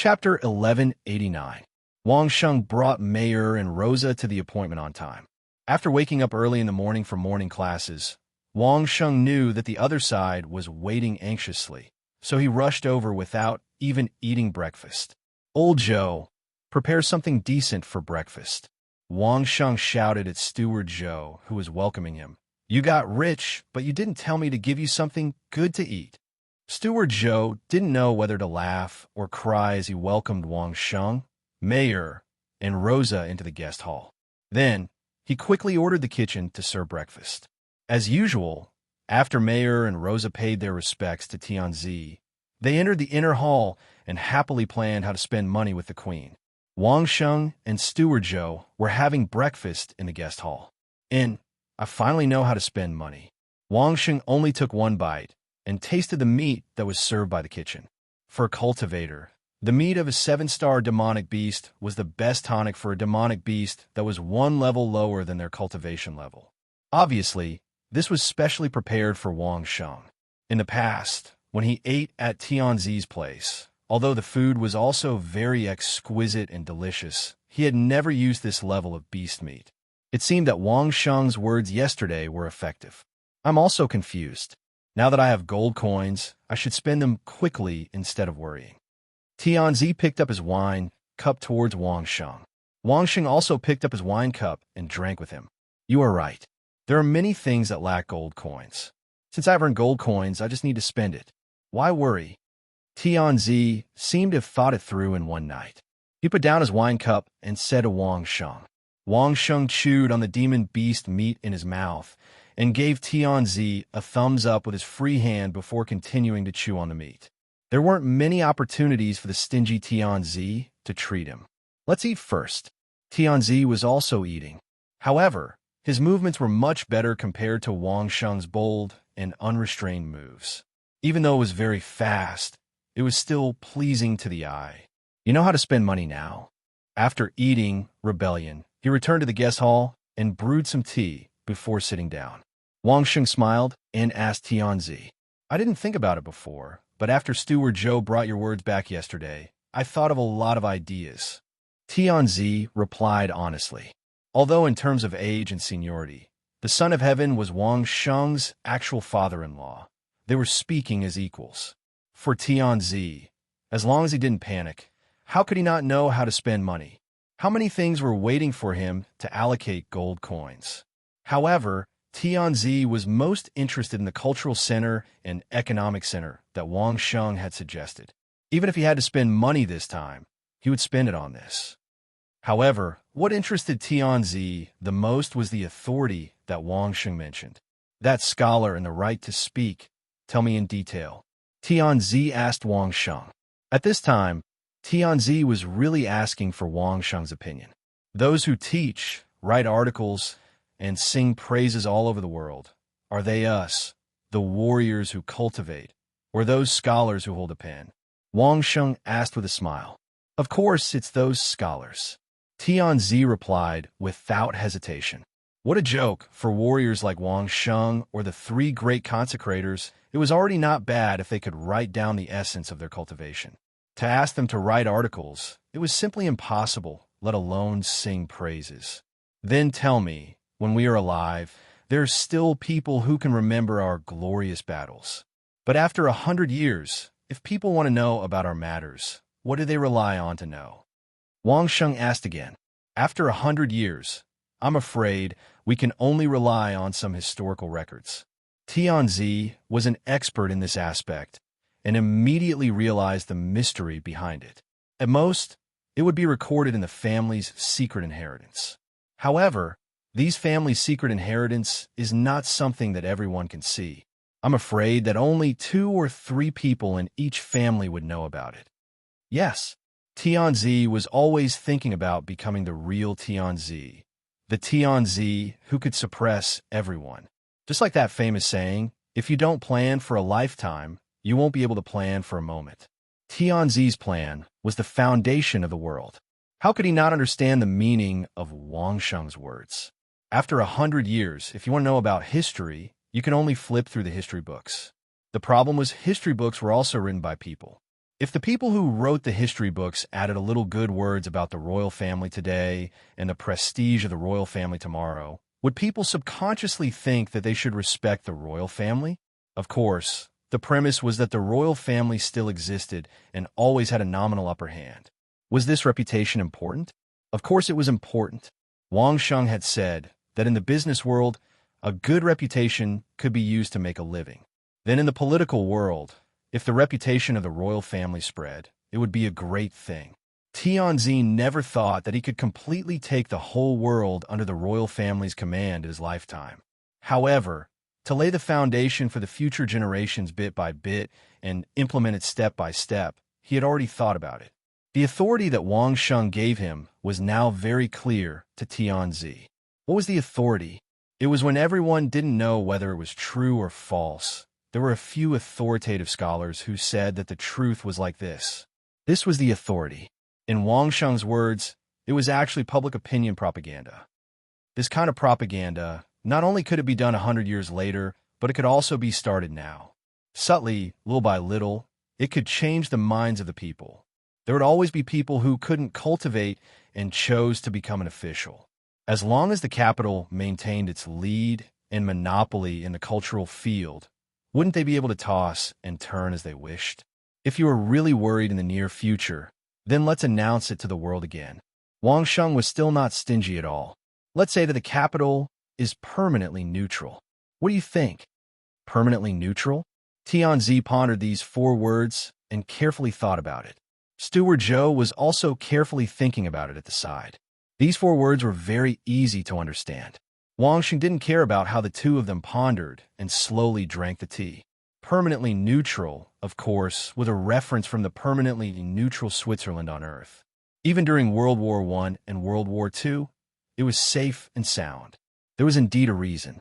Chapter 1189. Wang Sheng brought Mayer and Rosa to the appointment on time. After waking up early in the morning for morning classes, Wang Sheng knew that the other side was waiting anxiously, so he rushed over without even eating breakfast. "Old Joe, prepare something decent for breakfast," Wang Sheng shouted at Steward Joe, who was welcoming him. "You got rich, but you didn't tell me to give you something good to eat." Steward Joe didn't know whether to laugh or cry as he welcomed Wang Sheng, Mayer, and Rosa into the guest hall. Then, he quickly ordered the kitchen to serve breakfast. As usual, after Mayer and Rosa paid their respects to Tianzi, they entered the inner hall and happily planned how to spend money with the queen. Wang Sheng and Steward Joe were having breakfast in the guest hall. I finally know how to spend money." Wang Sheng only took one bite and tasted the meat that was served by the kitchen. For a cultivator, the meat of a 7-star demonic beast was the best tonic for a demonic beast that was one level lower than their cultivation level. Obviously, this was specially prepared for Wang Sheng. In the past, when he ate at Tianzi's place, although the food was also very exquisite and delicious, he had never used this level of beast meat. It seemed that Wang Sheng's words yesterday were effective. "I'm also confused. Now that I have gold coins, I should spend them quickly instead of worrying." Tianzi picked up his wine cup towards Wang Sheng. Wang Sheng also picked up his wine cup and drank with him. "You are right. There are many things that lack gold coins. Since I've earned gold coins, I just need to spend it. Why worry?" Tianzi seemed to have thought it through in one night. He put down his wine cup and said to Wang Sheng. Wang Sheng chewed on the demon beast meat in his mouth and gave Tianzi a thumbs up with his free hand before continuing to chew on the meat. There weren't many opportunities for the stingy Tianzi to treat him. "Let's eat first." Tianzi was also eating. However, his movements were much better compared to Wang Sheng's bold and unrestrained moves. Even though it was very fast, it was still pleasing to the eye. "You know how to spend money now." After eating rebellion, he returned to the guest hall and brewed some tea before sitting down. Wang Sheng smiled and asked Tianzi, "I didn't think about it before, but after Steward Joe brought your words back yesterday, I thought of a lot of ideas." Tianzi replied honestly. Although in terms of age and seniority, the Son of Heaven was Wang Sheng's actual father-in-law, they were speaking as equals. For Tianzi, as long as he didn't panic, how could he not know how to spend money? How many things were waiting for him to allocate gold coins? However, Tianzi was most interested in the cultural center and economic center that Wang Sheng had suggested. Even if he had to spend money this time, he would spend it on this. However, what interested Tianzi the most was the authority that Wang Sheng mentioned. "That scholar and the right to speak. Tell me in detail." Tianzi asked Wang Sheng. At this time, Tianzi was really asking for Wang Sheng's opinion. Those who teach, write articles, and sing praises all over the world, are they us, the warriors who cultivate, or those scholars who hold a pen? Wang Sheng asked with a smile. "Of course, it's those scholars." Tianzi replied without hesitation. What a joke for warriors like Wang Sheng or the 3 great consecrators. It was already not bad if they could write down the essence of their cultivation. To ask them to write articles, it was simply impossible, let alone sing praises. "Then tell me, when we are alive, there are still people who can remember our glorious battles. But after 100 years, if people want to know about our matters, what do they rely on to know?" Wang Sheng asked again. "After 100 years, I'm afraid we can only rely on some historical records." Tianzi was an expert in this aspect and immediately realized the mystery behind it. At most, it would be recorded in the family's secret inheritance. However, these family's secret inheritance is not something that everyone can see. I'm afraid that only 2 or 3 people in each family would know about it. Yes, Tianzi was always thinking about becoming the real Tianzi, the Tianzi who could suppress everyone. Just like that famous saying, if you don't plan for a lifetime, you won't be able to plan for a moment. Tianzi's plan was the foundation of the world. How could he not understand the meaning of Wang Sheng's words? After 100 years, if you want to know about history, you can only flip through the history books. The problem was history books were also written by people. If the people who wrote the history books added a little good words about the royal family today and the prestige of the royal family tomorrow, would people subconsciously think that they should respect the royal family? Of course, the premise was that the royal family still existed and always had a nominal upper hand. Was this reputation important? Of course it was important. Wang Sheng had said that in the business world, a good reputation could be used to make a living. Then in the political world, if the reputation of the royal family spread, it would be a great thing. Tianzi never thought that he could completely take the whole world under the royal family's command in his lifetime. However, to lay the foundation for the future generations bit by bit and implement it step by step, he had already thought about it. The authority that Wang Sheng gave him was now very clear to Tianzi. What was the authority? It was when everyone didn't know whether it was true or false. There were a few authoritative scholars who said that the truth was like this. This was the authority. In Wang Sheng's words, it was actually public opinion propaganda. This kind of propaganda, not only could it be done 100 years later, but it could also be started now. Subtly, little by little, it could change the minds of the people. There would always be people who couldn't cultivate and chose to become an official. As long as the capital maintained its lead and monopoly in the cultural field, wouldn't they be able to toss and turn as they wished? If you were really worried in the near future, then let's announce it to the world again. Wang Sheng was still not stingy at all. Let's say that the capital is permanently neutral. What do you think? Permanently neutral? Tianzi pondered these 4 words and carefully thought about it. Steward Zhou was also carefully thinking about it at the side. These 4 words were very easy to understand. Wang Sheng didn't care about how the two of them pondered and slowly drank the tea. Permanently neutral, of course, was a reference from the permanently neutral Switzerland on Earth. Even during World War I and World War II, it was safe and sound. There was indeed a reason.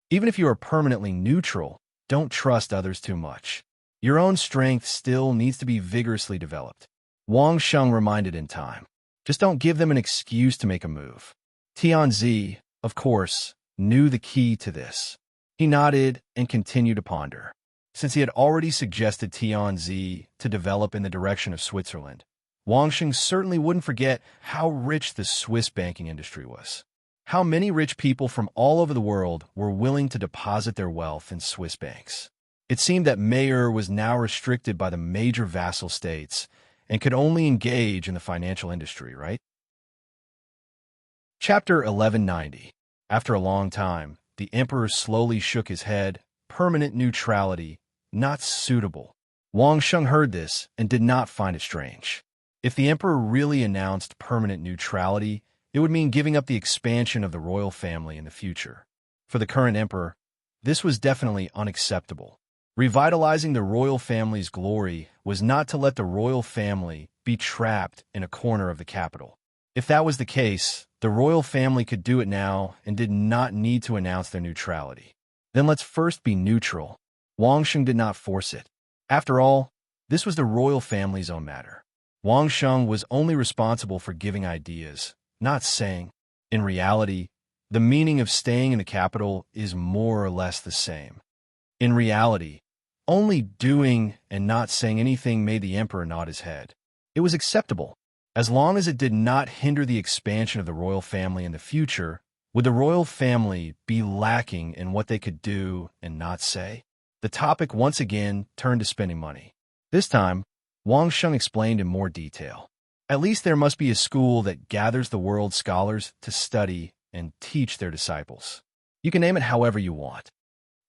Even if you are permanently neutral, don't trust others too much. Your own strength still needs to be vigorously developed. Wang Sheng reminded in time. Just don't give them an excuse to make a move. Tianzi, of course, knew the key to this. He nodded and continued to ponder. Since he had already suggested Tianzi to develop in the direction of Switzerland, Wang Sheng certainly wouldn't forget how rich the Swiss banking industry was. How many rich people from all over the world were willing to deposit their wealth in Swiss banks. It seemed that Mayer was now restricted by the major vassal states and could only engage in the financial industry, right? Chapter 1190. After a long time, the emperor slowly shook his head. Permanent neutrality, not suitable. Wang Sheng heard this and did not find it strange. If the emperor really announced permanent neutrality, it would mean giving up the expansion of the royal family in the future. For the current emperor, this was definitely unacceptable. Revitalizing the royal family's glory was not to let the royal family be trapped in a corner of the capital. If that was the case, the royal family could do it now and did not need to announce their neutrality. Then let's first be neutral. Wang Sheng did not force it. After all, this was the royal family's own matter. Wang Sheng was only responsible for giving ideas, not saying. In reality, the meaning of staying in the capital is more or less the same. In reality, only doing and not saying anything made the emperor nod his head. It was acceptable. As long as it did not hinder the expansion of the royal family in the future, would the royal family be lacking in what they could do and not say? The topic once again turned to spending money. This time, Wang Sheng explained in more detail. At least there must be a school that gathers the world's scholars to study and teach their disciples. You can name it however you want.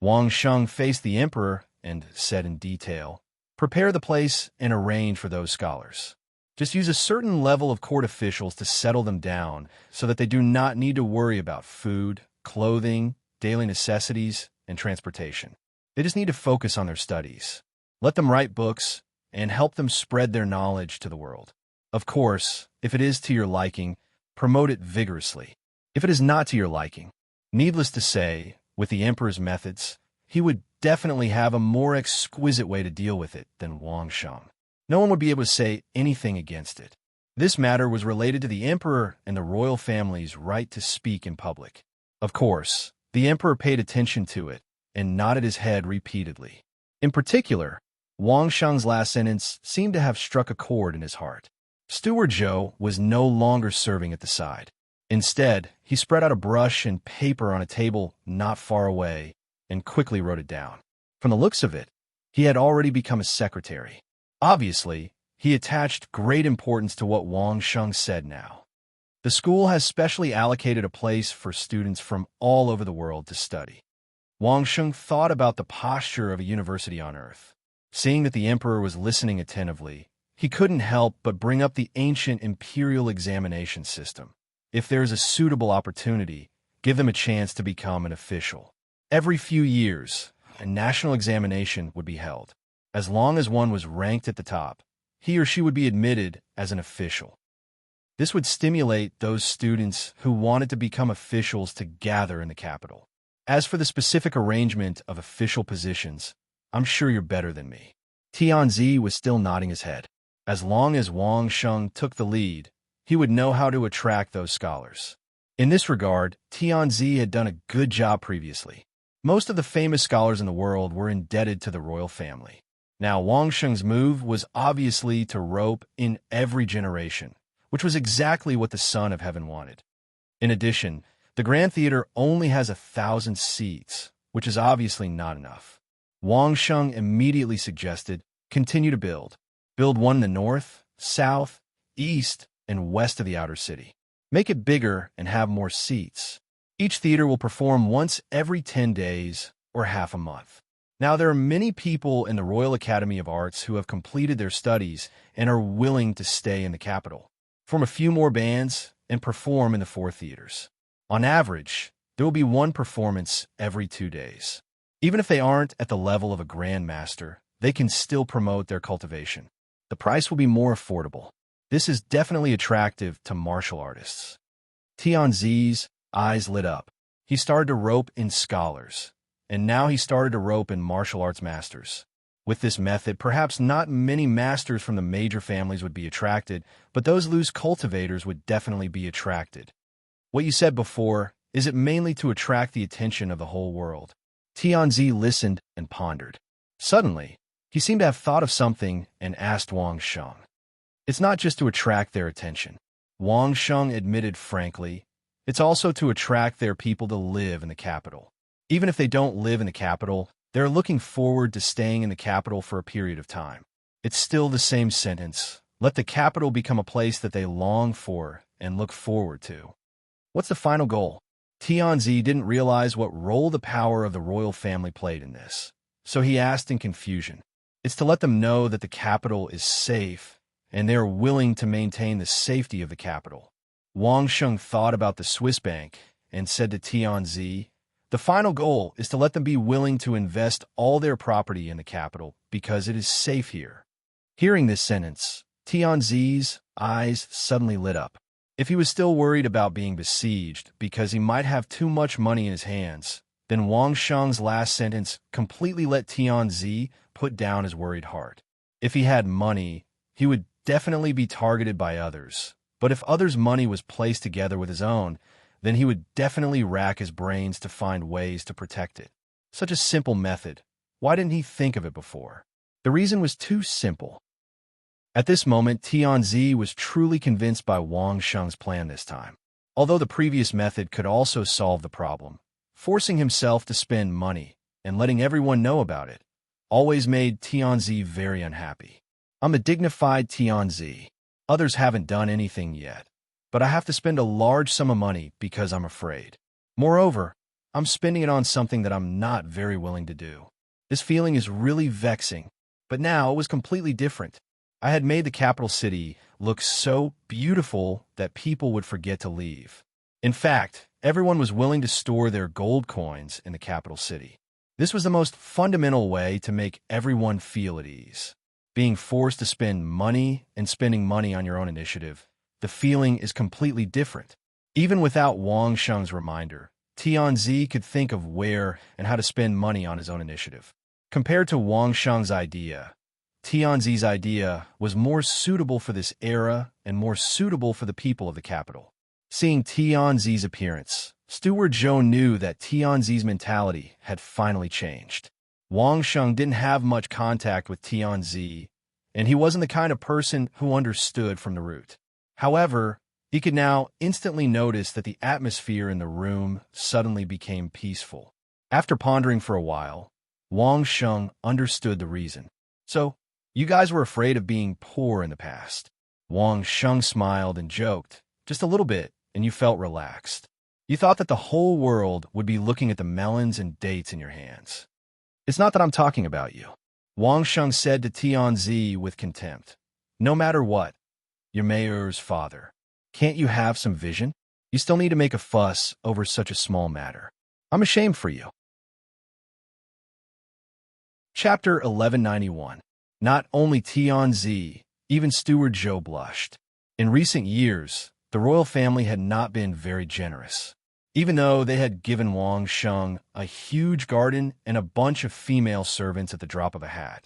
Wang Sheng faced the emperor and said in detail, prepare the place and arrange for those scholars. Just use a certain level of court officials to settle them down so that they do not need to worry about food, clothing, daily necessities, and transportation. They just need to focus on their studies. Let them write books and help them spread their knowledge to the world. Of course, if it is to your liking, promote it vigorously. If it is not to your liking, needless to say, with the emperor's methods, he would definitely have a more exquisite way to deal with it than Wang Sheng. No one would be able to say anything against it. This matter was related to the emperor and the royal family's right to speak in public. Of course, the emperor paid attention to it and nodded his head repeatedly. In particular, Wang Sheng's last sentence seemed to have struck a chord in his heart. Steward Zhou was no longer serving at the side. Instead, he spread out a brush and paper on a table not far away and quickly wrote it down. From the looks of it, he had already become a secretary. Obviously, he attached great importance to what Wang Sheng said now. The school has specially allocated a place for students from all over the world to study. Wang Sheng thought about the posture of a university on Earth. Seeing that the emperor was listening attentively, he couldn't help but bring up the ancient imperial examination system. If there is a suitable opportunity, give them a chance to become an official. Every few years, a national examination would be held. As long as one was ranked at the top, he or she would be admitted as an official. This would stimulate those students who wanted to become officials to gather in the capital. As for the specific arrangement of official positions, I'm sure you're better than me. Tianzi was still nodding his head. As long as Wang Sheng took the lead, he would know how to attract those scholars. In this regard, Tianzi had done a good job previously. Most of the famous scholars in the world were indebted to the royal family. Now, Wang Sheng's move was obviously to rope in every generation, which was exactly what the Son of Heaven wanted. In addition, the Grand Theater only has 1,000 seats, which is obviously not enough. Wang Sheng immediately suggested, continue to build. Build one in the north, south, east, and west of the outer city. Make it bigger and have more seats. Each theater will perform once every 10 days or half a month. Now, there are many people in the Royal Academy of Arts who have completed their studies and are willing to stay in the capital, form a few more bands, and perform in the 4 theaters. On average, there will be one performance every 2 days. Even if they aren't at the level of a grandmaster, they can still promote their cultivation. The price will be more affordable. This is definitely attractive to martial artists. Tianzi's eyes lit up. He started to rope in scholars, and now he started to rope in martial arts masters. With this method, perhaps not many masters from the major families would be attracted, but those loose cultivators would definitely be attracted. What you said before, is it mainly to attract the attention of the whole world? Tianzi listened and pondered. Suddenly, he seemed to have thought of something and asked Wang Sheng. It's not just to attract their attention. Wang Sheng admitted frankly, it's also to attract their people to live in the capital. Even if they don't live in the capital, they're looking forward to staying in the capital for a period of time. It's still the same sentence. Let the capital become a place that they long for and look forward to. What's the final goal? Tianzi didn't realize what role the power of the royal family played in this, so he asked in confusion. It's to let them know that the capital is safe, and they are willing to maintain the safety of the capital. Wang Sheng thought about the Swiss bank and said to Tianzi, the final goal is to let them be willing to invest all their property in the capital because it is safe here. Hearing this sentence, Tianzi's eyes suddenly lit up. If he was still worried about being besieged because he might have too much money in his hands, then Wang Sheng's last sentence completely let Tianzi put down his worried heart. If he had money, he would definitely be targeted by others. But if others' money was placed together with his own, then he would definitely rack his brains to find ways to protect it. Such a simple method. Why didn't he think of it before? The reason was too simple. At this moment, Tianzi was truly convinced by Wang Sheng's plan this time. Although the previous method could also solve the problem, forcing himself to spend money and letting everyone know about it always made Tianzi very unhappy. I'm a dignified Tianzi. Others haven't done anything yet, but I have to spend a large sum of money because I'm afraid. Moreover, I'm spending it on something that I'm not very willing to do. This feeling is really vexing, but now it was completely different. I had made the capital city look so beautiful that people would forget to leave. In fact, everyone was willing to store their gold coins in the capital city. This was the most fundamental way to make everyone feel at ease. Being forced to spend money and spending money on your own initiative, the feeling is completely different. Even without Wang Sheng's reminder, Tianzi could think of where and how to spend money on his own initiative. Compared to Wang Sheng's idea, Tianzi's idea was more suitable for this era and more suitable for the people of the capital. Seeing Tianzi's appearance, Steward Zhou knew that Tianzi's mentality had finally changed. Wang Sheng didn't have much contact with Tianzi, and he wasn't the kind of person who understood from the root. However, he could now instantly notice that the atmosphere in the room suddenly became peaceful. After pondering for a while, Wang Sheng understood the reason. So, you guys were afraid of being poor in the past. Wang Sheng smiled and joked, just a little bit, and you felt relaxed. You thought that the whole world would be looking at the melons and dates in your hands. It's not that I'm talking about you, Wang Sheng said to Tianzi with contempt. No matter what, you're Mayor's father. Can't you have some vision? You still need to make a fuss over such a small matter. I'm ashamed for you. Chapter 1191. Not only Tianzi, even Steward Zhou blushed. In recent years, the royal family had not been very generous. Even though they had given Wang Sheng a huge garden and a bunch of female servants at the drop of a hat,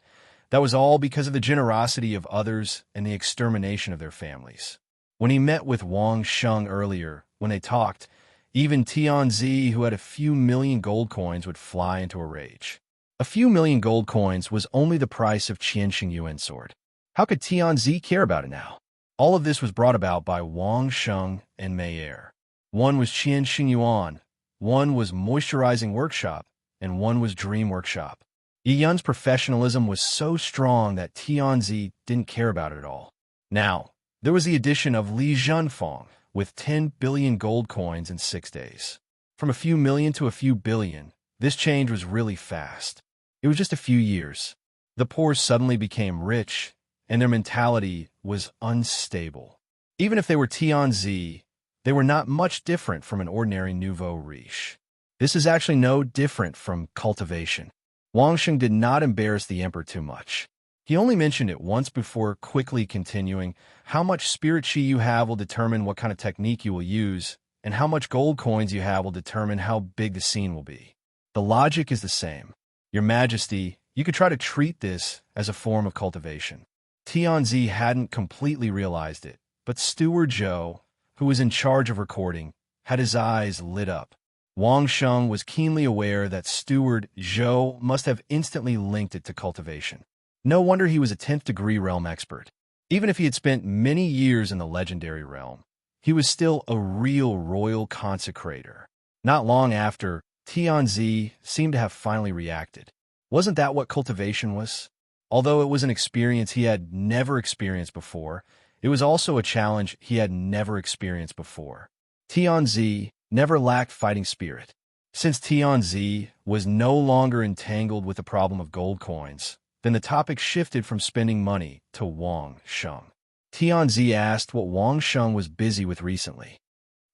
that was all because of the generosity of others and the extermination of their families. When he met with Wang Sheng earlier, when they talked, even Tianzi, who had a few million gold coins, would fly into a rage. A few million gold coins was only the price of Qianxing Yuan sword. How could Tianzi care about it now? All of this was brought about by Wang Sheng and Mei Er. One was Qianxing Yuan, one was Moisturizing Workshop, and one was Dream Workshop. Yi Yun's professionalism was so strong that Tianzi didn't care about it at all. Now, there was the addition of Li Zhenfeng with 10 billion gold coins in 6 days. From a few million to a few billion, this change was really fast. It was just a few years. The poor suddenly became rich, and their mentality was unstable. Even if they were Tianzi, they were not much different from an ordinary nouveau riche. This is actually no different from cultivation. Wang Sheng did not embarrass the emperor too much. He only mentioned it once before quickly continuing, how much spirit chi you have will determine what kind of technique you will use, and how much gold coins you have will determine how big the scene will be. The logic is the same. Your Majesty, you could try to treat this as a form of cultivation. Tianzi hadn't completely realized it, but Steward Zhou, who was in charge of recording, had his eyes lit up. Wang Sheng was keenly aware that Steward Zhou must have instantly linked it to cultivation. No wonder he was a 10th degree realm expert. Even if he had spent many years in the legendary realm, he was still a real royal consecrator. Not long after, Tianzi seemed to have finally reacted. Wasn't that what cultivation was? Although it was an experience he had never experienced before, it was also a challenge he had never experienced before. Tianzi never lacked fighting spirit. Since Tianzi was no longer entangled with the problem of gold coins, then the topic shifted from spending money to Wang Sheng. Tianzi asked what Wang Sheng was busy with recently.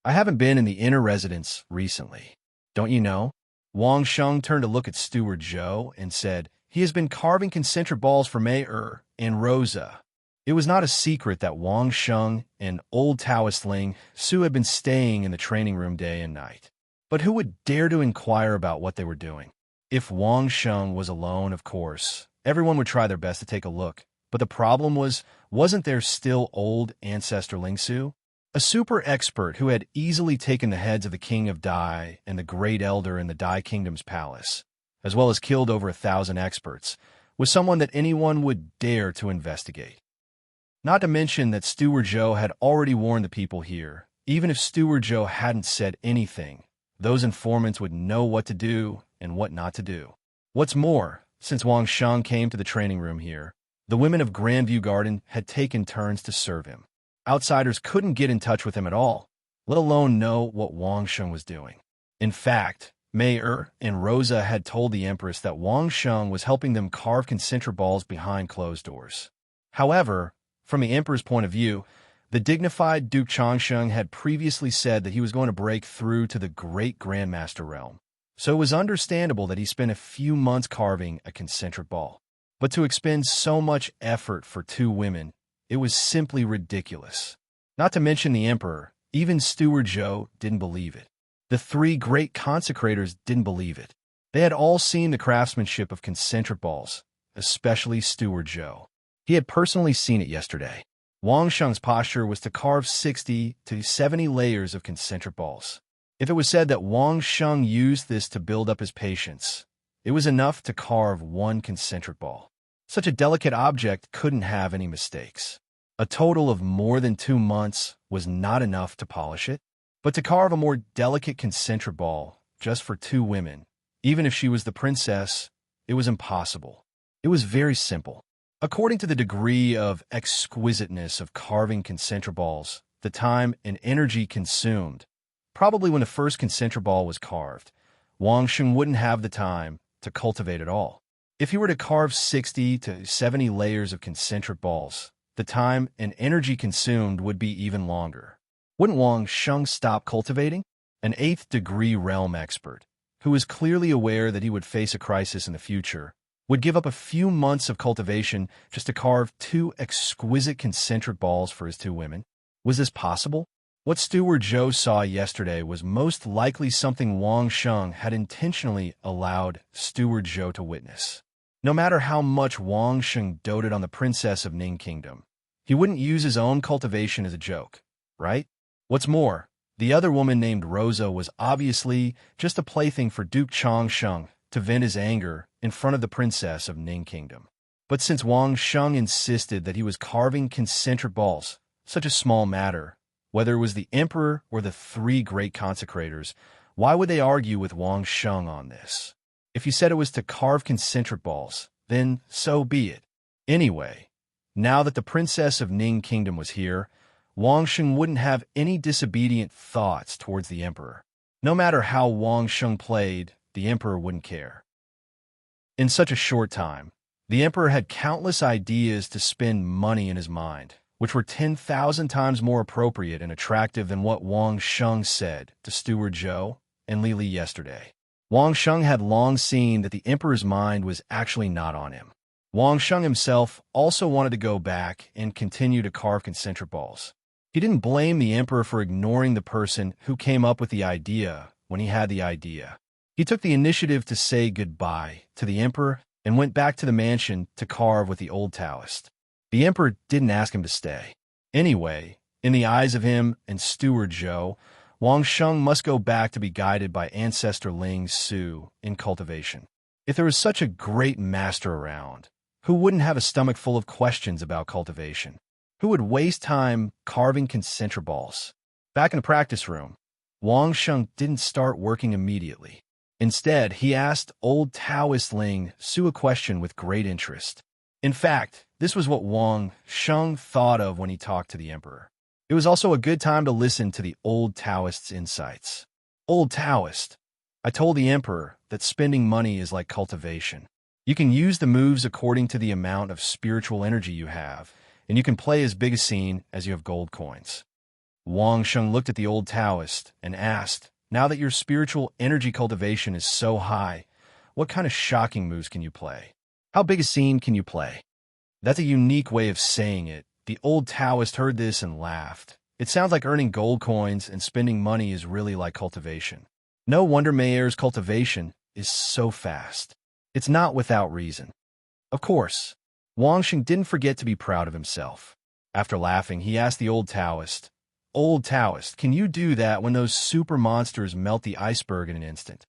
I haven't been in the inner residence recently. Don't you know? Wang Sheng turned to look at Steward Zhou and said, he has been carving concentric balls for Mei Er and Rosa. It was not a secret that Wang Sheng and old Taoist Ling Su had been staying in the training room day and night. But who would dare to inquire about what they were doing? If Wang Sheng was alone, of course, everyone would try their best to take a look. But the problem wasn't there still old ancestor Ling Su? A super expert who had easily taken the heads of the King of Dai and the Great Elder in the Dai Kingdom's palace, as well as killed over 1,000 experts, was someone that anyone would dare to investigate. Not to mention that Steward Zhou had already warned the people here. Even if Steward Zhou hadn't said anything, those informants would know what to do and what not to do. What's more, since Wang Sheng came to the training room here, the women of Grandview Garden had taken turns to serve him. Outsiders couldn't get in touch with him at all, let alone know what Wang Sheng was doing. In fact, Mei Er and Rosa had told the Empress that Wang Sheng was helping them carve concentric balls behind closed doors. However, from the Emperor's point of view, the dignified Duke Changsheng had previously said that he was going to break through to the Great Grandmaster realm, so it was understandable that he spent a few months carving a concentric ball. But to expend so much effort for 2 women, it was simply ridiculous. Not to mention the Emperor, even Steward Zhou didn't believe it. The 3 great consecrators didn't believe it. They had all seen the craftsmanship of concentric balls, especially Steward Zhou. He had personally seen it yesterday. Wang Sheng's posture was to carve 60 to 70 layers of concentric balls. If it was said that Wang Sheng used this to build up his patience, It was enough to carve one concentric ball. Such a delicate object couldn't have any mistakes. A total of more than 2 months was not enough to polish it, but to carve a more delicate concentric ball just for 2 women, even if she was the princess, it was impossible. It was very simple. According to the degree of exquisiteness of carving concentric balls, the time and energy consumed, probably when the first concentric ball was carved, Wang Sheng wouldn't have the time to cultivate it all. If he were to carve 60 to 70 layers of concentric balls, the time and energy consumed would be even longer. Wouldn't Wang Sheng stop cultivating? An 8th degree realm expert, who was clearly aware that he would face a crisis in the future, would give up a few months of cultivation just to carve 2 exquisite concentric balls for his 2 women. Was this possible? What Steward Zhou saw yesterday was most likely something Wang Sheng had intentionally allowed Steward Zhou to witness. No matter how much Wang Sheng doted on the princess of Ning Kingdom, he wouldn't use his own cultivation as a joke, right? What's more, the other woman named Rosa was obviously just a plaything for Duke Changsheng to vent his anger in front of the princess of Ning Kingdom. But since Wang Sheng insisted that he was carving concentric balls, such a small matter, whether it was the emperor or the 3 great consecrators, why would they argue with Wang Sheng on this? If he said it was to carve concentric balls, then so be it. Anyway, now that the princess of Ning Kingdom was here, Wang Sheng wouldn't have any disobedient thoughts towards the emperor. No matter how Wang Sheng played, the emperor wouldn't care. In such a short time, the emperor had countless ideas to spend money in his mind, which were 10,000 times more appropriate and attractive than what Wang Sheng said to Steward Zhou and Li Li yesterday. Wang Sheng had long seen that the emperor's mind was actually not on him. Wang Sheng himself also wanted to go back and continue to carve concentric balls. He didn't blame the emperor for ignoring the person who came up with the idea when he had the idea. He took the initiative to say goodbye to the emperor and went back to the mansion to carve with the old Taoist. The emperor didn't ask him to stay. Anyway, in the eyes of him and Steward Zhou, Wang Sheng must go back to be guided by ancestor Ling Su in cultivation. If there was such a great master around, who wouldn't have a stomach full of questions about cultivation? Who would waste time carving concentric balls? Back in the practice room, Wang Sheng didn't start working immediately. Instead, he asked old Taoist Ling Su a question with great interest. In fact, this was what Wang Sheng thought of when he talked to the emperor. It was also a good time to listen to the old Taoist's insights. Old Taoist, I told the emperor that spending money is like cultivation. You can use the moves according to the amount of spiritual energy you have, and you can play as big a scene as you have gold coins. Wang Sheng looked at the old Taoist and asked, now that your spiritual energy cultivation is so high, what kind of shocking moves can you play? How big a scene can you play? That's a unique way of saying it. The old Taoist heard this and laughed. It sounds like earning gold coins and spending money is really like cultivation. No wonder Mayer's cultivation is so fast. It's not without reason. Of course, Wang Sheng didn't forget to be proud of himself. After laughing, he asked the old Taoist, Old Taoist, can you do that when those super monsters melt the iceberg in an instant?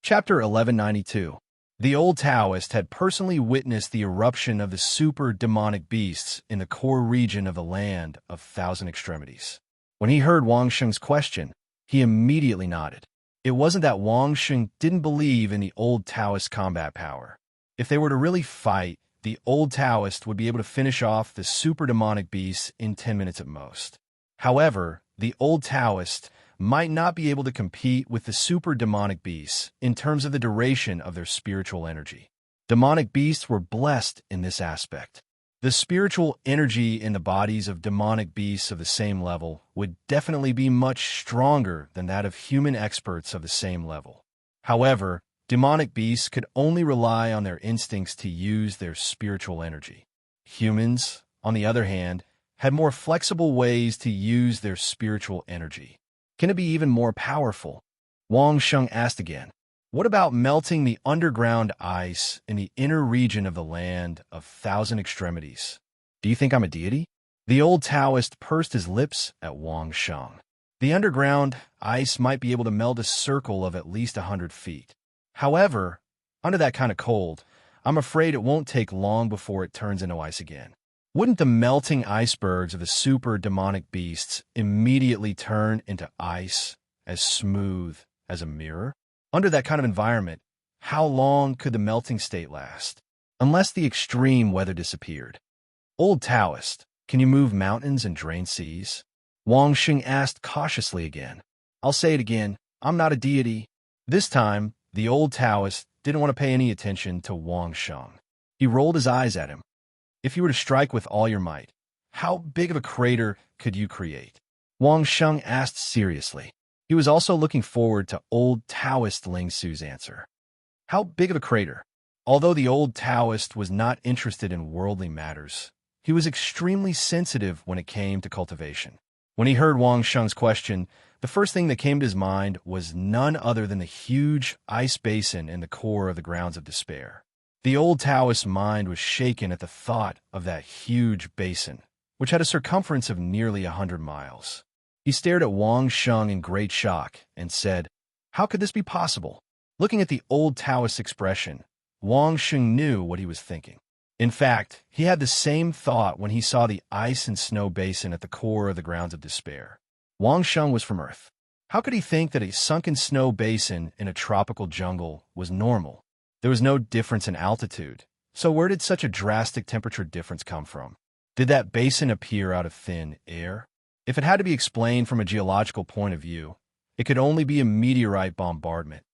Chapter 1192. The old Taoist had personally witnessed the eruption of the super demonic beasts in the core region of the land of thousand extremities. When he heard Wang Sheng's question, he immediately nodded. It wasn't that Wang Sheng didn't believe in the old Taoist combat power. If they were to really fight, the old Taoist would be able to finish off the super demonic beasts in 10 minutes at most. However, the old Taoist might not be able to compete with the super demonic beasts in terms of the duration of their spiritual energy. Demonic beasts were blessed in this aspect. The spiritual energy in the bodies of demonic beasts of the same level would definitely be much stronger than that of human experts of the same level. However, demonic beasts could only rely on their instincts to use their spiritual energy. Humans, on the other hand, had more flexible ways to use their spiritual energy. Can it be even more powerful? Wang Sheng asked again. What about melting the underground ice in the inner region of the land of thousand extremities? Do you think I'm a deity? The old Taoist pursed his lips at Wang Sheng. The underground ice might be able to melt a circle of at least 100 feet. However, under that kind of cold, I'm afraid it won't take long before it turns into ice again. Wouldn't the melting icebergs of the super demonic beasts immediately turn into ice as smooth as a mirror? Under that kind of environment, how long could the melting state last? Unless the extreme weather disappeared. Old Taoist, can you move mountains and drain seas? Wang Xing asked cautiously again. I'll say it again, I'm not a deity. This time, the old Taoist didn't want to pay any attention to Wang Xing. He rolled his eyes at him. If you were to strike with all your might, how big of a crater could you create? Wang Xing asked seriously. He was also looking forward to old Taoist Ling Su's answer. How big of a crater? Although the old Taoist was not interested in worldly matters, he was extremely sensitive when it came to cultivation. When he heard Wang Xing's question, the first thing that came to his mind was none other than the huge ice basin in the core of the Grounds of Despair. The old Taoist's mind was shaken at the thought of that huge basin, which had a circumference of nearly 100 miles. He stared at Wang Xing in great shock and said, "How could this be possible?" Looking at the old Taoist's expression, Wang Xing knew what he was thinking. In fact, he had the same thought when he saw the ice and snow basin at the core of the Grounds of Despair. Wang Xing was from Earth. How could he think that a sunken snow basin in a tropical jungle was normal? There was no difference in altitude. So where did such a drastic temperature difference come from? Did that basin appear out of thin air? If it had to be explained from a geological point of view, it could only be a meteorite bombardment.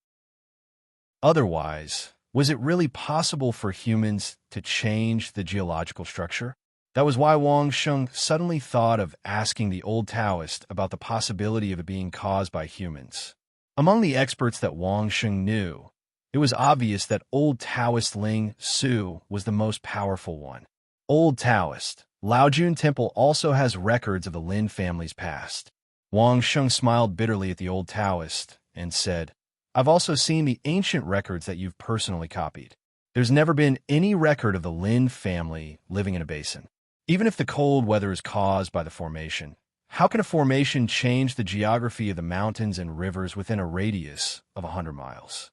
Otherwise, was it really possible for humans to change the geological structure? That was why Wang Xing suddenly thought of asking the old Taoist about the possibility of it being caused by humans. Among the experts that Wang Xing knew, it was obvious that old Taoist Ling Su was the most powerful one. Old Taoist, Laojun Temple also has records of the Lin family's past. Wang Xing smiled bitterly at the old Taoist and said, I've also seen the ancient records that you've personally copied. There's never been any record of the Lin family living in a basin. Even if the cold weather is caused by the formation, how can a formation change the geography of the mountains and rivers within a radius of 100 miles?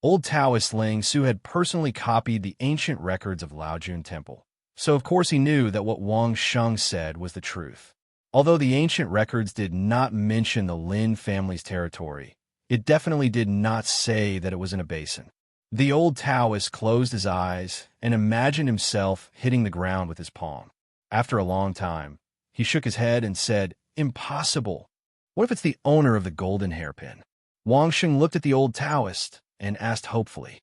Old Taoist Ling Su had personally copied the ancient records of Laojun Temple, so of course he knew that what Wang Xing said was the truth. Although the ancient records did not mention the Lin family's territory, it definitely did not say that it was in a basin. The old Taoist closed his eyes and imagined himself hitting the ground with his palm. After a long time, he shook his head and said, Impossible. What if it's the owner of the golden hairpin? Wang Xing looked at the old Taoist and asked hopefully,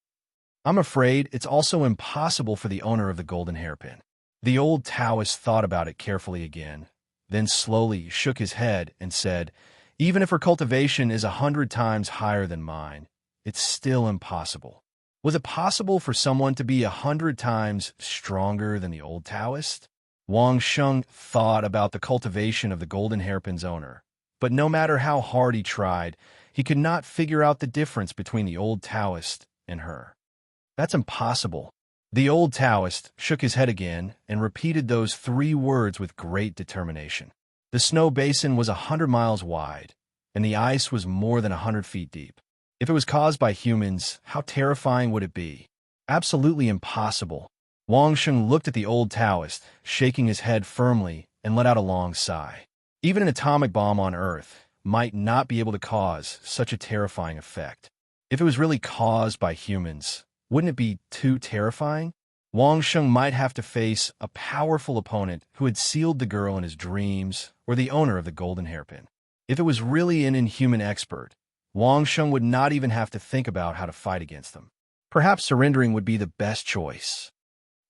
I'm afraid it's also impossible for the owner of the golden hairpin. The old Taoist thought about it carefully again, then slowly shook his head and said, Even if her cultivation is 100 times higher than mine, it's still impossible. Was it possible for someone to be 100 times stronger than the old Taoist? Wang Xing thought about the cultivation of the golden hairpin's owner, but no matter how hard he tried, he could not figure out the difference between the old Taoist and her. That's impossible. The old Taoist shook his head again and repeated those 3 words with great determination. The snow basin was 100 miles wide, and the ice was more than 100 feet deep. If it was caused by humans, how terrifying would it be? Absolutely impossible. Wang Xing looked at the old Taoist, shaking his head firmly, and let out a long sigh. Even an atomic bomb on Earth might not be able to cause such a terrifying effect. If it was really caused by humans, wouldn't it be too terrifying? Wang Xing might have to face a powerful opponent who had sealed the girl in his dreams, or the owner of the golden hairpin. If it was really an inhuman expert, Wang Xing would not even have to think about how to fight against them. Perhaps surrendering would be the best choice.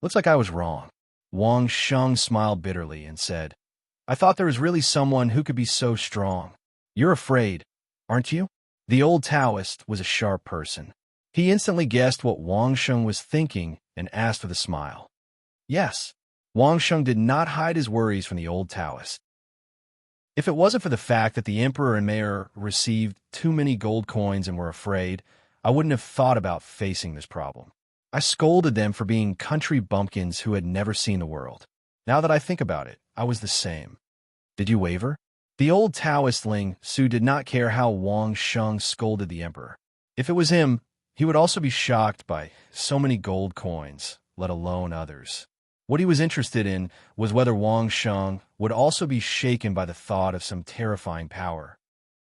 Looks like I was wrong. Wang Xing smiled bitterly and said, I thought there was really someone who could be so strong. You're afraid, aren't you? The old Taoist was a sharp person. He instantly guessed what Wang Xing was thinking and asked with a smile. Yes. Wang Xing did not hide his worries from the old Taoist. If it wasn't for the fact that the emperor and mayor received too many gold coins and were afraid, I wouldn't have thought about facing this problem. I scolded them for being country bumpkins who had never seen the world. Now that I think about it, I was the same. Did you waver? The old Taoist Ling Su did not care how Wang Sheng scolded the emperor. If it was him, he would also be shocked by so many gold coins, let alone others. What he was interested in was whether Wang Sheng would also be shaken by the thought of some terrifying power.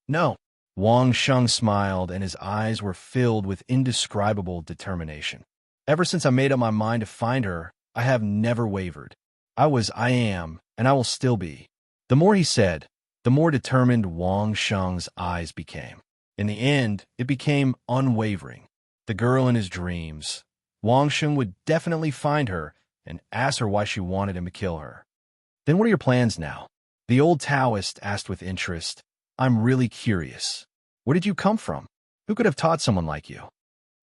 No. Wang Sheng smiled, and his eyes were filled with indescribable determination. Ever since I made up my mind to find her, I have never wavered. I am, and I will still be. The more he said, the more determined Wang Sheng's eyes became. In the end, it became unwavering. The girl in his dreams. Wang Sheng would definitely find her and ask her why she wanted him to kill her. Then what are your plans now? The old Taoist asked with interest. I'm really curious. Where did you come from? Who could have taught someone like you?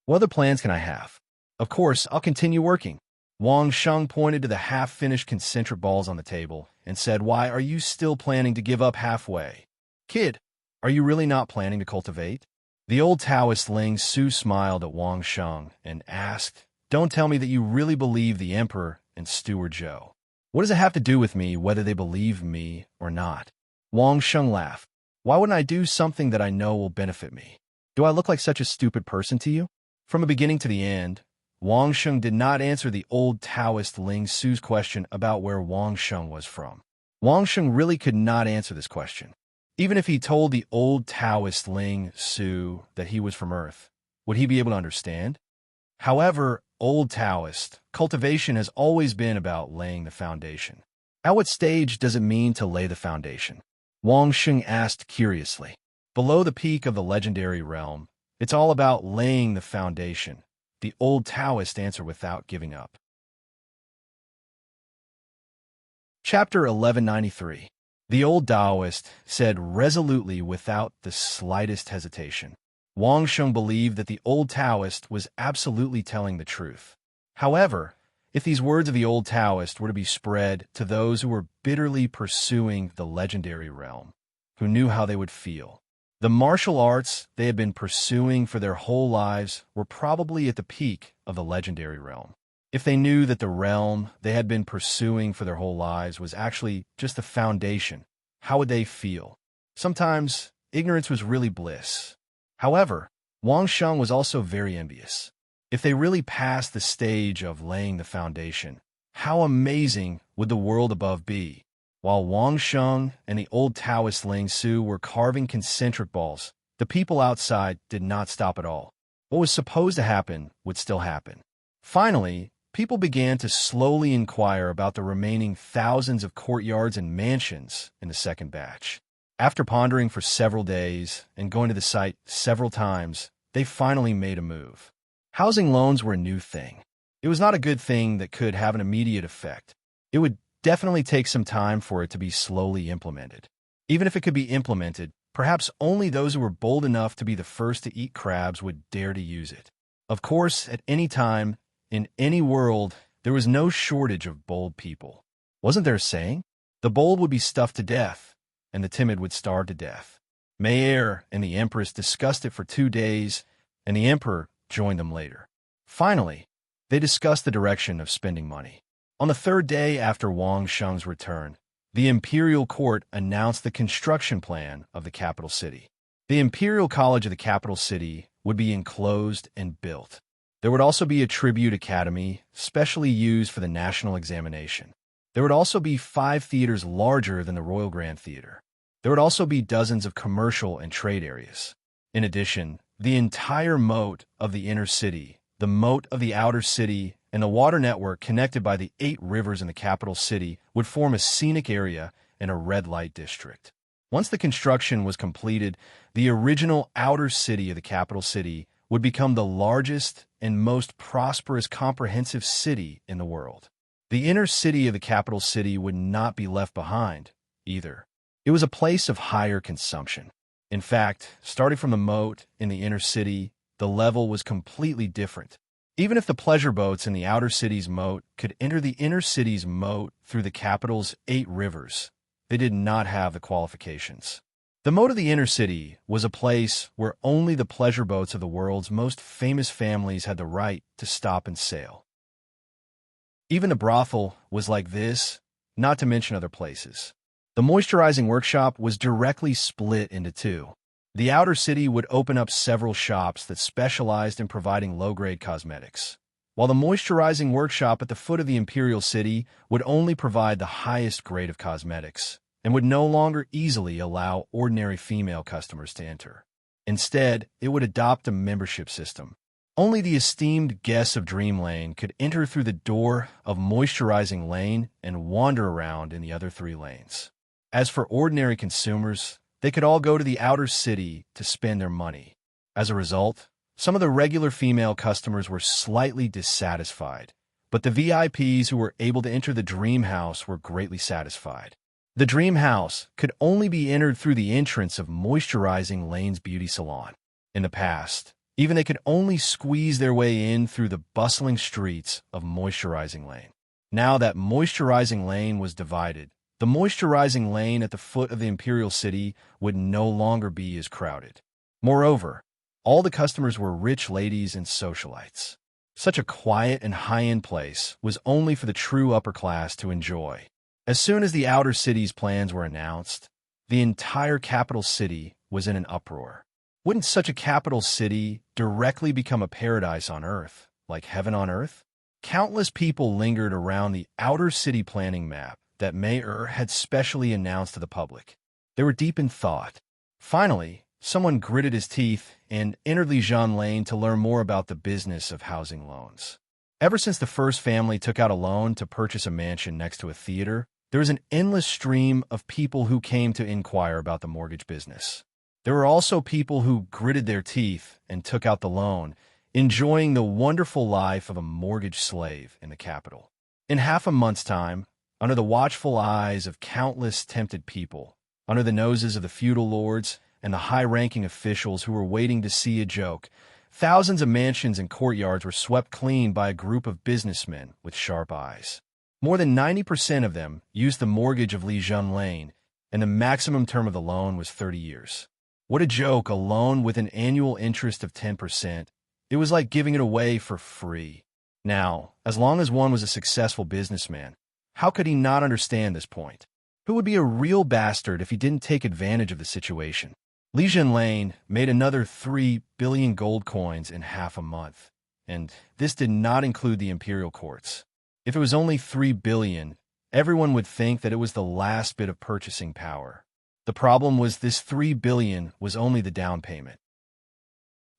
What other plans can I have? Of course, I'll continue working. Wang Sheng pointed to the half-finished concentric balls on the table and said, Why are you still planning to give up halfway? Kid, are you really not planning to cultivate? The old Taoist Ling Su smiled at Wang Sheng and asked, Don't tell me that you really believe the emperor and Steward Zhou. What does it have to do with me whether they believe me or not? Wang Sheng laughed. Why wouldn't I do something that I know will benefit me? Do I look like such a stupid person to you? From the beginning to the end, Wang Sheng did not answer the old Taoist Ling Su's question about where Wang Sheng was from. Wang Sheng really could not answer this question. Even if he told the old Taoist Ling Su that he was from Earth, would he be able to understand? However, old Taoist, cultivation has always been about laying the foundation. At what stage does it mean to lay the foundation? Wang Sheng asked curiously. Below the peak of the legendary realm, it's all about laying the foundation. The old Taoist answered without giving up. Chapter 1193. The old Taoist said resolutely without the slightest hesitation. Wang Sheng believed that the old Taoist was absolutely telling the truth. However, if these words of the old Taoist were to be spread to those who were bitterly pursuing the legendary realm, who knew how they would feel, the martial arts they had been pursuing for their whole lives were probably at the peak of the legendary realm. If they knew that the realm they had been pursuing for their whole lives was actually just the foundation, how would they feel? Sometimes, ignorance was really bliss. However, Wang Sheng was also very envious. If they really passed the stage of laying the foundation, how amazing would the world above be? While Wang Sheng and the old Taoist Ling Su were carving concentric balls, the people outside did not stop at all. What was supposed to happen would still happen. Finally, people began to slowly inquire about the remaining thousands of courtyards and mansions in the second batch. After pondering for several days and going to the site several times, they finally made a move. Housing loans were a new thing. It was not a good thing that could have an immediate effect. It would definitely take some time for it to be slowly implemented. Even if it could be implemented, perhaps only those who were bold enough to be the first to eat crabs would dare to use it. Of course, at any time, in any world, there was no shortage of bold people. Wasn't there a saying? The bold would be stuffed to death, and the timid would starve to death. Mayer and the Empress discussed it for 2 days, and the Emperor joined them later. Finally, they discussed the direction of spending money. On the 3rd day after Wang Sheng's return, the imperial court announced the construction plan of the capital city. The imperial college of the capital city would be enclosed and built. There would also be a tribute academy, specially used for the national examination. There would also be 5 theaters larger than the Royal Grand Theater. There would also be dozens of commercial and trade areas. In addition, the entire moat of the inner city, the moat of the outer city, and the water network connected by the 8 rivers in the capital city would form a scenic area and a red light district. Once the construction was completed, the original outer city of the capital city would become the largest and most prosperous comprehensive city in the world. The inner city of the capital city would not be left behind, either. It was a place of higher consumption. In fact, starting from the moat in the inner city, the level was completely different. Even if the pleasure boats in the outer city's moat could enter the inner city's moat through the capital's 8 rivers, they did not have the qualifications. The moat of the inner city was a place where only the pleasure boats of the world's most famous families had the right to stop and sail. Even the brothel was like this, not to mention other places. The moisturizing workshop was directly split into two. The outer city would open up several shops that specialized in providing low-grade cosmetics, while the moisturizing workshop at the foot of the imperial city would only provide the highest grade of cosmetics and would no longer easily allow ordinary female customers to enter. Instead, it would adopt a membership system. Only the esteemed guests of Dream Lane could enter through the door of Moisturizing Lane and wander around in the other three lanes. As for ordinary consumers, they could all go to the outer city to spend their money. As a result, some of the regular female customers were slightly dissatisfied, but the VIPs who were able to enter the Dream House were greatly satisfied. The Dream House could only be entered through the entrance of Moisturizing Lane's beauty salon. In the past, even they could only squeeze their way in through the bustling streets of Moisturizing Lane. Now that Moisturizing Lane was divided, the Moisturizing Lane at the foot of the Imperial City would no longer be as crowded. Moreover, all the customers were rich ladies and socialites. Such a quiet and high-end place was only for the true upper class to enjoy. As soon as the outer city's plans were announced, the entire capital city was in an uproar. Wouldn't such a capital city directly become a paradise on Earth, like heaven on Earth? Countless people lingered around the outer city planning map that Mayor had specially announced to the public. They were deep in thought. Finally, someone gritted his teeth and entered Lijian Lane to learn more about the business of housing loans. Ever since the first family took out a loan to purchase a mansion next to a theater, there was an endless stream of people who came to inquire about the mortgage business. There were also people who gritted their teeth and took out the loan, enjoying the wonderful life of a mortgage slave in the capital. In half a month's time, under the watchful eyes of countless tempted people, under the noses of the feudal lords and the high-ranking officials who were waiting to see a joke, thousands of mansions and courtyards were swept clean by a group of businessmen with sharp eyes. More than 90% of them used the mortgage of Lijian Lane, and the maximum term of the loan was 30 years. What a joke, a loan with an annual interest of 10%. It was like giving it away for free. Now, as long as one was a successful businessman, how could he not understand this point? Who would be a real bastard if he didn't take advantage of the situation? Lijian Lane made another 3 billion gold coins in half a month, and this did not include the imperial courts. If it was only 3 billion, everyone would think that it was the last bit of purchasing power. The problem was this 3 billion was only the down payment.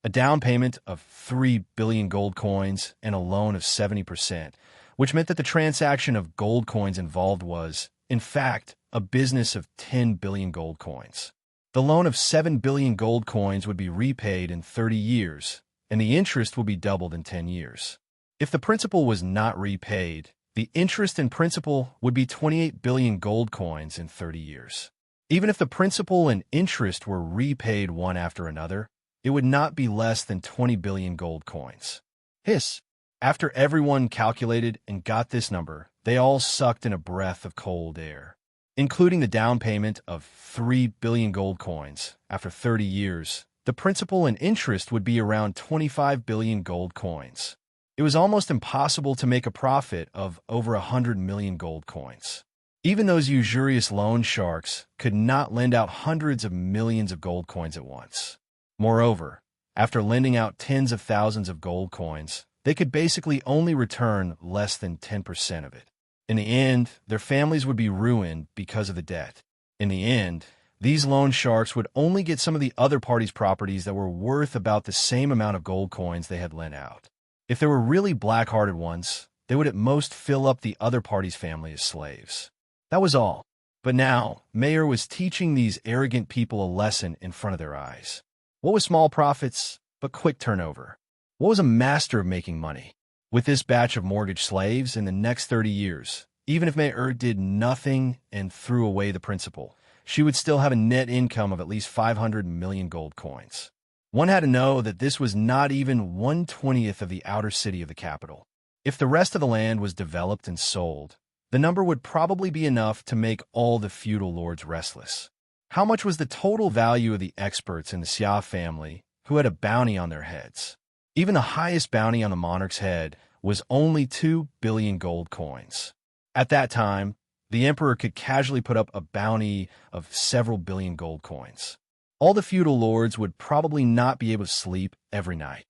A down payment of 3 billion gold coins and a loan of 70%, which meant that the transaction of gold coins involved was, in fact, a business of 10 billion gold coins. The loan of 7 billion gold coins would be repaid in 30 years, and the interest would be doubled in 10 years. If the principal was not repaid, the interest and principal would be 28 billion gold coins in 30 years. Even if the principal and interest were repaid one after another, it would not be less than 20 billion gold coins. Hiss! After everyone calculated and got this number, they all sucked in a breath of cold air. Including the down payment of 3 billion gold coins, after 30 years, the principal and interest would be around 25 billion gold coins. It was almost impossible to make a profit of over 100 million gold coins. Even those usurious loan sharks could not lend out hundreds of millions of gold coins at once. Moreover, after lending out tens of thousands of gold coins, they could basically only return less than 10% of it. In the end, their families would be ruined because of the debt. In the end, these loan sharks would only get some of the other parties' properties that were worth about the same amount of gold coins they had lent out. If they were really black-hearted ones, they would at most fill up the other party's family as slaves. That was all. But now, Mayor was teaching these arrogant people a lesson in front of their eyes. What was small profits, but quick turnover? What was a master of making money? With this batch of mortgage slaves in the next 30 years, even if Mayor did nothing and threw away the principal, she would still have a net income of at least 500 million gold coins. One had to know that this was not even 1/20th of the outer city of the capital. If the rest of the land was developed and sold, the number would probably be enough to make all the feudal lords restless. How much was the total value of the experts in the Xia family who had a bounty on their heads? Even the highest bounty on the monarch's head was only 2 billion gold coins. At that time, the emperor could casually put up a bounty of several billion gold coins. All the feudal lords would probably not be able to sleep every night.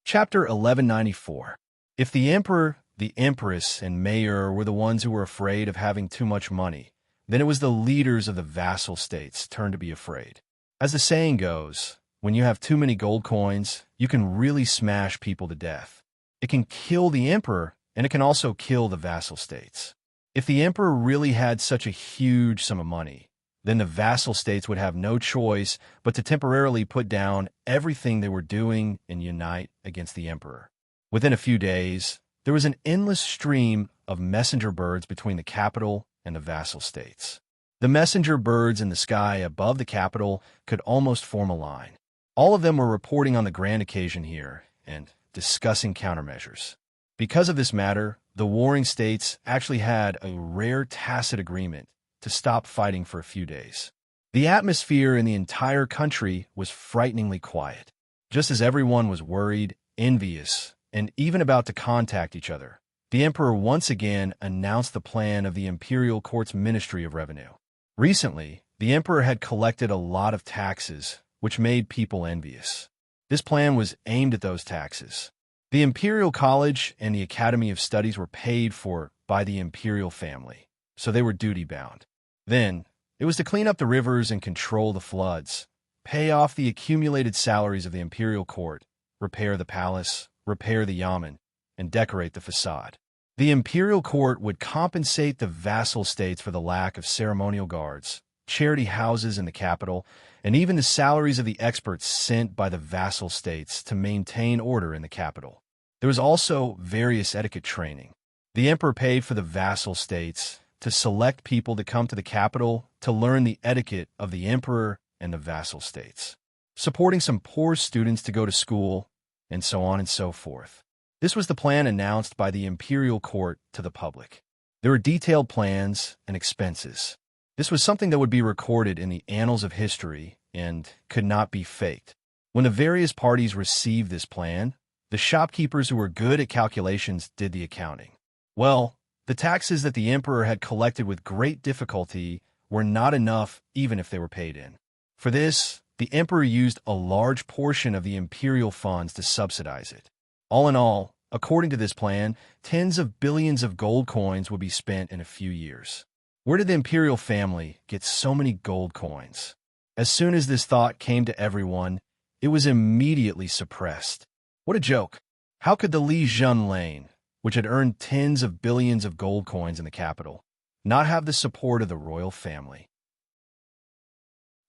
Chapter 1194. If the emperor, the empress, and mayor were the ones who were afraid of having too much money, then it was the leaders of the vassal states' turn to be afraid. As the saying goes, when you have too many gold coins, you can really smash people to death. It can kill the emperor, and it can also kill the vassal states. If the emperor really had such a huge sum of money, then the vassal states would have no choice but to temporarily put down everything they were doing and unite against the emperor. Within a few days, there was an endless stream of messenger birds between the capital and the vassal states. The messenger birds in the sky above the capital could almost form a line. All of them were reporting on the grand occasion here and discussing countermeasures. Because of this matter, the warring states actually had a rare tacit agreement to stop fighting for a few days. The atmosphere in the entire country was frighteningly quiet. Just as everyone was worried, envious, and even about to contact each other, the emperor once again announced the plan of the imperial court's Ministry of Revenue. Recently, the emperor had collected a lot of taxes, which made people envious. This plan was aimed at those taxes. The Imperial College and the Academy of Studies were paid for by the imperial family, so they were duty-bound. Then, it was to clean up the rivers and control the floods, pay off the accumulated salaries of the imperial court, repair the palace, repair the yamen, and decorate the facade. The imperial court would compensate the vassal states for the lack of ceremonial guards, charity houses in the capital, and even the salaries of the experts sent by the vassal states to maintain order in the capital. There was also various etiquette training. The emperor paid for the vassal states to select people to come to the capital to learn the etiquette of the emperor and the vassal states, supporting some poor students to go to school, and so on and so forth. This was the plan announced by the imperial court to the public. There were detailed plans and expenses. This was something that would be recorded in the annals of history and could not be faked. When the various parties received this plan, the shopkeepers who were good at calculations did the accounting. Well, the taxes that the emperor had collected with great difficulty were not enough even if they were paid in. For this, the emperor used a large portion of the imperial funds to subsidize it. All in all, according to this plan, tens of billions of gold coins would be spent in a few years. Where did the imperial family get so many gold coins? As soon as this thought came to everyone, it was immediately suppressed. What a joke! How could the Li Jun lane, which had earned tens of billions of gold coins in the capital, not have the support of the royal family?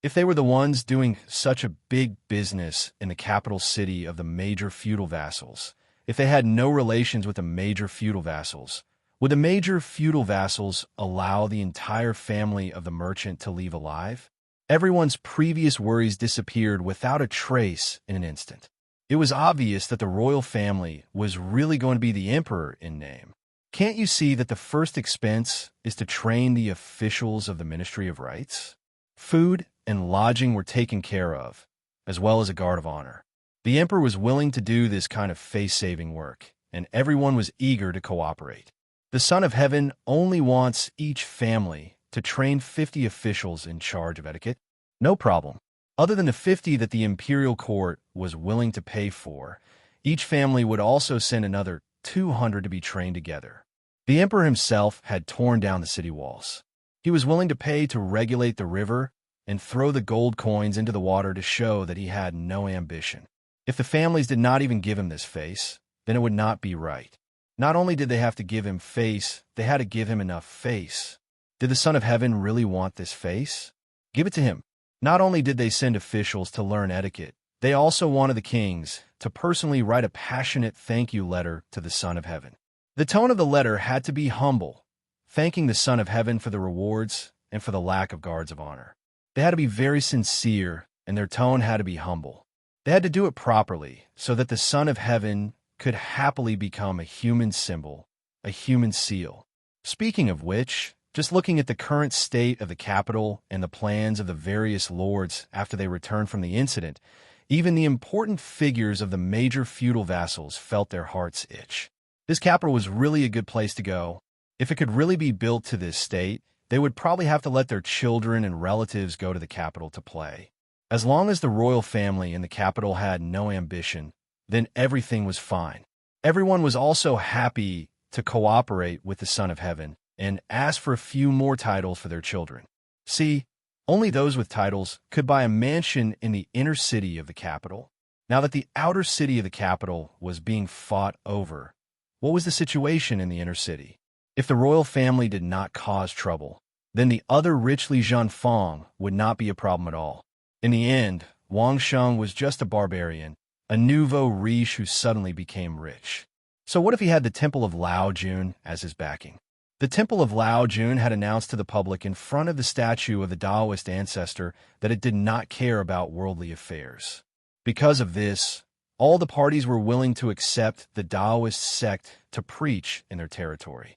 If they were the ones doing such a big business in the capital city of the major feudal vassals, if they had no relations with the major feudal vassals, would the major feudal vassals allow the entire family of the merchant to leave alive? Everyone's previous worries disappeared without a trace in an instant. It was obvious that the royal family was really going to be the emperor in name. Can't you see that the first expense is to train the officials of the Ministry of Rights? Food and lodging were taken care of, as well as a guard of honor. The emperor was willing to do this kind of face-saving work, and everyone was eager to cooperate. The Son of Heaven only wants each family to train 50 officials in charge of etiquette. No problem. Other than the 50 that the imperial court was willing to pay for, each family would also send another 200 to be trained together. The emperor himself had torn down the city walls. He was willing to pay to regulate the river and throw the gold coins into the water to show that he had no ambition. If the families did not even give him this face, then it would not be right. Not only did they have to give him face, they had to give him enough face. Did the Son of Heaven really want this face? Give it to him. Not only did they send officials to learn etiquette, they also wanted the kings to personally write a passionate thank you letter to the Son of Heaven. The tone of the letter had to be humble, thanking the Son of Heaven for the rewards and for the lack of guards of honor. They had to be very sincere, and their tone had to be humble. They had to do it properly so that the Son of Heaven could happily become a human symbol, a human seal. Speaking of which, just looking at the current state of the capital and the plans of the various lords after they returned from the incident, even the important figures of the major feudal vassals felt their hearts itch. This capital was really a good place to go. If it could really be built to this state, they would probably have to let their children and relatives go to the capital to play. As long as the royal family in the capital had no ambition, then everything was fine. Everyone was also happy to cooperate with the Son of Heaven and ask for a few more titles for their children. See, only those with titles could buy a mansion in the inner city of the capital. Now that the outer city of the capital was being fought over, what was the situation in the inner city? If the royal family did not cause trouble, then the other rich Li Zhenfang would not be a problem at all. In the end, Wang Sheng was just a barbarian, a nouveau riche who suddenly became rich. So what if he had the Temple of Lao Jun as his backing? The Temple of Lao Jun had announced to the public in front of the statue of the Taoist ancestor that it did not care about worldly affairs. Because of this, all the parties were willing to accept the Taoist sect to preach in their territory.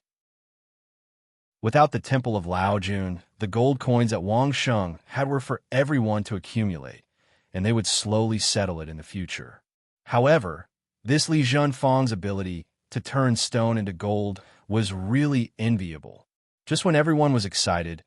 Without the Temple of Lao Jun, the gold coins that Wang Sheng had were for everyone to accumulate, and they would slowly settle it in the future. However, this Li Zhenfang's ability to turn stone into gold was really enviable. Just when everyone was excited,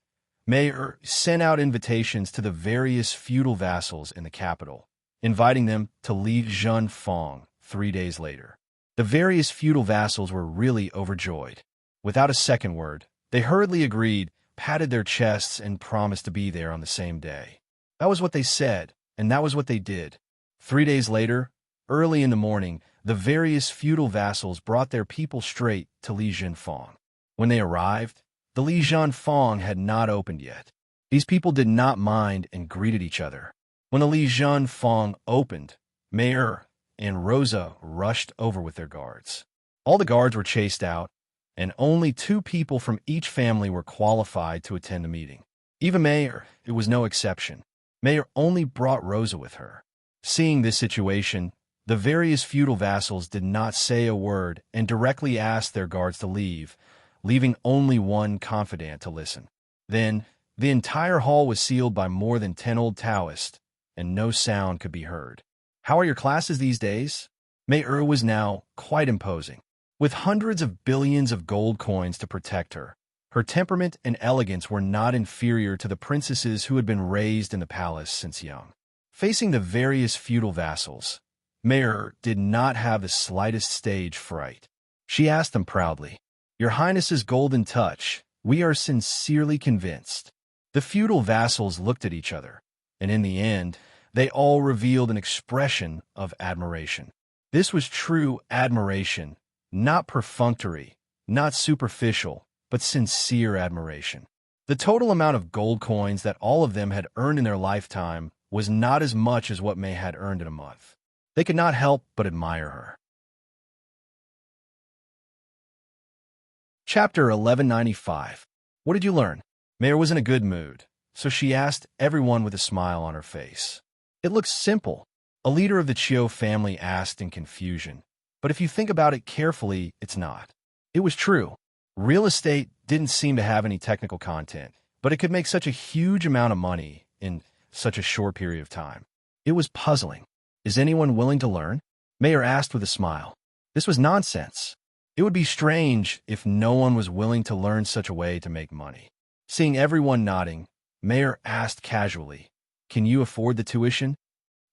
Mayer sent out invitations to the various feudal vassals in the capital, inviting them to Li Zhenfang 3 days later. The various feudal vassals were really overjoyed. Without a second word, they hurriedly agreed, patted their chests, and promised to be there on the same day. That was what they said, and that was what they did. 3 days later, early in the morning, the various feudal vassals brought their people straight to Li Zhenfang. When they arrived, the Li Zhenfang had not opened yet. These people did not mind and greeted each other. When the Li Zhenfang opened, Mayer and Rosa rushed over with their guards. All the guards were chased out, and only 2 people from each family were qualified to attend the meeting. Even Mayer, it was no exception. Mayer only brought Rosa with her. Seeing this situation, the various feudal vassals did not say a word and directly asked their guards to leave, leaving only one confidant to listen. Then, the entire hall was sealed by more than 10 old Taoists, and no sound could be heard. How are your classes these days? Mei was now quite imposing. With hundreds of billions of gold coins to protect her, her temperament and elegance were not inferior to the princesses who had been raised in the palace since young. Facing the various feudal vassals, Mayer did not have the slightest stage fright. She asked them proudly, "Your Highness's golden touch, we are sincerely convinced." The feudal vassals looked at each other, and in the end, they all revealed an expression of admiration. This was true admiration, not perfunctory, not superficial, but sincere admiration. The total amount of gold coins that all of them had earned in their lifetime was not as much as what May had earned in a month. They could not help but admire her. Chapter 1195. What did you learn? Mayer was in a good mood, so she asked everyone with a smile on her face. It looks simple, a leader of the Chiu family asked in confusion. But if you think about it carefully, it's not. It was true. Real estate didn't seem to have any technical content, but it could make such a huge amount of money in such a short period of time. It was puzzling. Is anyone willing to learn? Mayer asked with a smile. This was nonsense. It would be strange if no one was willing to learn such a way to make money. Seeing everyone nodding, Mayer asked casually, "Can you afford the tuition?"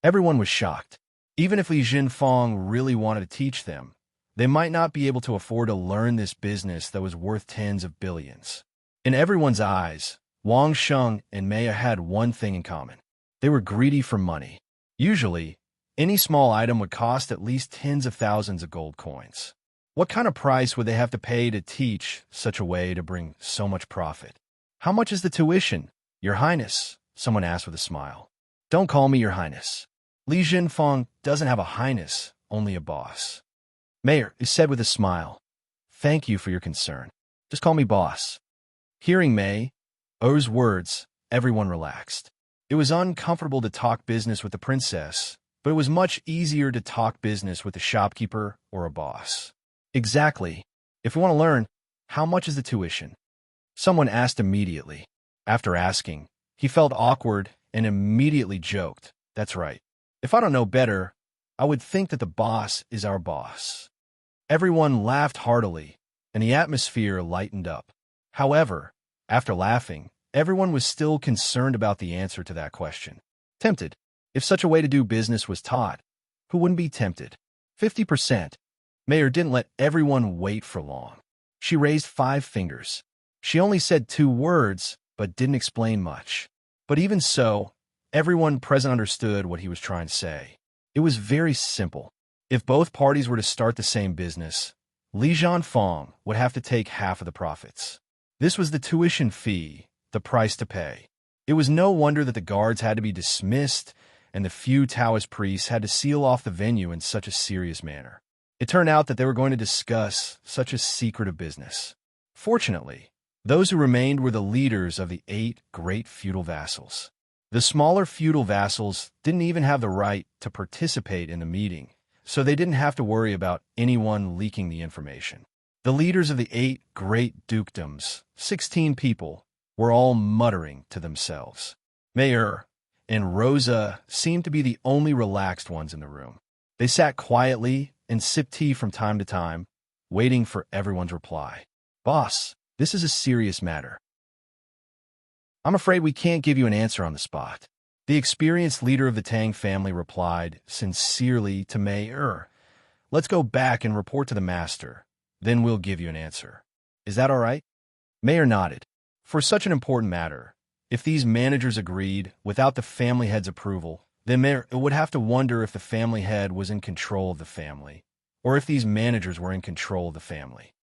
Everyone was shocked. Even if Li Zhenfang really wanted to teach them, they might not be able to afford to learn this business that was worth tens of billions. In everyone's eyes, Wang Sheng and Maya had one thing in common. They were greedy for money. Usually, any small item would cost at least tens of thousands of gold coins. What kind of price would they have to pay to teach such a way to bring so much profit? "How much is the tuition, Your Highness?" someone asked with a smile. "Don't call me Your Highness. Li Zhenfang doesn't have a highness, only a boss." Mayer said with a smile, "Thank you for your concern. Just call me boss." Hearing May's words, everyone relaxed. It was uncomfortable to talk business with the princess, but it was much easier to talk business with a shopkeeper or a boss. Exactly. If you want to learn, how much is the tuition? Someone asked immediately. After asking, he felt awkward and immediately joked, "That's right. If I don't know better, I would think that the boss is our boss." Everyone laughed heartily, and the atmosphere lightened up. However, after laughing, everyone was still concerned about the answer to that question. Tempted. If such a way to do business was taught, who wouldn't be tempted? 50%. Mayor didn't let everyone wait for long. She raised 5 fingers. She only said 2 words, but didn't explain much. But even so, everyone present understood what he was trying to say. It was very simple. If both parties were to start the same business, Li Jianfeng would have to take half of the profits. This was the tuition fee, the price to pay. It was no wonder that the guards had to be dismissed and the few Taoist priests had to seal off the venue in such a serious manner. It turned out that they were going to discuss such a secretive business. Fortunately, those who remained were the leaders of the 8 great feudal vassals. The smaller feudal vassals didn't even have the right to participate in the meeting, so they didn't have to worry about anyone leaking the information. The leaders of the 8 great dukedoms, 16 people, were all muttering to themselves. Mayor and Rosa seemed to be the only relaxed ones in the room. They sat quietly and sipped tea from time to time, waiting for everyone's reply. Boss, this is a serious matter. I'm afraid we can't give you an answer on the spot. The experienced leader of the Tang family replied sincerely to Mayor. Let's go back and report to the master. Then we'll give you an answer. Is that all right? Mayor nodded. For such an important matter, if these managers agreed without the family head's approval, then Mayor would have to wonder if the family head was in control of the family, or if these managers were in control of the family.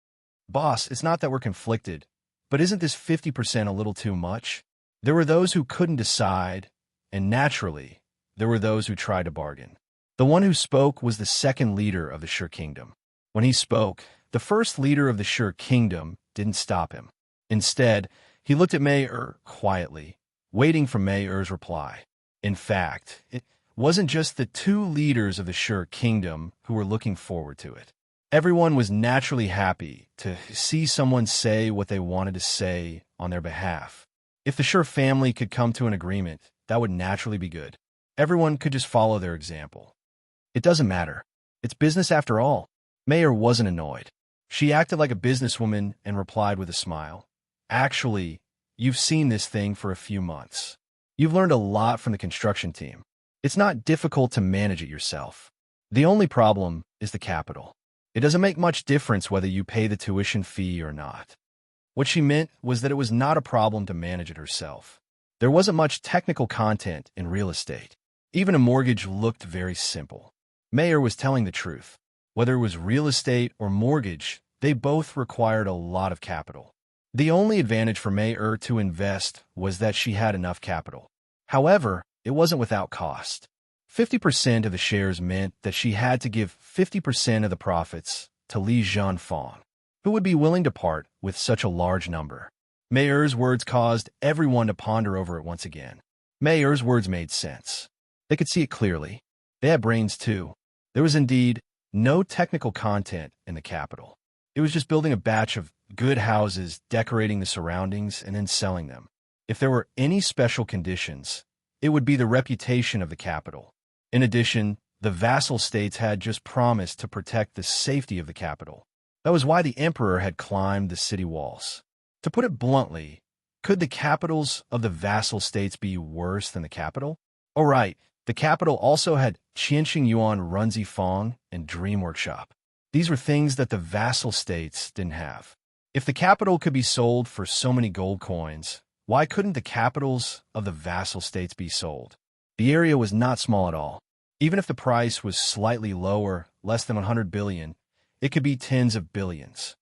Boss, it's not that we're conflicted, but isn't this 50% a little too much? There were those who couldn't decide, and naturally, there were those who tried to bargain. The one who spoke was the second leader of the Sure Kingdom. When he spoke, the first leader of the Sure Kingdom didn't stop him. Instead, he looked at Mayor quietly, waiting for Mayor's reply. In fact, it wasn't just the 2 leaders of the Sure Kingdom who were looking forward to it. Everyone was naturally happy to see someone say what they wanted to say on their behalf. If the Sure family could come to an agreement, that would naturally be good. Everyone could just follow their example. It doesn't matter. It's business after all. Mayor wasn't annoyed. She acted like a businesswoman and replied with a smile. Actually, you've seen this thing for a few months. You've learned a lot from the construction team. It's not difficult to manage it yourself. The only problem is the capital. It doesn't make much difference whether you pay the tuition fee or not. What she meant was that it was not a problem to manage it herself. There wasn't much technical content in real estate. Even a mortgage looked very simple. Mayor was telling the truth. Whether it was real estate or mortgage, they both required a lot of capital. The only advantage for Mayor to invest was that she had enough capital. However, it wasn't without cost. 50% of the shares meant that she had to give 50% of the profits to Li Jianfeng, who would be willing to part with such a large number. Mayor's words caused everyone to ponder over it once again. Mayor's words made sense. They could see it clearly. They had brains too. There was indeed no technical content in the capital. It was just building a batch of good houses, decorating the surroundings, and then selling them. If there were any special conditions, it would be the reputation of the capital. In addition, the vassal states had just promised to protect the safety of the capital. That was why the emperor had climbed the city walls. To put it bluntly, could the capitals of the vassal states be worse than the capital? Oh right, the capital also had Qianqing Yuan Runzi Fong and Dream Workshop. These were things that the vassal states didn't have. If the capital could be sold for so many gold coins, why couldn't the capitals of the vassal states be sold? The area was not small at all. Even if the price was slightly lower, less than 100 billion, it could be tens of billions.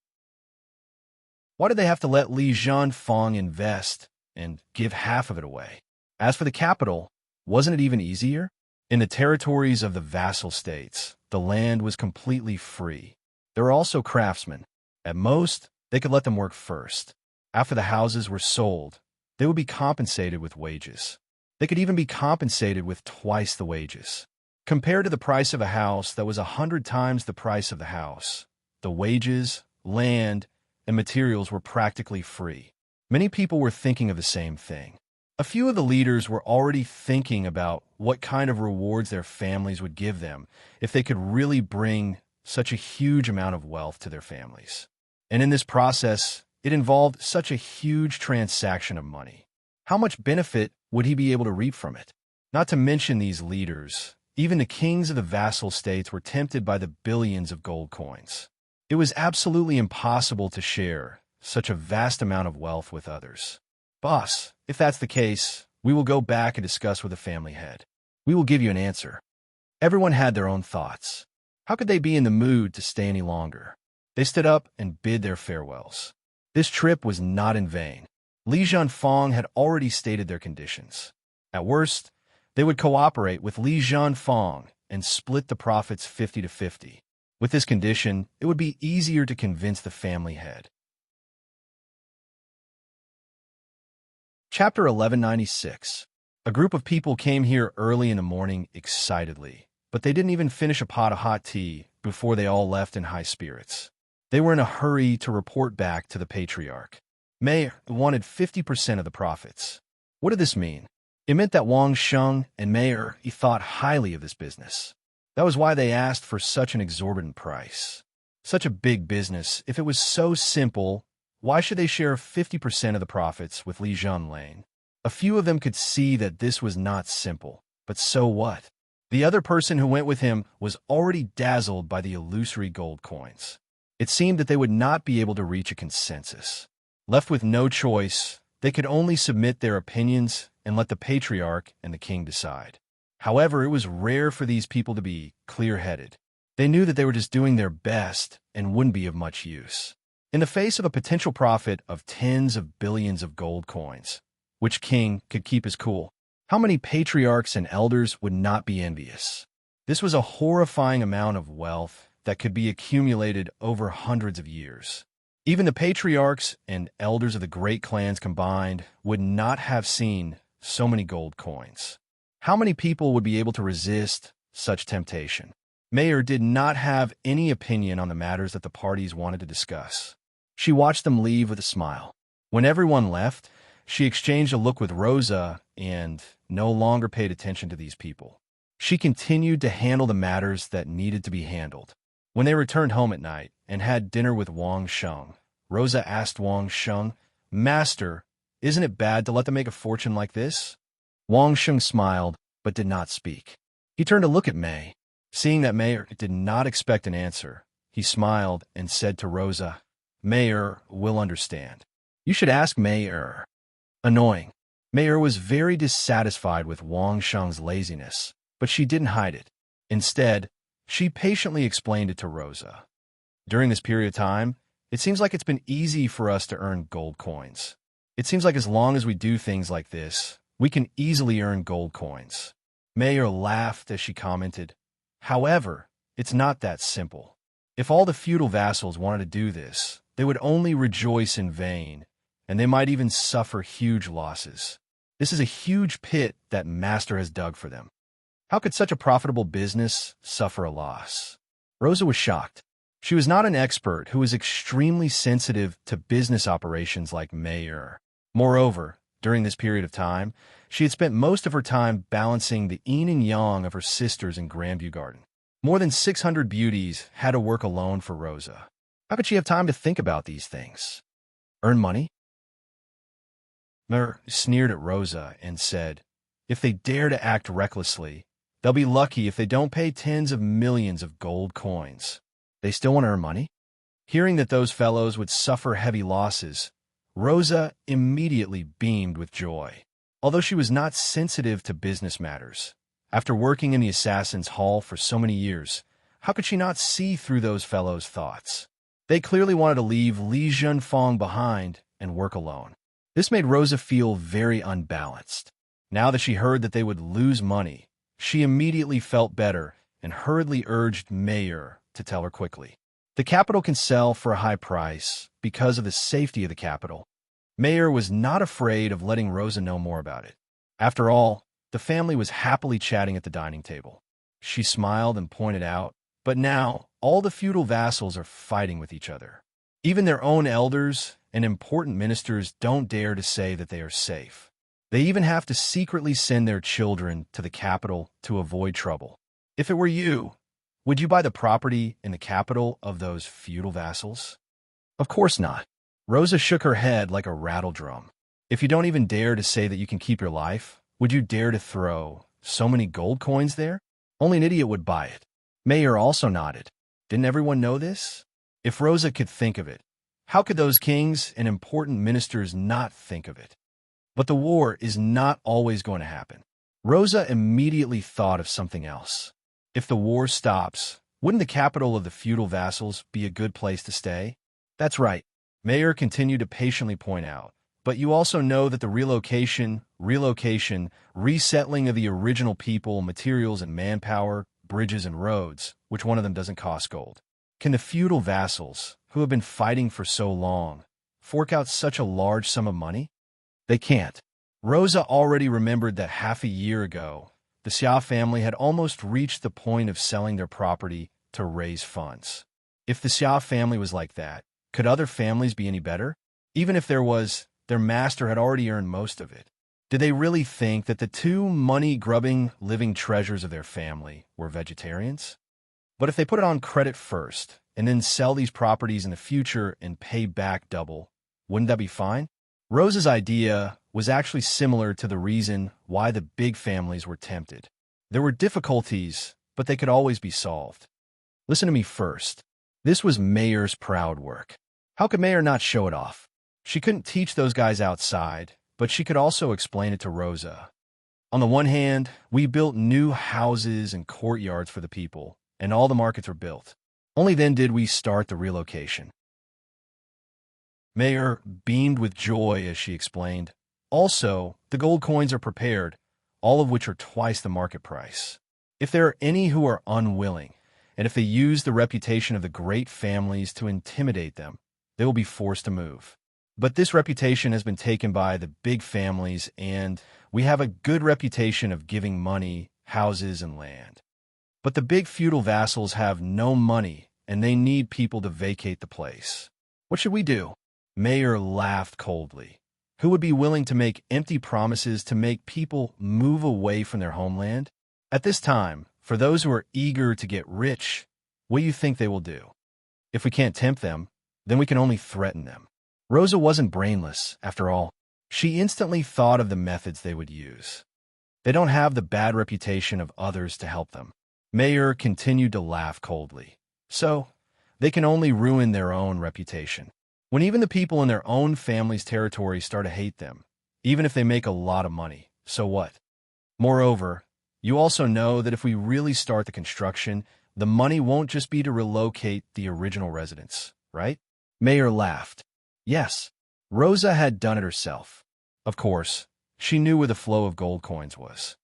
Why did they have to let Li Jianfeng invest and give half of it away? As for the capital, wasn't it even easier? In the territories of the vassal states, the land was completely free. There were also craftsmen. At most, they could let them work first. After the houses were sold, they would be compensated with wages. They could even be compensated with twice the wages. Compared to the price of a house that was 100 times the price of the house, the wages, land, and materials were practically free. Many people were thinking of the same thing. A few of the leaders were already thinking about what kind of rewards their families would give them if they could really bring such a huge amount of wealth to their families. And in this process, it involved such a huge transaction of money. How much benefit would he be able to reap from it? Not to mention these leaders, even the kings of the vassal states were tempted by the billions of gold coins. It was absolutely impossible to share such a vast amount of wealth with others. Boss, if that's the case, we will go back and discuss with the family head. We will give you an answer. Everyone had their own thoughts. How could they be in the mood to stay any longer? They stood up and bid their farewells. This trip was not in vain. Li Jianfeng had already stated their conditions. At worst, they would cooperate with Li Jianfeng and split the profits 50-50. With this condition, it would be easier to convince the family head. Chapter 1196. A group of people came here early in the morning excitedly, but they didn't even finish a pot of hot tea before they all left in high spirits. They were in a hurry to report back to the patriarch. Mei wanted 50% of the profits. What did this mean? It meant that Wang Sheng and Mei thought highly of this business. That was why they asked for such an exorbitant price. Such a big business, if it was so simple, why should they share 50% of the profits with Li Jianlane? A few of them could see that this was not simple, but so what? The other person who went with him was already dazzled by the illusory gold coins. It seemed that they would not be able to reach a consensus. Left with no choice, they could only submit their opinions and let the patriarch and the king decide. However, it was rare for these people to be clear-headed. They knew that they were just doing their best and wouldn't be of much use. In the face of a potential profit of tens of billions of gold coins, which king could keep his cool? How many patriarchs and elders would not be envious? This was a horrifying amount of wealth that could be accumulated over hundreds of years. Even the patriarchs and elders of the great clans combined would not have seen so many gold coins. How many people would be able to resist such temptation? Mayer did not have any opinion on the matters that the parties wanted to discuss. She watched them leave with a smile. When everyone left, she exchanged a look with Rosa and no longer paid attention to these people. She continued to handle the matters that needed to be handled. When they returned home at night and had dinner with Wang Sheng, Rosa asked Wang Sheng, "Master, isn't it bad to let them make a fortune like this?" Wang Sheng smiled, but did not speak. He turned to look at Mei. Seeing that Mayer did not expect an answer, he smiled and said to Rosa, "Mayer will understand. You should ask Mayer." Annoying. Mayer was very dissatisfied with Wang Sheng's laziness, but she didn't hide it. Instead, she patiently explained it to Rosa. During this period of time, it seems like it's been easy for us to earn gold coins. It seems like as long as we do things like this, we can easily earn gold coins. Mayer laughed as she commented, "However, it's not that simple. If all the feudal vassals wanted to do this, they would only rejoice in vain, and they might even suffer huge losses. This is a huge pit that Master has dug for them. How could such a profitable business suffer a loss?" Rosa was shocked. She was not an expert who was extremely sensitive to business operations like Mayer. Moreover, during this period of time, she had spent most of her time balancing the yin and yang of her sisters in Grandview Garden. More than 600 beauties had to work alone for Rosa. How could she have time to think about these things? Earn money? Mayer sneered at Rosa and said, "If they dare to act recklessly, they'll be lucky if they don't pay tens of millions of gold coins. They still want to earn money?" Hearing that those fellows would suffer heavy losses, Rosa immediately beamed with joy. Although she was not sensitive to business matters, after working in the Assassin's Hall for so many years, how could she not see through those fellows' thoughts? They clearly wanted to leave Li Jianfeng behind and work alone. This made Rosa feel very unbalanced. Now that she heard that they would lose money, she immediately felt better and hurriedly urged Mayer to tell her quickly. The capital can sell for a high price because of the safety of the capital. Mayer was not afraid of letting Rosa know more about it. After all, the family was happily chatting at the dining table. She smiled and pointed out, "But now, all the feudal vassals are fighting with each other. Even their own elders and important ministers don't dare to say that they are safe. They even have to secretly send their children to the capital to avoid trouble. If it were you, Would you buy the property in the capital of those feudal vassals? Of course not. Rosa shook her head like a rattle drum. If you don't even dare to say that you can keep your life, would you dare to throw so many gold coins there? Only an idiot would buy it. Mayer also nodded. Didn't everyone know this? If Rosa could think of it, how could those kings and important ministers not think of it? But the war is not always going to happen. Rosa immediately thought of something else. If the war stops, wouldn't the capital of the feudal vassals be a good place to stay? That's right. Mayer continued to patiently point out. But you also know that the relocation, resettling of the original people, materials and manpower, bridges and roads, which one of them doesn't cost gold. Can the feudal vassals, who have been fighting for so long, fork out such a large sum of money? They can't. Rosa already remembered that half a year ago, the Xia family had almost reached the point of selling their property to raise funds. If the Xia family was like that, could other families be any better? Even if there was, their master had already earned most of it. Did they really think that the two money-grubbing living treasures of their family were vegetarians? But if they put it on credit first, and then sell these properties in the future and pay back double, wouldn't that be fine? Rosa's idea was actually similar to the reason why the big families were tempted. There were difficulties, but they could always be solved. Listen to me first. This was Mayer's proud work. How could Mayer not show it off? She couldn't teach those guys outside, but she could also explain it to Rosa. On the one hand, we built new houses and courtyards for the people, and all the markets were built. Only then did we start the relocation. Mayer beamed with joy as she explained. Also, the gold coins are prepared, all of which are twice the market price. If there are any who are unwilling, and if they use the reputation of the great families to intimidate them, they will be forced to move. But this reputation has been taken by the big families, and we have a good reputation of giving money, houses, and land. But the big feudal vassals have no money, and they need people to vacate the place. What should we do? Mayer laughed coldly. Who would be willing to make empty promises to make people move away from their homeland? At this time, for those who are eager to get rich, what do you think they will do? If we can't tempt them, then we can only threaten them. Rosa wasn't brainless, after all. She instantly thought of the methods they would use. They don't have the bad reputation of others to help them. Mayer continued to laugh coldly. So, they can only ruin their own reputation. When even the people in their own family's territory start to hate them, even if they make a lot of money, so what? Moreover, you also know that if we really start the construction, the money won't just be to relocate the original residents, right? Mayer laughed. Yes, Rosa had done it herself. Of course, she knew where the flow of gold coins was.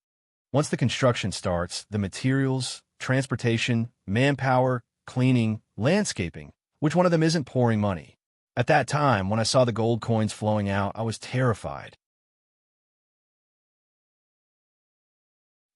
Once the construction starts, the materials, transportation, manpower, cleaning, landscaping, which one of them isn't pouring money? At that time, when I saw the gold coins flowing out, I was terrified.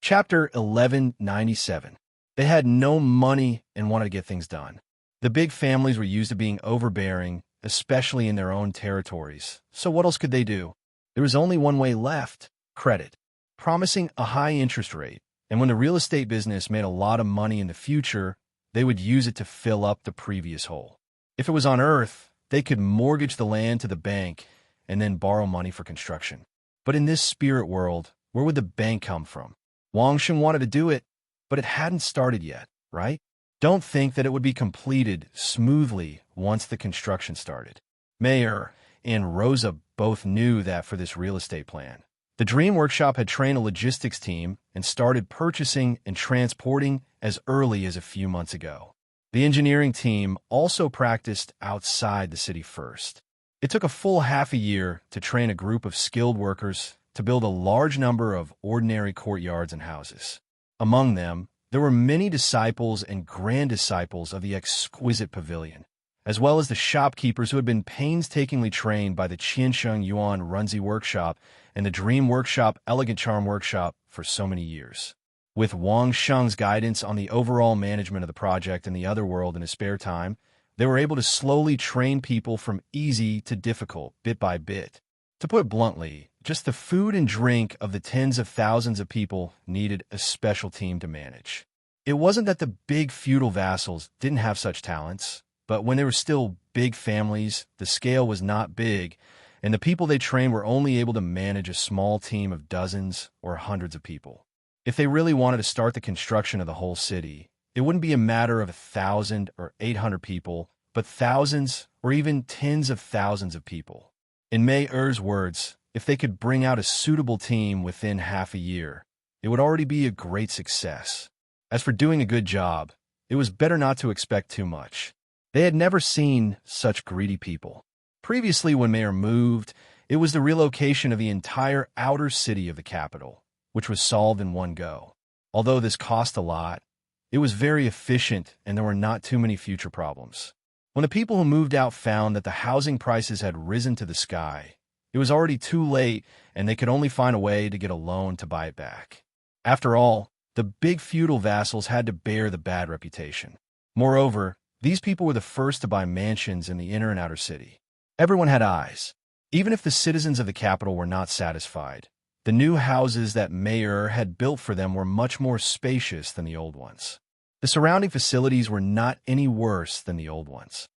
Chapter 1197. They had no money and wanted to get things done. The big families were used to being overbearing, especially in their own territories. So what else could they do? There was only one way left: credit. Promising a high interest rate, and when the real estate business made a lot of money in the future, they would use it to fill up the previous hole. If it was on Earth, they could mortgage the land to the bank and then borrow money for construction. But in this spirit world, where would the bank come from? Wangsheng wanted to do it, but it hadn't started yet, right? Don't think that it would be completed smoothly once the construction started. Mayer and Rosa both knew that for this real estate plan. The Dream Workshop had trained a logistics team and started purchasing and transporting as early as a few months ago. The engineering team also practiced outside the city first. It took a full half a year to train a group of skilled workers to build a large number of ordinary courtyards and houses. Among them, there were many disciples and grand disciples of the exquisite pavilion, as well as the shopkeepers who had been painstakingly trained by the Qiansheng Yuan Runzi Workshop and the Dream Workshop Elegant Charm Workshop for so many years. With Wang Sheng's guidance on the overall management of the project in the other world in his spare time, they were able to slowly train people from easy to difficult, bit by bit. To put it bluntly, just the food and drink of the tens of thousands of people needed a special team to manage. It wasn't that the big feudal vassals didn't have such talents, but when they were still big families, the scale was not big, and the people they trained were only able to manage a small team of dozens or hundreds of people. If they really wanted to start the construction of the whole city, it wouldn't be a matter of 1,000 or 800 people, but thousands or even tens of thousands of people. In May-er's words, if they could bring out a suitable team within half a year, it would already be a great success. As for doing a good job, it was better not to expect too much. They had never seen such greedy people. Previously, when Mayer moved, it was the relocation of the entire outer city of the capital, which was solved in one go. Although this cost a lot, it was very efficient and there were not too many future problems. When the people who moved out found that the housing prices had risen to the sky, it was already too late and they could only find a way to get a loan to buy it back. After all, the big feudal vassals had to bear the bad reputation. Moreover, these people were the first to buy mansions in the inner and outer city. Everyone had eyes. Even if the citizens of the capital were not satisfied, the new houses that Mayer had built for them were much more spacious than the old ones. The surrounding facilities were not any worse than the old ones.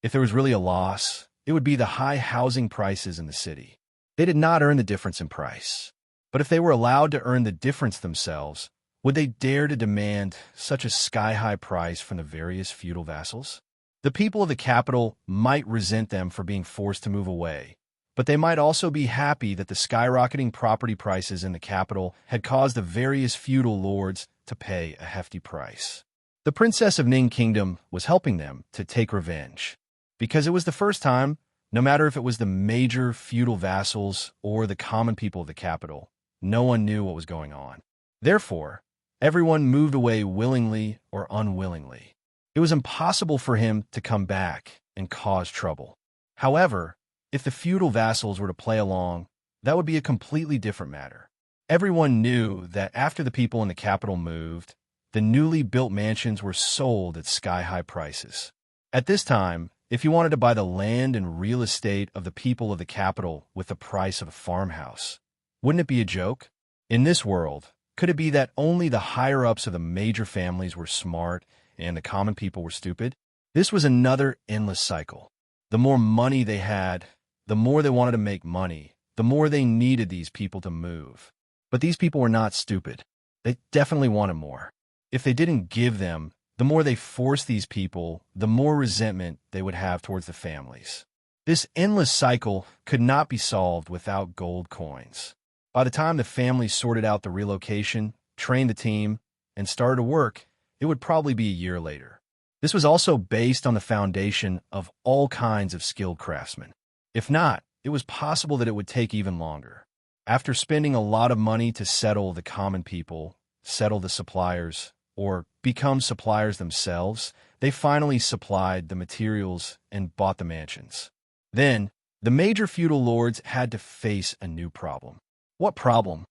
If there was really a loss, it would be the high housing prices in the city. They did not earn the difference in price. But if they were allowed to earn the difference themselves, would they dare to demand such a sky-high price from the various feudal vassals? The people of the capital might resent them for being forced to move away, but they might also be happy that the skyrocketing property prices in the capital had caused the various feudal lords to pay a hefty price. The Princess of Ning Kingdom was helping them to take revenge, because it was the first time, no matter if it was the major feudal vassals or the common people of the capital, no one knew what was going on. Therefore, everyone moved away willingly or unwillingly. It was impossible for him to come back and cause trouble. However, if the feudal vassals were to play along, that would be a completely different matter. Everyone knew that after the people in the capital moved, the newly built mansions were sold at sky-high prices. At this time, if you wanted to buy the land and real estate of the people of the capital with the price of a farmhouse, wouldn't it be a joke? In this world, could it be that only the higher-ups of the major families were smart and the common people were stupid? This was another endless cycle. The more money they had, the more they wanted to make money, the more they needed these people to move. But these people were not stupid. They definitely wanted more. If they didn't give them, the more they forced these people, the more resentment they would have towards the families. This endless cycle could not be solved without gold coins. By the time the families sorted out the relocation, trained the team, and started to work, it would probably be a year later. This was also based on the foundation of all kinds of skilled craftsmen. If not, it was possible that it would take even longer. After spending a lot of money to settle the common people, settle the suppliers, or become suppliers themselves, they finally supplied the materials and bought the mansions. Then, the major feudal lords had to face a new problem. What problem?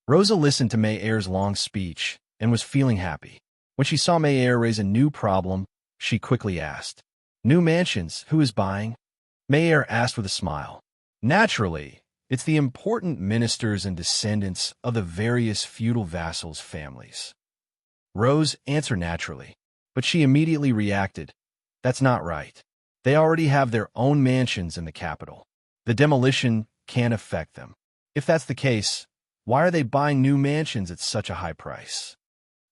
Rosa listened to May-er's long speech and was feeling happy. When she saw May-er raise a new problem, she quickly asked, "New mansions, who is buying?" May-er asked with a smile. Naturally, it's the important ministers and descendants of the various feudal vassals' families. Rose answered naturally, but she immediately reacted, "That's not right. They already have their own mansions in the capital. The demolition can't affect them. If that's the case, why are they buying new mansions at such a high price?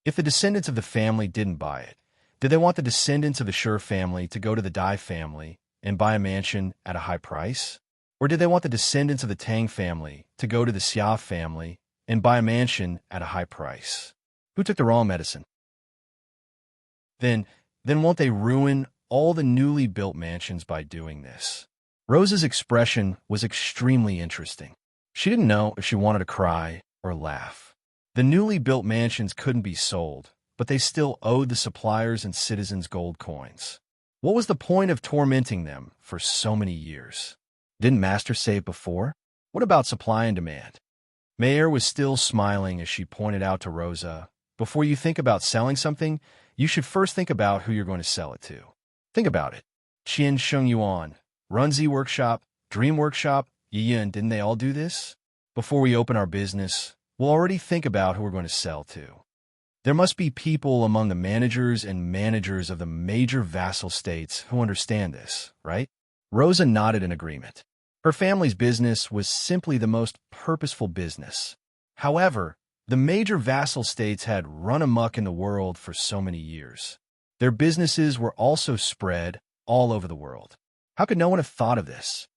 If the descendants of the family didn't buy it, did they want the descendants of the Schur family to go to the Dai family and buy a mansion at a high price? Or did they want the descendants of the Tang family to go to the Xia family and buy a mansion at a high price? Who took the wrong medicine? Then won't they ruin all the newly built mansions by doing this?" Rose's expression was extremely interesting. She didn't know if she wanted to cry or laugh. The newly built mansions couldn't be sold, but they still owed the suppliers and citizens gold coins. What was the point of tormenting them for so many years? Didn't Master say it before? What about supply and demand? Mayer was still smiling as she pointed out to Rosa, "Before you think about selling something, you should first think about who you're going to sell it to. Think about it. Qian Sheng Yuan, Runzi Workshop, Dream Workshop, Yiyan, didn't they all do this? Before we open our business, we'll already think about who we're going to sell to. There must be people among the managers and managers of the major vassal states who understand this, right? Rosa nodded in agreement. Her family's business was simply the most purposeful business. However, the major vassal states had run amok in the world for so many years. Their businesses were also spread all over the world. How could no one have thought of this?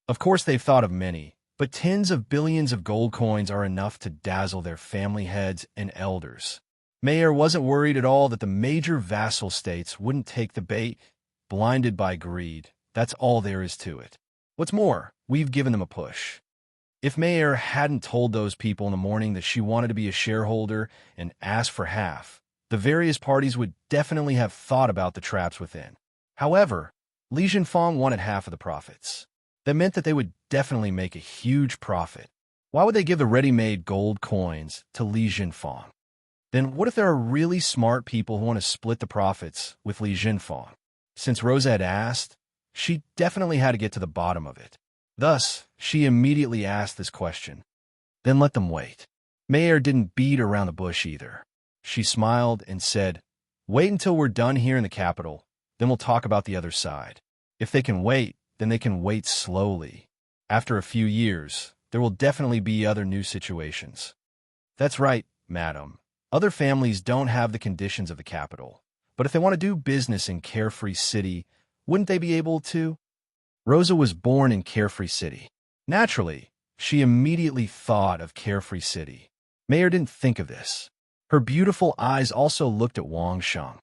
Of course, they've thought of many, but tens of billions of gold coins are enough to dazzle their family heads and elders. Mayer wasn't worried at all that the major vassal states wouldn't take the bait, blinded by greed. That's all there is to it. What's more, we've given them a push. If Mayer hadn't told those people in the morning that she wanted to be a shareholder and asked for half, the various parties would definitely have thought about the traps within. However, Li Jinfeng wanted half of the profits. That meant that they would definitely make a huge profit. Why would they give the ready-made gold coins to Li Jinfeng? Then what if there are really smart people who want to split the profits with Li Jinfeng? Since Rosa had asked, she definitely had to get to the bottom of it. Thus, she immediately asked this question. Then let them wait. Mayer didn't beat around the bush either. She smiled and said, "Wait until we're done here in the capital, then we'll talk about the other side. If they can wait, then they can wait slowly. After a few years, there will definitely be other new situations." "That's right, madam. Other families don't have the conditions of the capital. But if they want to do business in Carefree City, wouldn't they be able to?" Rosa was born in Carefree City. Naturally, she immediately thought of Carefree City. Mayer didn't think of this. Her beautiful eyes also looked at Wang Sheng.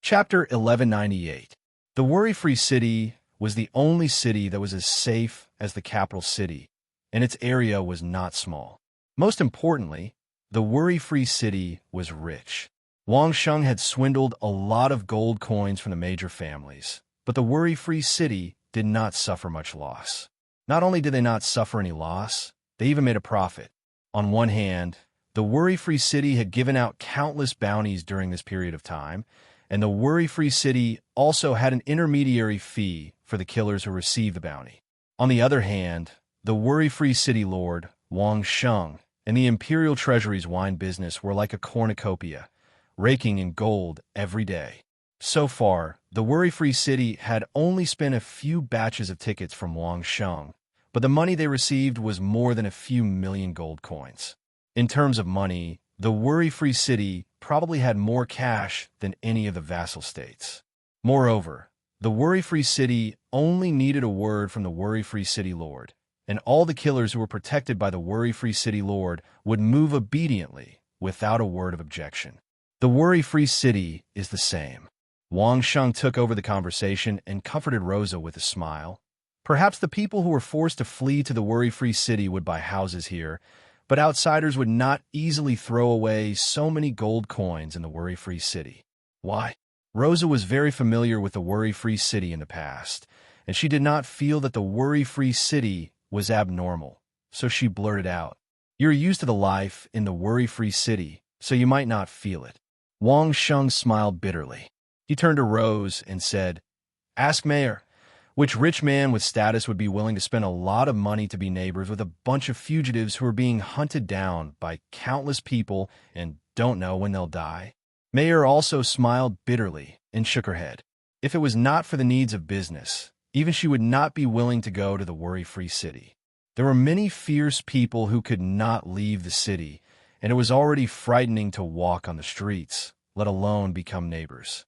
Chapter 1198. The Worry-Free City was the only city that was as safe as the capital city, and its area was not small. Most importantly, the Worry-Free City was rich. Wang Sheng had swindled a lot of gold coins from the major families, but the Worry-Free City did not suffer much loss. Not only did they not suffer any loss, they even made a profit. On one hand, the Worry-Free City had given out countless bounties during this period of time, and the Worry-Free City also had an intermediary fee for the killers who received the bounty. On the other hand, the Worry-Free City Lord, Wang Sheng, and the Imperial Treasury's wine business were like a cornucopia, raking in gold every day. So far, the Worry-Free City had only spent a few batches of tickets from Wang Sheng, but the money they received was more than a few million gold coins. In terms of money, the Worry-Free City probably had more cash than any of the vassal states. Moreover, the Worry-Free City only needed a word from the Worry-Free City Lord, and all the killers who were protected by the Worry-Free City Lord would move obediently without a word of objection. The Worry-Free City is the same. Wang Sheng took over the conversation and comforted Rosa with a smile. Perhaps the people who were forced to flee to the Worry-Free City would buy houses here, but outsiders would not easily throw away so many gold coins in the Worry-Free City. Why? Rosa was very familiar with the Worry-Free City in the past, and she did not feel that the Worry-Free City was abnormal, so she blurted out, "You're used to the life in the Worry-Free City, so you might not feel it." Wang Sheng smiled bitterly. He turned to Rose and said, "Ask Mayer, which rich man with status would be willing to spend a lot of money to be neighbors with a bunch of fugitives who are being hunted down by countless people and don't know when they'll die?" Mayer also smiled bitterly and shook her head. If it was not for the needs of business, even she would not be willing to go to the Worry-Free City. There were many fierce people who could not leave the city, and it was already frightening to walk on the streets, let alone become neighbors.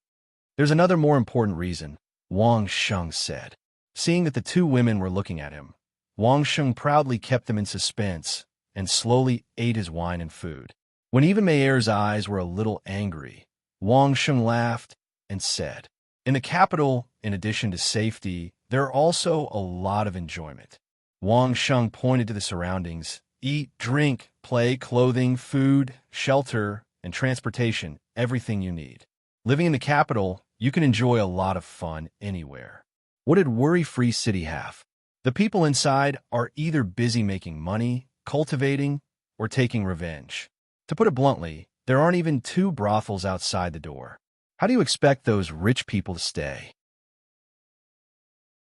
"There's another more important reason," Wang Sheng said. Seeing that the two women were looking at him, Wang Sheng proudly kept them in suspense and slowly ate his wine and food. When even Mayer's eyes were a little angry, Wang Sheng laughed and said, "In the capital, in addition to safety, there are also a lot of enjoyment." Wang Sheng pointed to the surroundings. "Eat, drink, play, clothing, food, shelter, and transportation, everything you need. Living in the capital, you can enjoy a lot of fun anywhere." What did Worry-Free City have? The people inside are either busy making money, cultivating, or taking revenge. To put it bluntly, there aren't even 2 brothels outside the door. How do you expect those rich people to stay?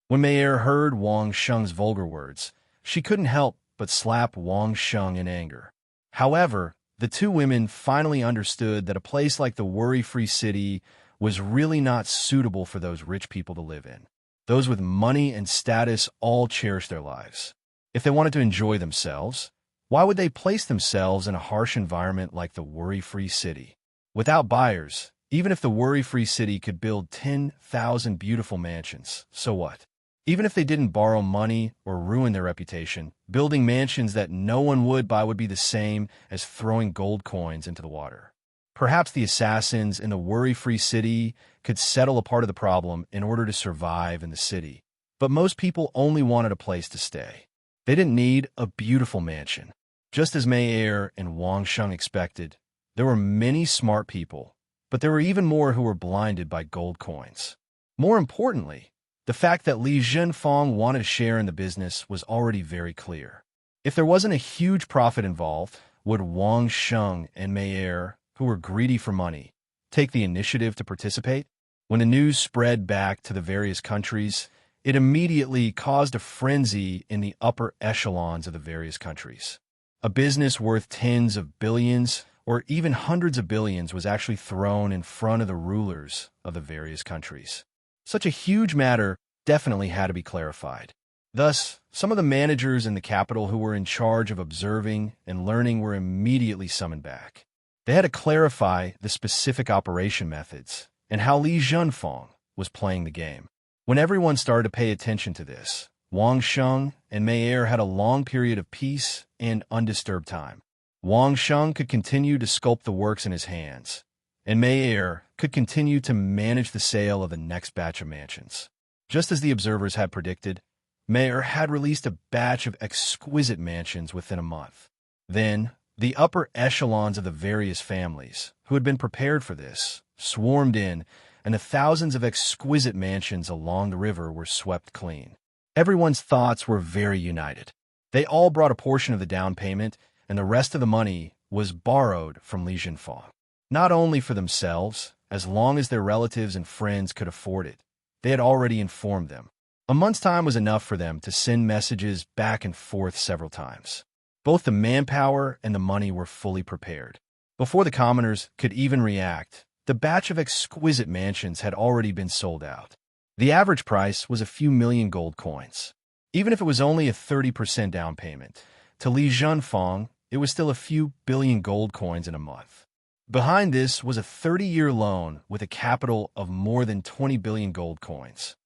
When Mayer heard Wang Sheng's vulgar words, she couldn't help but slap Wang Sheng in anger. However, the two women finally understood that a place like the worry-free city was really not suitable for those rich people to live in. Those with money and status all cherished their lives. If they wanted to enjoy themselves, why would they place themselves in a harsh environment like the worry-free city? Without buyers, even if the worry-free city could build 10,000 beautiful mansions, so what? Even if they didn't borrow money or ruin their reputation, building mansions that no one would buy would be the same as throwing gold coins into the water. Perhaps the assassins in the worry-free city could settle a part of the problem in order to survive in the city. But most people only wanted a place to stay. They didn't need a beautiful mansion. Just as Mei Er and Wang Sheng expected, there were many smart people, but there were even more who were blinded by gold coins. More importantly, the fact that Li Zhenfang wanted a share in the business was already very clear. If there wasn't a huge profit involved, would Wang Sheng and Mei Er, who were greedy for money, take the initiative to participate? When the news spread back to the various countries, it immediately caused a frenzy in the upper echelons of the various countries. A business worth tens of billions or even hundreds of billions was actually thrown in front of the rulers of the various countries. Such a huge matter definitely had to be clarified. Thus, some of the managers in the capital who were in charge of observing and learning were immediately summoned back. They had to clarify the specific operation methods and how Li Zhenfang was playing the game. When everyone started to pay attention to this, Wang Sheng and Mei Er had a long period of peace and undisturbed time. Wang Sheng could continue to sculpt the works in his hands, and Mei Er could continue to manage the sale of the next batch of mansions. Just as the observers had predicted, Mei Er had released a batch of exquisite mansions within a month. Then, the upper echelons of the various families, who had been prepared for this, swarmed in, and the thousands of exquisite mansions along the river were swept clean. Everyone's thoughts were very united. They all brought a portion of the down payment, and the rest of the money was borrowed from Li Zhenfang. Not only for themselves, as long as their relatives and friends could afford it. They had already informed them. A month's time was enough for them to send messages back and forth several times. Both the manpower and the money were fully prepared. Before the commoners could even react, the batch of exquisite mansions had already been sold out. The average price was a few million gold coins. Even if it was only a 30% down payment, to Li Zhenfang, it was still a few billion gold coins in a month. Behind this was a 30-year loan with a capital of more than 20 billion gold coins.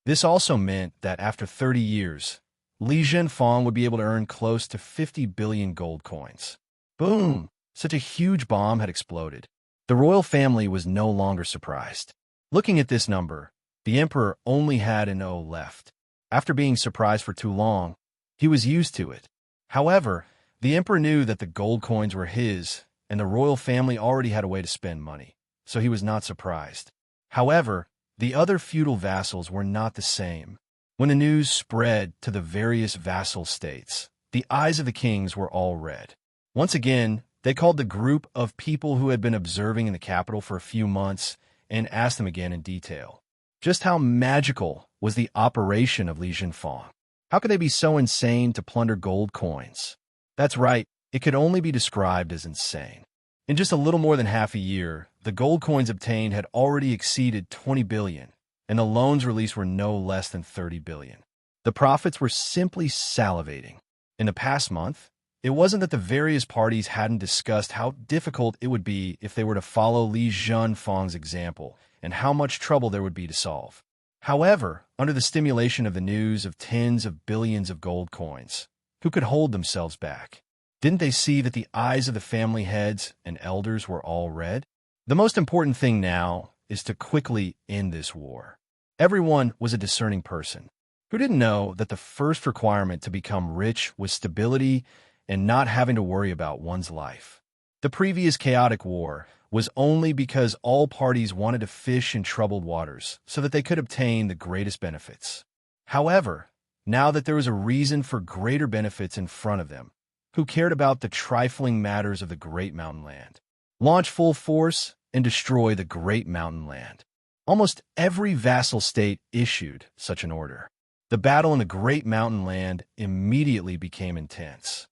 This also meant that after 30 years, Li Zhenfang would be able to earn close to 50 billion gold coins. Boom! Such a huge bomb had exploded. The royal family was no longer surprised. Looking at this number, the emperor only had an O left. After being surprised for too long, he was used to it. However, the emperor knew that the gold coins were his, and the royal family already had a way to spend money, so he was not surprised. However, the other feudal vassals were not the same. When the news spread to the various vassal states, the eyes of the kings were all red. Once again, they called the group of people who had been observing in the capital for a few months and asked them again in detail. Just how magical was the operation of Li Zhenfang? How could they be so insane to plunder gold coins? That's right, it could only be described as insane. In just a little more than half a year, the gold coins obtained had already exceeded 20 billion, and the loans released were no less than 30 billion. The profits were simply salivating. In the past month, it wasn't that the various parties hadn't discussed how difficult it would be if they were to follow Li Zhenfang's example, and how much trouble there would be to solve. However, under the stimulation of the news of tens of billions of gold coins, who could hold themselves back? Didn't they see that the eyes of the family heads and elders were all red? The most important thing now is to quickly end this war. Everyone was a discerning person who didn't know that the first requirement to become rich was stability and not having to worry about one's life. The previous chaotic war was only because all parties wanted to fish in troubled waters so that they could obtain the greatest benefits. However, now that there was a reason for greater benefits in front of them, who cared about the trifling matters of the Great Mountain Land? Launch full force and destroy the Great Mountain Land. Almost every vassal state issued such an order. The battle in the Great Mountain Land immediately became intense.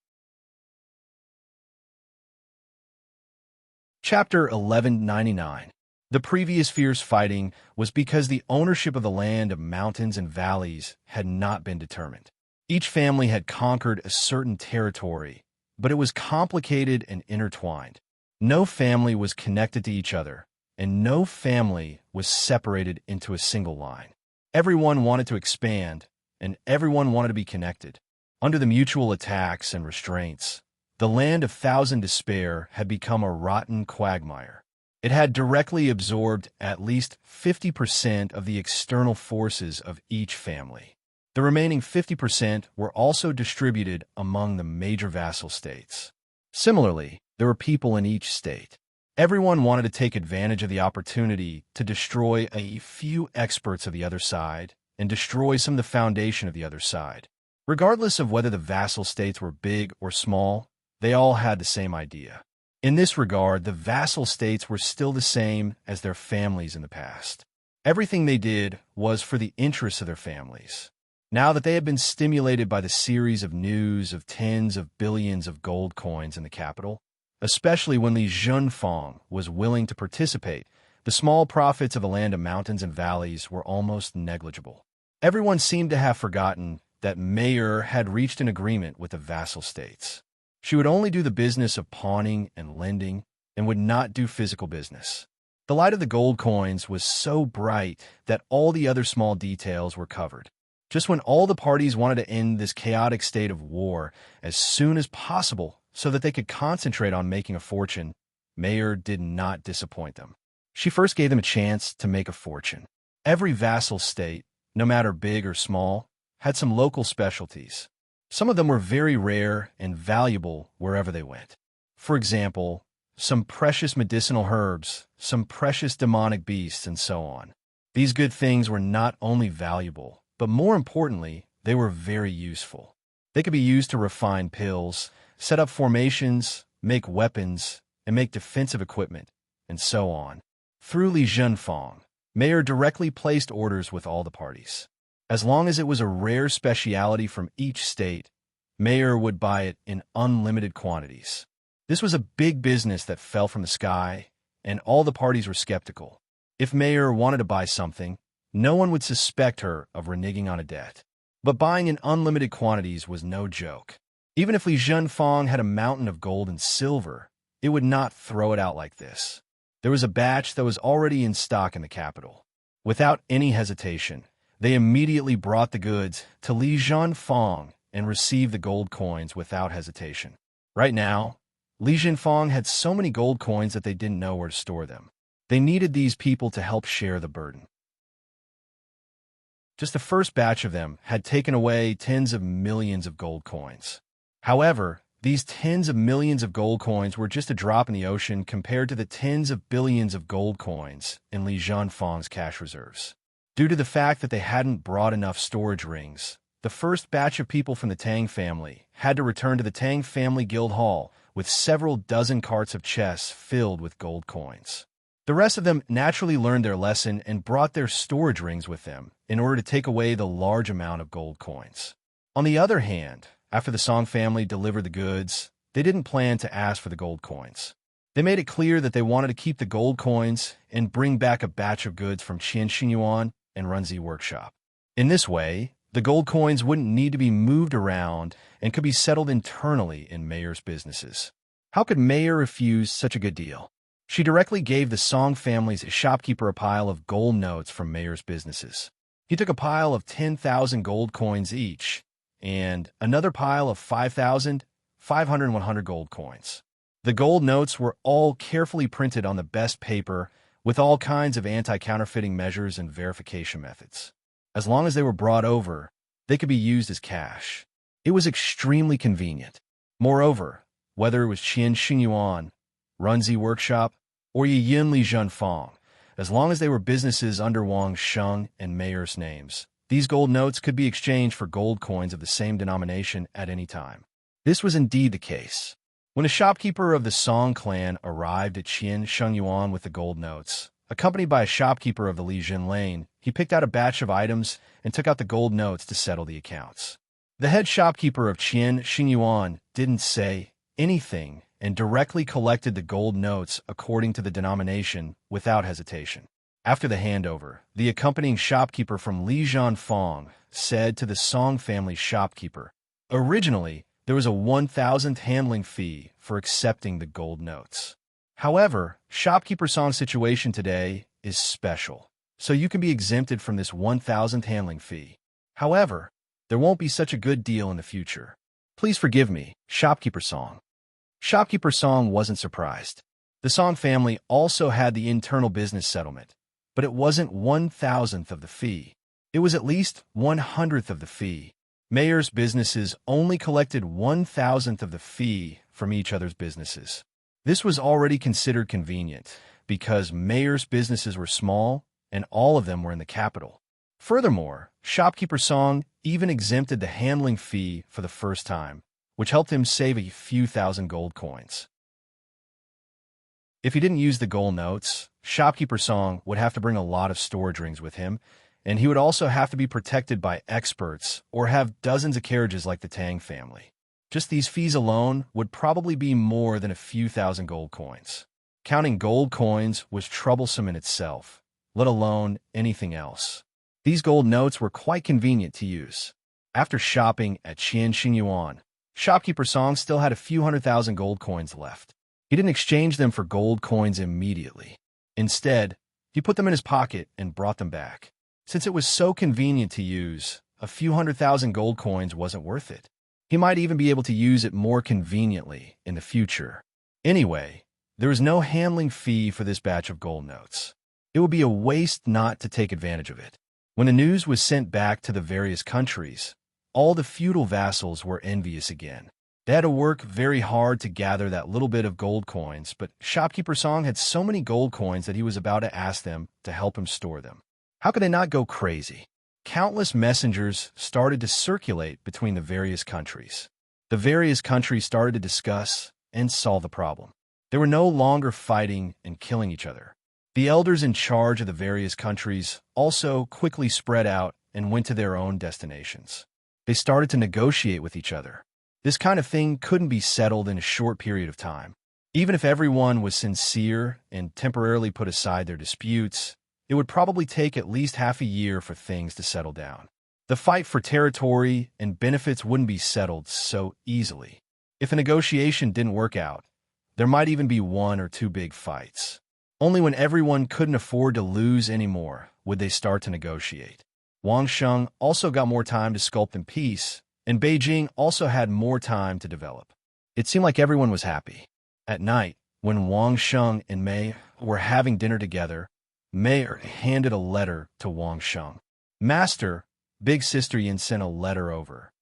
Chapter 1199. The previous fierce fighting was because the ownership of the land of mountains and valleys had not been determined. Each family had conquered a certain territory, but it was complicated and intertwined. No family was connected to each other, and no family was separated into a single line. Everyone wanted to expand, and everyone wanted to be connected. Under the mutual attacks and restraints, the land of Thousand Despair had become a rotten quagmire. It had directly absorbed at least 50% of the external forces of each family. The remaining 50% were also distributed among the major vassal states. Similarly, there were people in each state. Everyone wanted to take advantage of the opportunity to destroy a few experts of the other side and destroy some of the foundation of the other side. Regardless of whether the vassal states were big or small, they all had the same idea. In this regard, the vassal states were still the same as their families in the past. Everything they did was for the interests of their families. Now that they had been stimulated by the series of news of tens of billions of gold coins in the capital, especially when Li Junfeng was willing to participate, the small profits of the land of mountains and valleys were almost negligible. Everyone seemed to have forgotten that Mayer had reached an agreement with the vassal states. She would only do the business of pawning and lending and would not do physical business. The light of the gold coins was so bright that all the other small details were covered. Just when all the parties wanted to end this chaotic state of war as soon as possible so that they could concentrate on making a fortune, Mayer did not disappoint them. She first gave them a chance to make a fortune. Every vassal state, no matter big or small, had some local specialties. Some of them were very rare and valuable wherever they went. For example, some precious medicinal herbs, some precious demonic beasts, and so on. These good things were not only valuable, but more importantly, they were very useful. They could be used to refine pills, set up formations, make weapons, and make defensive equipment, and so on. Through Li Junfeng, Mayer directly placed orders with all the parties. As long as it was a rare speciality from each state, Mayer would buy it in unlimited quantities. This was a big business that fell from the sky, and all the parties were skeptical. If Mayer wanted to buy something, no one would suspect her of reneging on a debt. But buying in unlimited quantities was no joke. Even if Li Junfeng had a mountain of gold and silver, it would not throw it out like this. There was a batch that was already in stock in the capital. Without any hesitation, they immediately brought the goods to Li Junfeng and received the gold coins without hesitation. Right now, Li Junfeng had so many gold coins that they didn't know where to store them. They needed these people to help share the burden. Just the first batch of them had taken away tens of millions of gold coins. However, these tens of millions of gold coins were just a drop in the ocean compared to the tens of billions of gold coins in Li Junfeng's cash reserves. Due to the fact that they hadn't brought enough storage rings, the first batch of people from the Tang family had to return to the Tang family guild hall with several dozen carts of chests filled with gold coins. The rest of them naturally learned their lesson and brought their storage rings with them in order to take away the large amount of gold coins. On the other hand, after the Song family delivered the goods, they didn't plan to ask for the gold coins. They made it clear that they wanted to keep the gold coins and bring back a batch of goods from Qian Xinyuan and Runzi workshop. In this way, the gold coins wouldn't need to be moved around and could be settled internally in Mayer's businesses. How could Mayer refuse such a good deal? She directly gave the Song family's shopkeeper a pile of gold notes from Mayer's businesses. He took a pile of 10,000 gold coins each and another pile of 5,000, 500, and 100 gold coins. The gold notes were all carefully printed on the best paper with all kinds of anti-counterfeiting measures and verification methods. As long as they were brought over, they could be used as cash. It was extremely convenient. Moreover, whether it was Qian Xinyuan, Runzi Workshop, or Yiyin Li Junfeng, as long as they were businesses under Wang Sheng and Mayer's names, these gold notes could be exchanged for gold coins of the same denomination at any time. This was indeed the case. When a shopkeeper of the Song clan arrived at Qian Shengyuan with the gold notes, accompanied by a shopkeeper of the Li Jin lane, he picked out a batch of items and took out the gold notes to settle the accounts. The head shopkeeper of Qian Shengyuan didn't say anything and directly collected the gold notes according to the denomination without hesitation. After the handover, the accompanying shopkeeper from Li Zhanfang said to the Song family shopkeeper, "Originally, there was a 1,000 handling fee for accepting the gold notes. However, shopkeeper Song's situation today is special, so you can be exempted from this 1,000 handling fee. However, there won't be such a good deal in the future. Please forgive me, shopkeeper Song." Shopkeeper Song wasn't surprised. The Song family also had the internal business settlement, but it wasn't 1,000th of the fee. It was at least 100th of the fee. Mayor's businesses only collected 1,000th of the fee from each other's businesses. This was already considered convenient because Mayor's businesses were small and all of them were in the capital. Furthermore, shopkeeper Song even exempted the handling fee for the first time, which helped him save a few thousand gold coins. If he didn't use the gold notes, shopkeeper Song would have to bring a lot of storage rings with him, and he would also have to be protected by experts or have dozens of carriages like the Tang family. Just these fees alone would probably be more than a few thousand gold coins. Counting gold coins was troublesome in itself, let alone anything else. These gold notes were quite convenient to use. After shopping at Qianxingyuan, shopkeeper Song still had a few 100,000 gold coins left. He didn't exchange them for gold coins immediately. Instead, he put them in his pocket and brought them back. Since it was so convenient to use, a few 100,000 gold coins wasn't worth it. He might even be able to use it more conveniently in the future. Anyway, there was no handling fee for this batch of gold notes. It would be a waste not to take advantage of it. When the news was sent back to the various countries, all the feudal vassals were envious again. They had to work very hard to gather that little bit of gold coins, but shopkeeper Song had so many gold coins that he was about to ask them to help him store them. How could they not go crazy? Countless messengers started to circulate between the various countries. The various countries started to discuss and solve the problem. They were no longer fighting and killing each other. The elders in charge of the various countries also quickly spread out and went to their own destinations. They started to negotiate with each other. This kind of thing couldn't be settled in a short period of time. Even if everyone was sincere and temporarily put aside their disputes, it would probably take at least half a year for things to settle down. The fight for territory and benefits wouldn't be settled so easily. If a negotiation didn't work out, there might even be one or two big fights. Only when everyone couldn't afford to lose anymore would they start to negotiate. Wang Sheng also got more time to sculpt in peace, and Beijing also had more time to develop. It seemed like everyone was happy. At night, when Wang Sheng and Mei were having dinner together, Mei handed a letter to Wang Sheng. "Master, big sister Yin sent a letter over."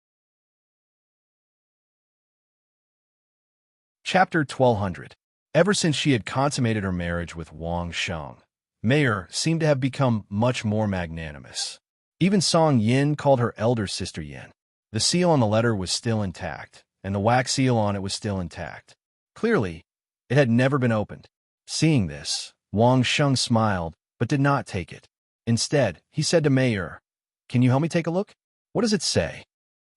Chapter 1200. Ever since she had consummated her marriage with Wang Sheng, Mei seemed to have become much more magnanimous. Even Song Yin called her elder sister Yin. The seal on the letter was still intact, and the wax seal on it was still intact. Clearly, it had never been opened. Seeing this, Wang Sheng smiled, but did not take it. Instead, he said to Mei, "Can you help me take a look? What does it say?"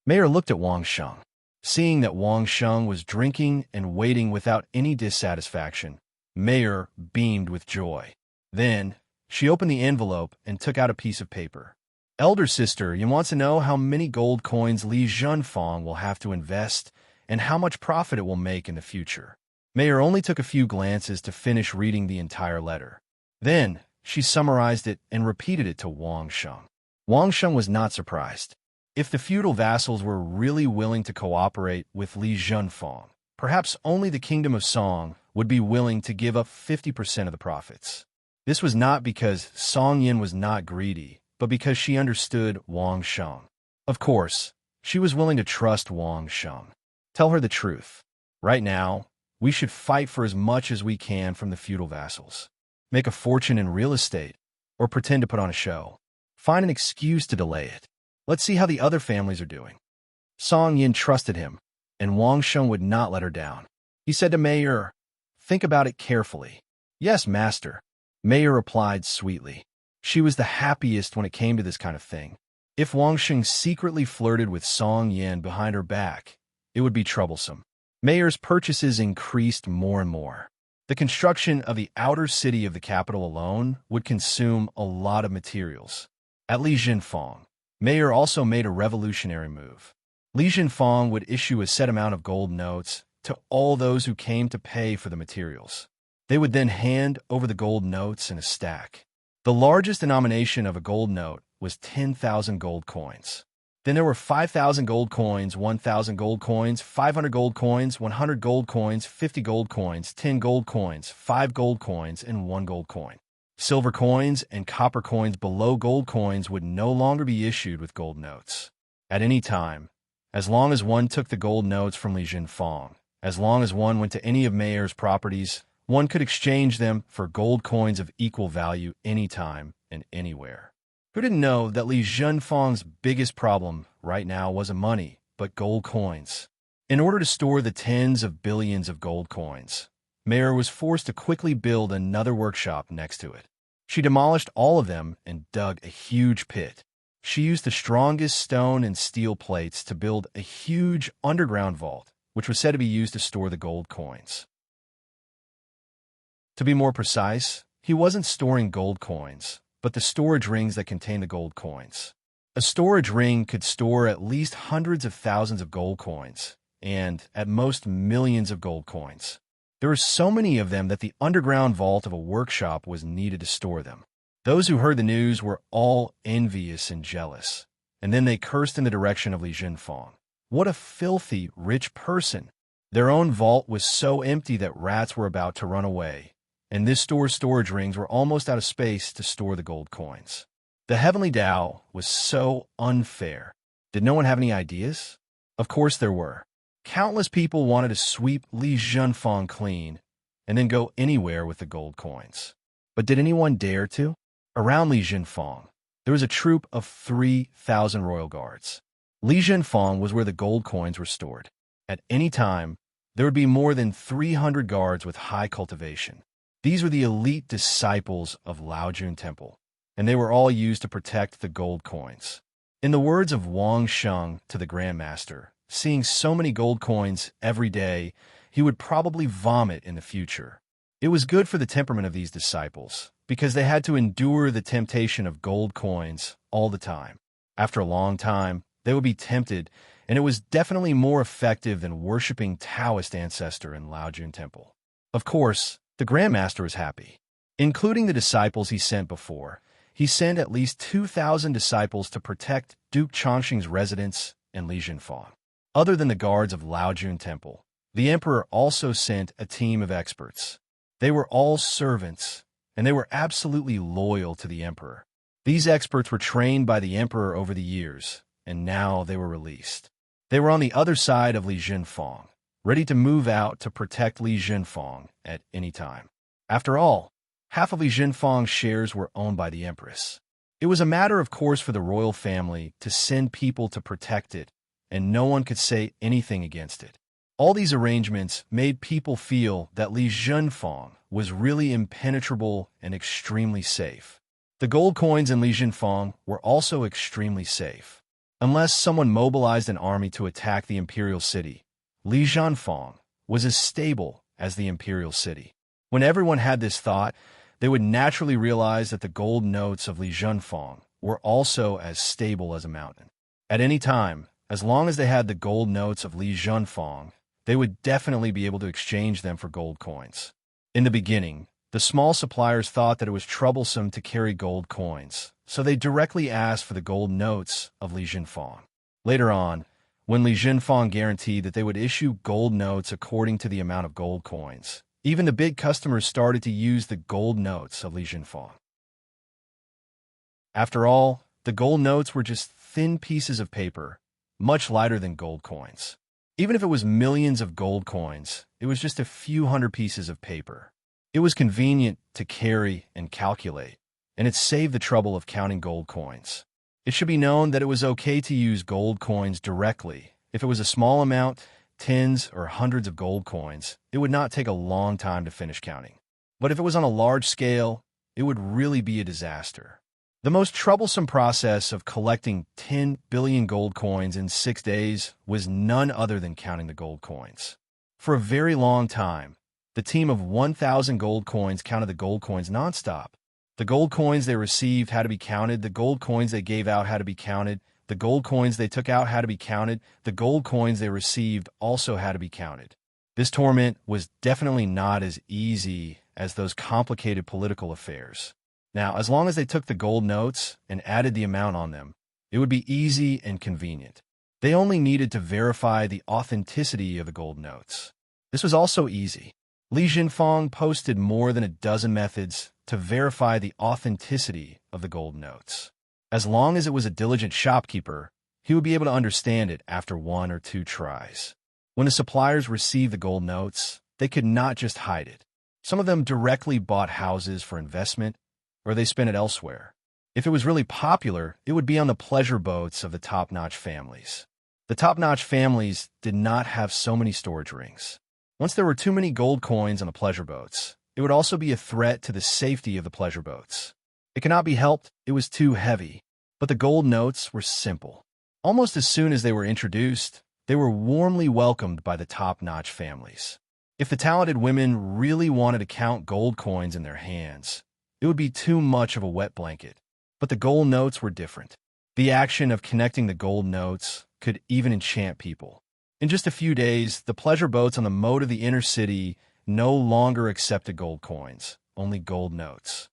Mei looked at Wang Sheng. Seeing that Wang Sheng was drinking and waiting without any dissatisfaction, Mei beamed with joy. Then, she opened the envelope and took out a piece of paper. "Elder sister, you want to know how many gold coins Li Zhanfang will have to invest and how much profit it will make in the future." Mei only took a few glances to finish reading the entire letter. Then, she summarized it and repeated it to Wang Sheng. Wang Sheng was not surprised. If the feudal vassals were really willing to cooperate with Li Zhanfang, perhaps only the kingdom of Song would be willing to give up 50% of the profits. This was not because Song Yin was not greedy, but because she understood Wang Sheng. Of course, she was willing to trust Wang Sheng. Tell her the truth. Right now, we should fight for as much as we can from the feudal vassals. Make a fortune in real estate, or pretend to put on a show. Find an excuse to delay it. Let's see how the other families are doing. Song Yin trusted him, and Wang Sheng would not let her down. He said to Mei, "Think about it carefully." "Yes, master," Mei replied sweetly. She was the happiest when it came to this kind of thing. If Wang Sheng secretly flirted with Song Yin behind her back, it would be troublesome. Mayer's purchases increased more and more. The construction of the outer city of the capital alone would consume a lot of materials. At Li Jinfeng, Mayer also made a revolutionary move. Li Jinfeng would issue a set amount of gold notes to all those who came to pay for the materials. They would then hand over the gold notes in a stack. The largest denomination of a gold note was 10,000 gold coins. Then there were 5,000 gold coins, 1,000 gold coins, 500 gold coins, 100 gold coins, 50 gold coins, 10 gold coins, 5 gold coins, and 1 gold coin. Silver coins and copper coins below gold coins would no longer be issued with gold notes. At any time, as long as one took the gold notes from Li Jinfeng, as long as one went to any of Mayer's properties, one could exchange them for gold coins of equal value anytime and anywhere. Who didn't know that Li Jinfeng's biggest problem right now wasn't money, but gold coins? In order to store the tens of billions of gold coins, Mayer was forced to quickly build another workshop next to it. She demolished all of them and dug a huge pit. She used the strongest stone and steel plates to build a huge underground vault, which was said to be used to store the gold coins. To be more precise, he wasn't storing gold coins, but the storage rings that contain the gold coins. A storage ring could store at least hundreds of thousands of gold coins, and at most millions of gold coins. There were so many of them that the underground vault of a workshop was needed to store them. Those who heard the news were all envious and jealous, and then they cursed in the direction of Li Jinfeng. What a filthy, rich person! Their own vault was so empty that rats were about to run away, and this store's storage rings were almost out of space to store the gold coins. The heavenly Tao was so unfair. Did no one have any ideas? Of course there were. Countless people wanted to sweep Li Jinfeng clean and then go anywhere with the gold coins. But did anyone dare to? Around Li Jinfeng, there was a troop of 3,000 royal guards. Li Jinfeng was where the gold coins were stored. At any time, there would be more than 300 guards with high cultivation. These were the elite disciples of Laojun Temple, and they were all used to protect the gold coins. In the words of Wang Sheng to the Grandmaster, seeing so many gold coins every day, he would probably vomit in the future. It was good for the temperament of these disciples, because they had to endure the temptation of gold coins all the time. After a long time, they would be tempted, and it was definitely more effective than worshipping Taoist ancestor in Laojun Temple. Of course, the Grandmaster was happy. Including the disciples he sent before, he sent at least 2,000 disciples to protect Duke Chongqing's residence in Li Jinfeng. Other than the guards of Laojun Temple, the emperor also sent a team of experts. They were all servants, and they were absolutely loyal to the emperor. These experts were trained by the emperor over the years, and now they were released. They were on the other side of Li Jinfeng, ready to move out to protect Li Jinfeng at any time. After all, half of Li Jinfeng's shares were owned by the empress. It was a matter of course for the royal family to send people to protect it, and no one could say anything against it. All these arrangements made people feel that Li Jinfeng was really impenetrable and extremely safe. The gold coins in Li Jinfeng were also extremely safe. Unless someone mobilized an army to attack the imperial city, Li Jinfeng was as stable as the imperial city. When everyone had this thought, they would naturally realize that the gold notes of Li Jinfeng were also as stable as a mountain. At any time, as long as they had the gold notes of Li Jinfeng, they would definitely be able to exchange them for gold coins. In the beginning, the small suppliers thought that it was troublesome to carry gold coins, so they directly asked for the gold notes of Li Jinfeng. Later on, when Li Jinfeng guaranteed that they would issue gold notes according to the amount of gold coins, even the big customers started to use the gold notes of Li Jinfeng. After all, the gold notes were just thin pieces of paper, much lighter than gold coins. Even if it was millions of gold coins, it was just a few hundred pieces of paper. It was convenient to carry and calculate, and it saved the trouble of counting gold coins. It should be known that it was okay to use gold coins directly. If it was a small amount, tens or hundreds of gold coins, it would not take a long time to finish counting. But if it was on a large scale, it would really be a disaster. The most troublesome process of collecting 10 billion gold coins in 6 days was none other than counting the gold coins. For a very long time, the team of 1,000 gold coins counted the gold coins nonstop. The gold coins they received had to be counted, the gold coins they gave out had to be counted, the gold coins they took out had to be counted, the gold coins they received also had to be counted. This torment was definitely not as easy as those complicated political affairs. Now, as long as they took the gold notes and added the amount on them, it would be easy and convenient. They only needed to verify the authenticity of the gold notes. This was also easy. Li Jinfeng posted more than a dozen methods to verify the authenticity of the gold notes. As long as it was a diligent shopkeeper, he would be able to understand it after 1 or 2 tries. When the suppliers received the gold notes, they could not just hide it. Some of them directly bought houses for investment, or they spent it elsewhere. If it was really popular, it would be on the pleasure boats of the top-notch families. The top-notch families did not have so many storage rings. Once there were too many gold coins on the pleasure boats, it would also be a threat to the safety of the pleasure boats. It could not be helped, it was too heavy. But the gold notes were simple. Almost as soon as they were introduced, they were warmly welcomed by the top-notch families. If the talented women really wanted to count gold coins in their hands, it would be too much of a wet blanket. But the gold notes were different. The action of connecting the gold notes could even enchant people. In just a few days, the pleasure boats on the moat of the inner city no longer accepted gold coins, only gold notes.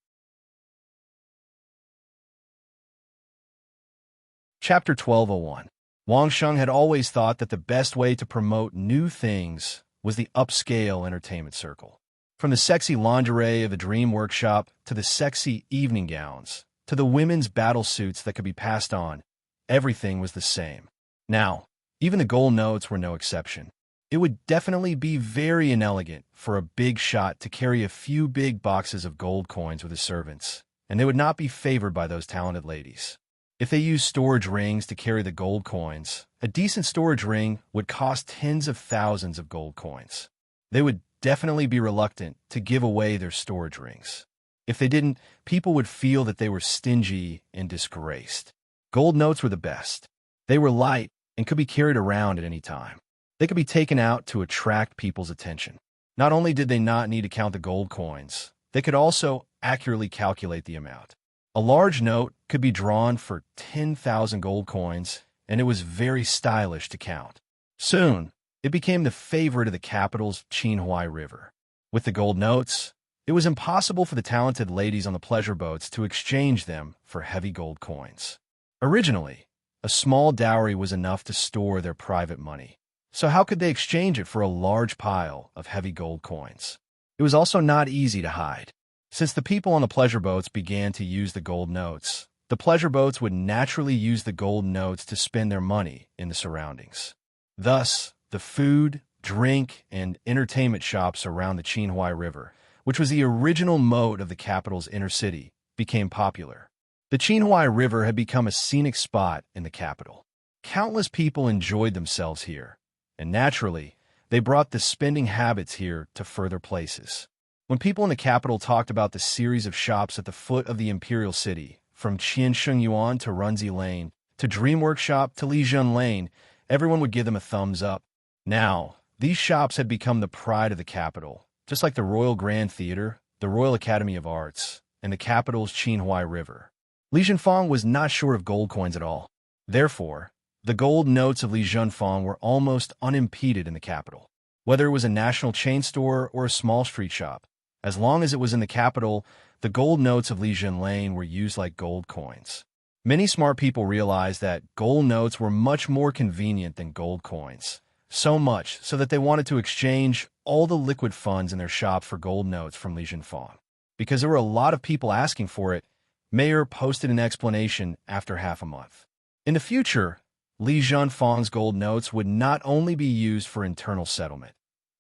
Chapter 1201. Wang Sheng had always thought that the best way to promote new things was the upscale entertainment circle. From the sexy lingerie of the dream workshop to the sexy evening gowns, to the women's battle suits that could be passed on, everything was the same. Now, even the gold notes were no exception. It would definitely be very inelegant for a big shot to carry a few big boxes of gold coins with his servants, and they would not be favored by those talented ladies. If they used storage rings to carry the gold coins, a decent storage ring would cost tens of thousands of gold coins. They would definitely be reluctant to give away their storage rings. If they didn't, people would feel that they were stingy and disgraced. Gold notes were the best. They were light and could be carried around at any time. They could be taken out to attract people's attention. Not only did they not need to count the gold coins, they could also accurately calculate the amount. A large note could be drawn for 10,000 gold coins, and it was very stylish to count. Soon, it became the favorite of the capital's Qinhuai River. With the gold notes, it was impossible for the talented ladies on the pleasure boats to exchange them for heavy gold coins. Originally, a small dowry was enough to store their private money. So how could they exchange it for a large pile of heavy gold coins? It was also not easy to hide. Since the people on the pleasure boats began to use the gold notes, the pleasure boats would naturally use the gold notes to spend their money in the surroundings. Thus, the food, drink, and entertainment shops around the Qinhuai River, which was the original moat of the capital's inner city, became popular. The Qinhuai River had become a scenic spot in the capital. Countless people enjoyed themselves here, and naturally, they brought the spending habits here to further places. When people in the capital talked about the series of shops at the foot of the imperial city, from Qiansheng Yuan to Runzi Lane, to Dream Workshop to Lijun Lane, everyone would give them a thumbs up. Now, these shops had become the pride of the capital, just like the Royal Grand Theater, the Royal Academy of Arts, and the capital's Qinhuai River. Li Jinfeng was not short of gold coins at all. Therefore, the gold notes of Li Jinfeng were almost unimpeded in the capital. Whether it was a national chain store or a small street shop, as long as it was in the capital, the gold notes of Lijun Lane were used like gold coins. Many smart people realized that gold notes were much more convenient than gold coins, so much so that they wanted to exchange all the liquid funds in their shop for gold notes from Li Jinfeng. Because there were a lot of people asking for it, Mayor posted an explanation after half a month. In the future, Li Jinfeng's gold notes would not only be used for internal settlement.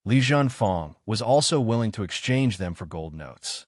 Li Jinfeng was also willing to exchange them for gold notes.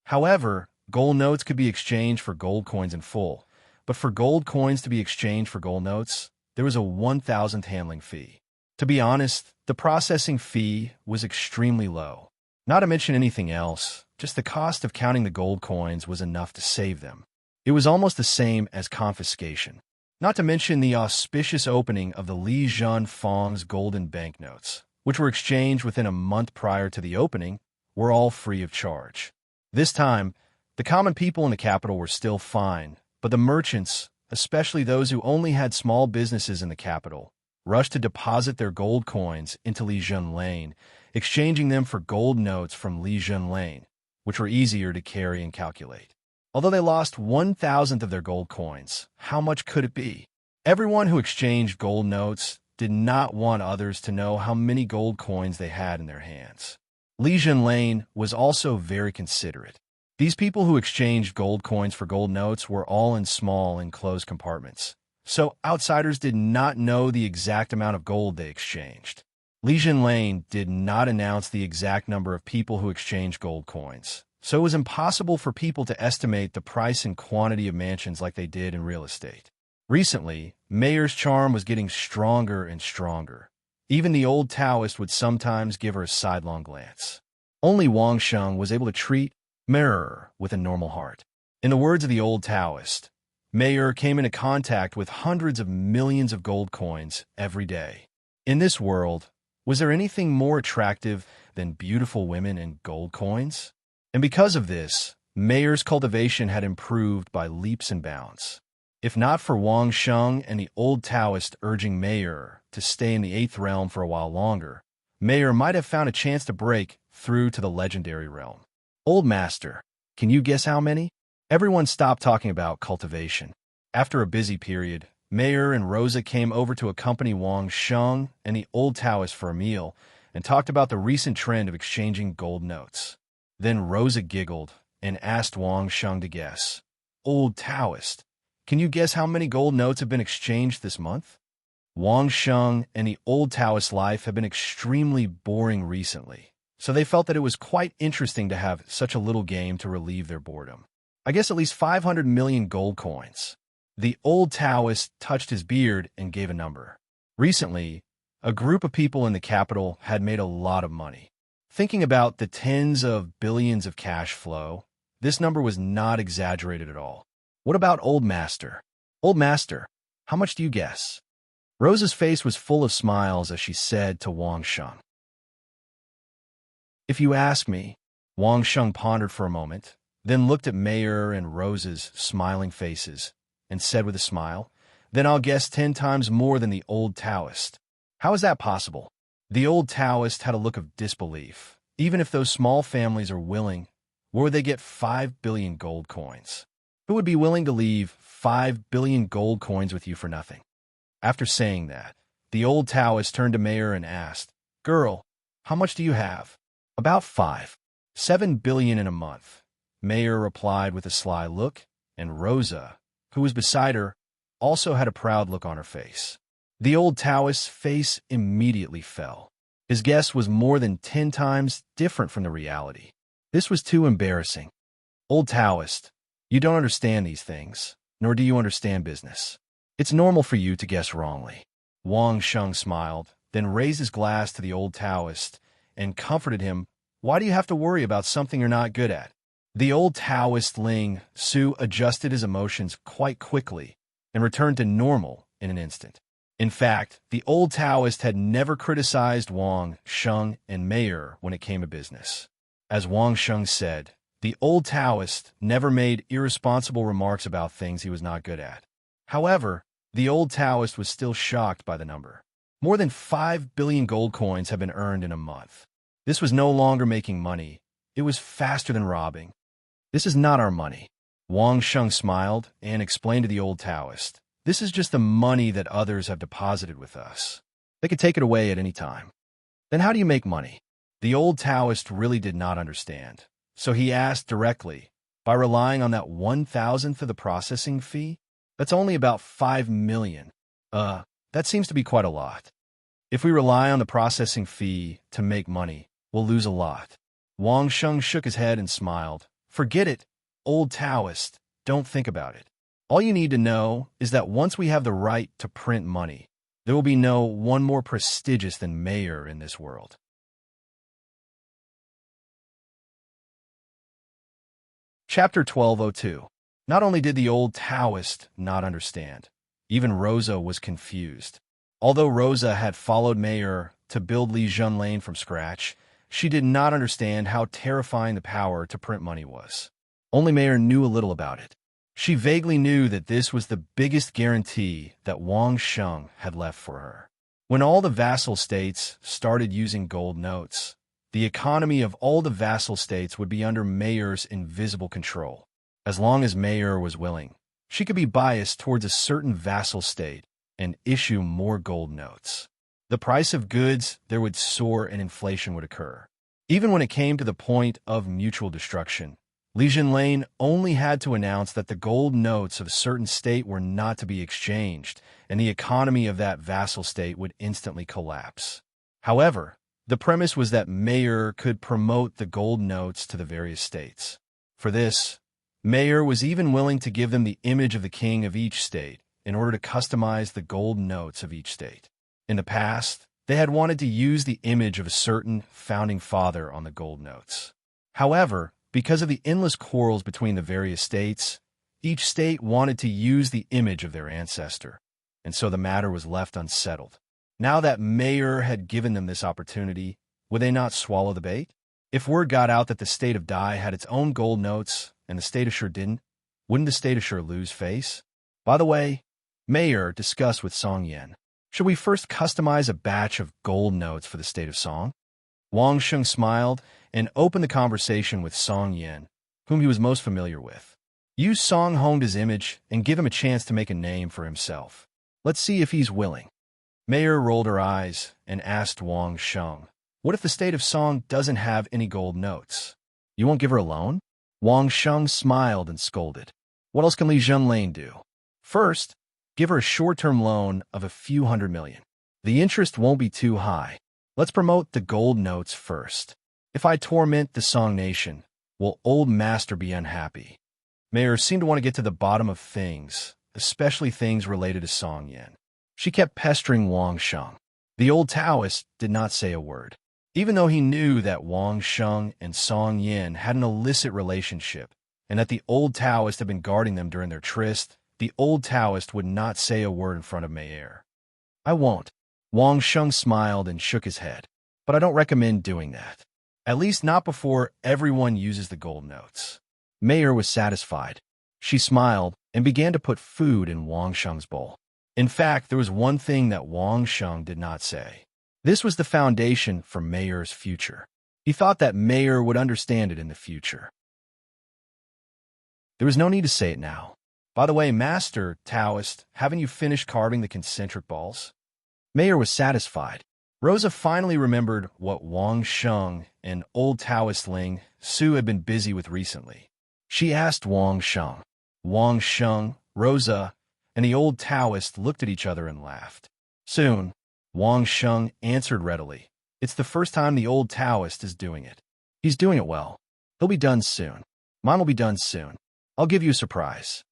However, gold notes could be exchanged for gold coins in full, but for gold coins to be exchanged for gold notes, there was a 1,000th handling fee. To be honest, the processing fee was extremely low. Not to mention anything else, just the cost of counting the gold coins was enough to save them. It was almost the same as confiscation. Not to mention the auspicious opening of the Li Zhen Fong's golden banknotes, which were exchanged within a month prior to the opening, were all free of charge. This time, the common people in the capital were still fine, but the merchants, especially those who only had small businesses in the capital, rushed to deposit their gold coins into Li Zhen Lane, exchanging them for gold notes from Li Zhen Lane, which were easier to carry and calculate. Although they lost 1,000th of their gold coins, how much could it be? Everyone who exchanged gold notes did not want others to know how many gold coins they had in their hands. Li Zhen Lane was also very considerate. These people who exchanged gold coins for gold notes were all in small, enclosed compartments, so outsiders did not know the exact amount of gold they exchanged. Li Zhen Lane did not announce the exact number of people who exchanged gold coins, so it was impossible for people to estimate the price and quantity of mansions like they did in real estate. Recently, Mayer's charm was getting stronger and stronger. Even the old Taoist would sometimes give her a sidelong glance. Only Wang Sheng was able to treat Mayer with a normal heart. In the words of the old Taoist, Mayer came into contact with hundreds of millions of gold coins every day. In this world, was there anything more attractive than beautiful women and gold coins? And because of this, Mayer's cultivation had improved by leaps and bounds. If not for Wang Sheng and the old Taoist urging Mayer to stay in the 8th realm for a while longer, Mayer might have found a chance to break through to the legendary realm. Old Master, can you guess how many? Everyone stopped talking about cultivation. After a busy period, Mayer and Rosa came over to accompany Wang Sheng and the old Taoist for a meal and talked about the recent trend of exchanging gold notes. Then Rosa giggled and asked Wang Sheng to guess. Old Taoist, can you guess how many gold notes have been exchanged this month? Wang Sheng and the old Taoist life have been extremely boring recently, so they felt that it was quite interesting to have such a little game to relieve their boredom. I guess at least 500 million gold coins. The old Taoist touched his beard and gave a number. Recently, a group of people in the capital had made a lot of money. Thinking about the tens of billions of cash flow, this number was not exaggerated at all. What about Old Master? Old Master, how much do you guess? Rosa's face was full of smiles as she said to Wang Sheng. If you ask me, Wang Sheng pondered for a moment, then looked at Mayer and Rosa's smiling faces, and said with a smile, then I'll guess 10 times more than the old Taoist. How is that possible? The old Taoist had a look of disbelief. Even if those small families are willing, where would they get 5 billion gold coins? Who would be willing to leave 5 billion gold coins with you for nothing? After saying that, the old Taoist turned to Mayer and asked, Girl, how much do you have? About 7 billion in a month. Mayer replied with a sly look, and Rosa, who was beside her, also had a proud look on her face. The old Taoist's face immediately fell. His guess was more than 10 times different from the reality. This was too embarrassing. Old Taoist, you don't understand these things, nor do you understand business. It's normal for you to guess wrongly. Wang Sheng smiled, then raised his glass to the old Taoist and comforted him. Why do you have to worry about something you're not good at? The old Taoist Ling Su adjusted his emotions quite quickly and returned to normal in an instant. In fact, the old Taoist had never criticized Wang Sheng and Mayer when it came to business. As Wang Sheng said, the old Taoist never made irresponsible remarks about things he was not good at. However, the old Taoist was still shocked by the number. More than 5 billion gold coins have been earned in a month. This was no longer making money. It was faster than robbing. This is not our money. Wang Sheng smiled and explained to the old Taoist, this is just the money that others have deposited with us. They could take it away at any time. Then how do you make money? The old Taoist really did not understand, so he asked directly, by relying on that 1,000th of the processing fee? That's only about 5 million. That seems to be quite a lot. If we rely on the processing fee to make money, we'll lose a lot. Wang Sheng shook his head and smiled. Forget it, old Taoist. Don't think about it. All you need to know is that once we have the right to print money, there will be no one more prestigious than Mayer in this world. Chapter 1202. Not only did the old Taoist not understand, Even Rosa was confused. Although Rosa had followed Mayer to build Li Jun Lane from scratch, she did not understand how terrifying the power to print money was. Only Mayer knew a little about it. She vaguely knew that this was the biggest guarantee that Wang Sheng had left for her. When all the vassal states started using gold notes, the economy of all the vassal states would be under Mayer's invisible control. As long as Mayer was willing, she could be biased towards a certain vassal state and issue more gold notes. The price of goods there would soar and inflation would occur. Even when it came to the point of mutual destruction, Li Jinlane only had to announce that the gold notes of a certain state were not to be exchanged, and the economy of that vassal state would instantly collapse. However, the premise was that Mayer could promote the gold notes to the various states. For this, Mayer was even willing to give them the image of the king of each state in order to customize the gold notes of each state. In the past, they had wanted to use the image of a certain founding father on the gold notes. However, because of the endless quarrels between the various states, each state wanted to use the image of their ancestor, and so the matter was left unsettled. Now that Mayer had given them this opportunity, would they not swallow the bait? If word got out that the state of Dai had its own gold notes and the state of Shur didn't, wouldn't the state of Shur lose face? By the way, Mayer discussed with Song Yan, should we first customize a batch of gold notes for the state of Song? Wang Sheng smiled and opened the conversation with Song Yan, whom he was most familiar with. Use Song honed his image and give him a chance to make a name for himself. Let's see if he's willing. Mayer rolled her eyes and asked Wang Sheng, what if the state of Song doesn't have any gold notes? You won't give her a loan? Wang Sheng smiled and scolded. What else can Li Junlane do? First, give her a short-term loan of a few $100 million. The interest won't be too high. Let's promote the gold notes first. If I torment the Song Nation, will Old Master be unhappy? Mayer seemed to want to get to the bottom of things, especially things related to Song Yan. She kept pestering Wang Sheng. The old Taoist did not say a word. Even though he knew that Wang Sheng and Song Yan had an illicit relationship, and that the old Taoist had been guarding them during their tryst, the old Taoist would not say a word in front of Mayer. I won't. Wang Sheng smiled and shook his head. But I don't recommend doing that. At least not before everyone uses the gold notes. Mayer was satisfied. She smiled and began to put food in Wang Sheng's bowl. In fact, there was one thing that Wang Sheng did not say. This was the foundation for Mayer's future. He thought that Mayer would understand it in the future. There was no need to say it now. By the way, Master Taoist, haven't you finished carving the concentric balls? Mayer was satisfied. Rosa finally remembered what Wang Sheng and old Taoist Ling Su had been busy with recently. She asked Wang Sheng. Wang Sheng, Rosa, and the old Taoist looked at each other and laughed. Soon, Wang Sheng answered readily. It's the first time the old Taoist is doing it. He's doing it well. He'll be done soon. Mine will be done soon. I'll give you a surprise.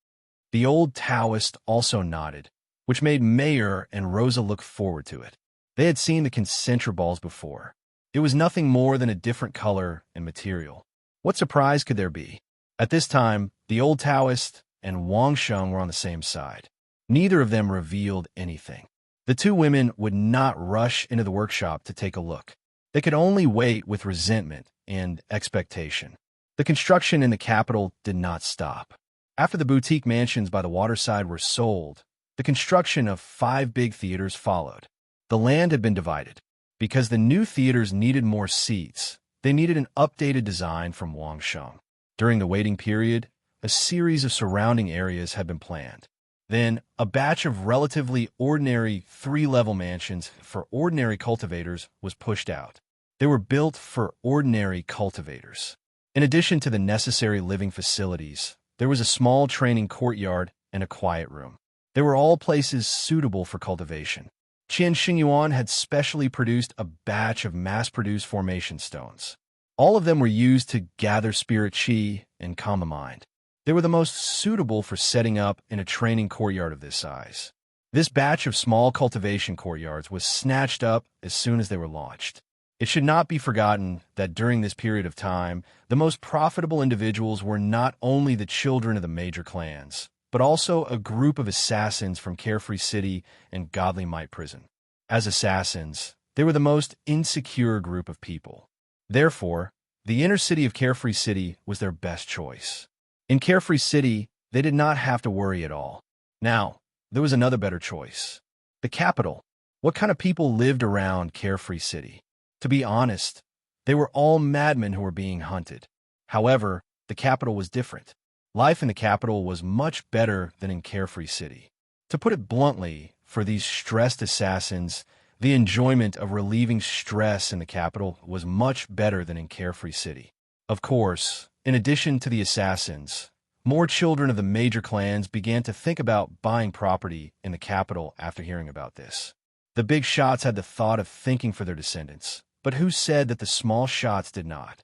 The old Taoist also nodded, which made Mayer and Rosa look forward to it. They had seen the concentric balls before. It was nothing more than a different color and material. What surprise could there be? At this time, the old Taoist and Wang Sheng were on the same side. Neither of them revealed anything. The two women would not rush into the workshop to take a look. They could only wait with resentment and expectation. The construction in the capital did not stop. After the boutique mansions by the waterside were sold, the construction of 5 big theaters followed. The land had been divided. Because the new theaters needed more seats, they needed an updated design from Wang Sheng. During the waiting period, a series of surrounding areas had been planned. Then, a batch of relatively ordinary 3-level mansions for ordinary cultivators was pushed out. They were built for ordinary cultivators. In addition to the necessary living facilities, there was a small training courtyard and a quiet room. They were all places suitable for cultivation. Qian Xingyuan had specially produced a batch of mass-produced formation stones. All of them were used to gather spirit qi and calm the mind. They were the most suitable for setting up in a training courtyard of this size. This batch of small cultivation courtyards was snatched up as soon as they were launched. It should not be forgotten that during this period of time, the most profitable individuals were not only the children of the major clans, but also a group of assassins from Carefree City and Godly Might Prison. As assassins, they were the most insecure group of people. Therefore, the inner city of Carefree City was their best choice. In Carefree City, they did not have to worry at all. Now, there was another better choice. The capital. What kind of people lived around Carefree City? To be honest, they were all madmen who were being hunted. However, the capital was different. Life in the capital was much better than in Carefree City. To put it bluntly, for these stressed assassins, the enjoyment of relieving stress in the capital was much better than in Carefree City. Of course, in addition to the assassins, more children of the major clans began to think about buying property in the capital after hearing about this. The big shots had the thought of thinking for their descendants, but who said that the small shots did not?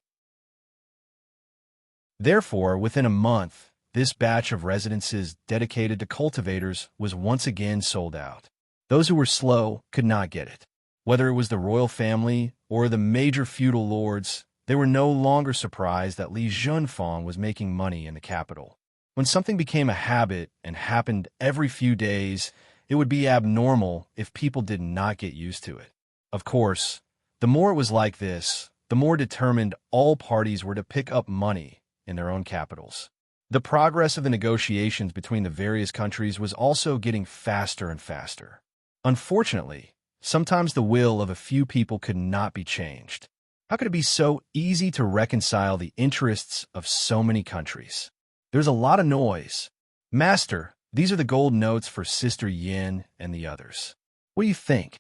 Therefore, within a month, this batch of residences dedicated to cultivators was once again sold out. Those who were slow could not get it. Whether it was the royal family or the major feudal lords, they were no longer surprised that Li Junfeng was making money in the capital. When something became a habit and happened every few days, it would be abnormal if people did not get used to it. Of course, the more it was like this, the more determined all parties were to pick up money in their own capitals. The progress of the negotiations between the various countries was also getting faster and faster. Unfortunately, sometimes the will of a few people could not be changed. How could it be so easy to reconcile the interests of so many countries? There's a lot of noise. Master, these are the gold notes for Sister Yin and the others. What do you think?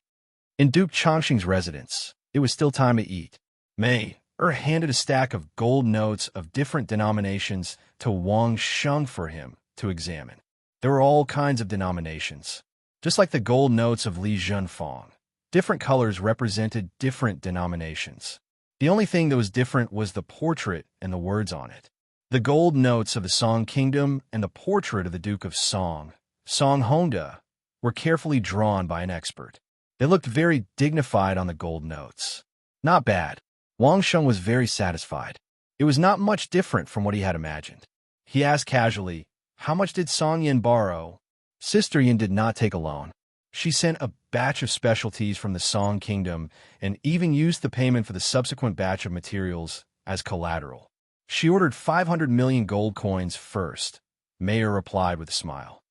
In Duke Chongqing's residence, it was still time to eat. Mei handed a stack of gold notes of different denominations to Wang Sheng for him to examine. There were all kinds of denominations. Just like the gold notes of Li Junfeng, different colors represented different denominations. The only thing that was different was the portrait and the words on it. The gold notes of the Song Kingdom and the portrait of the Duke of Song, Song Honda, were carefully drawn by an expert. They looked very dignified on the gold notes. Not bad. Wang Sheng was very satisfied. It was not much different from what he had imagined. He asked casually, "How much did Song Yin borrow?" Sister Yin did not take a loan. She sent a batch of specialties from the Song Kingdom and even used the payment for the subsequent batch of materials as collateral. She ordered 500 million gold coins first. Mayor replied with a smile.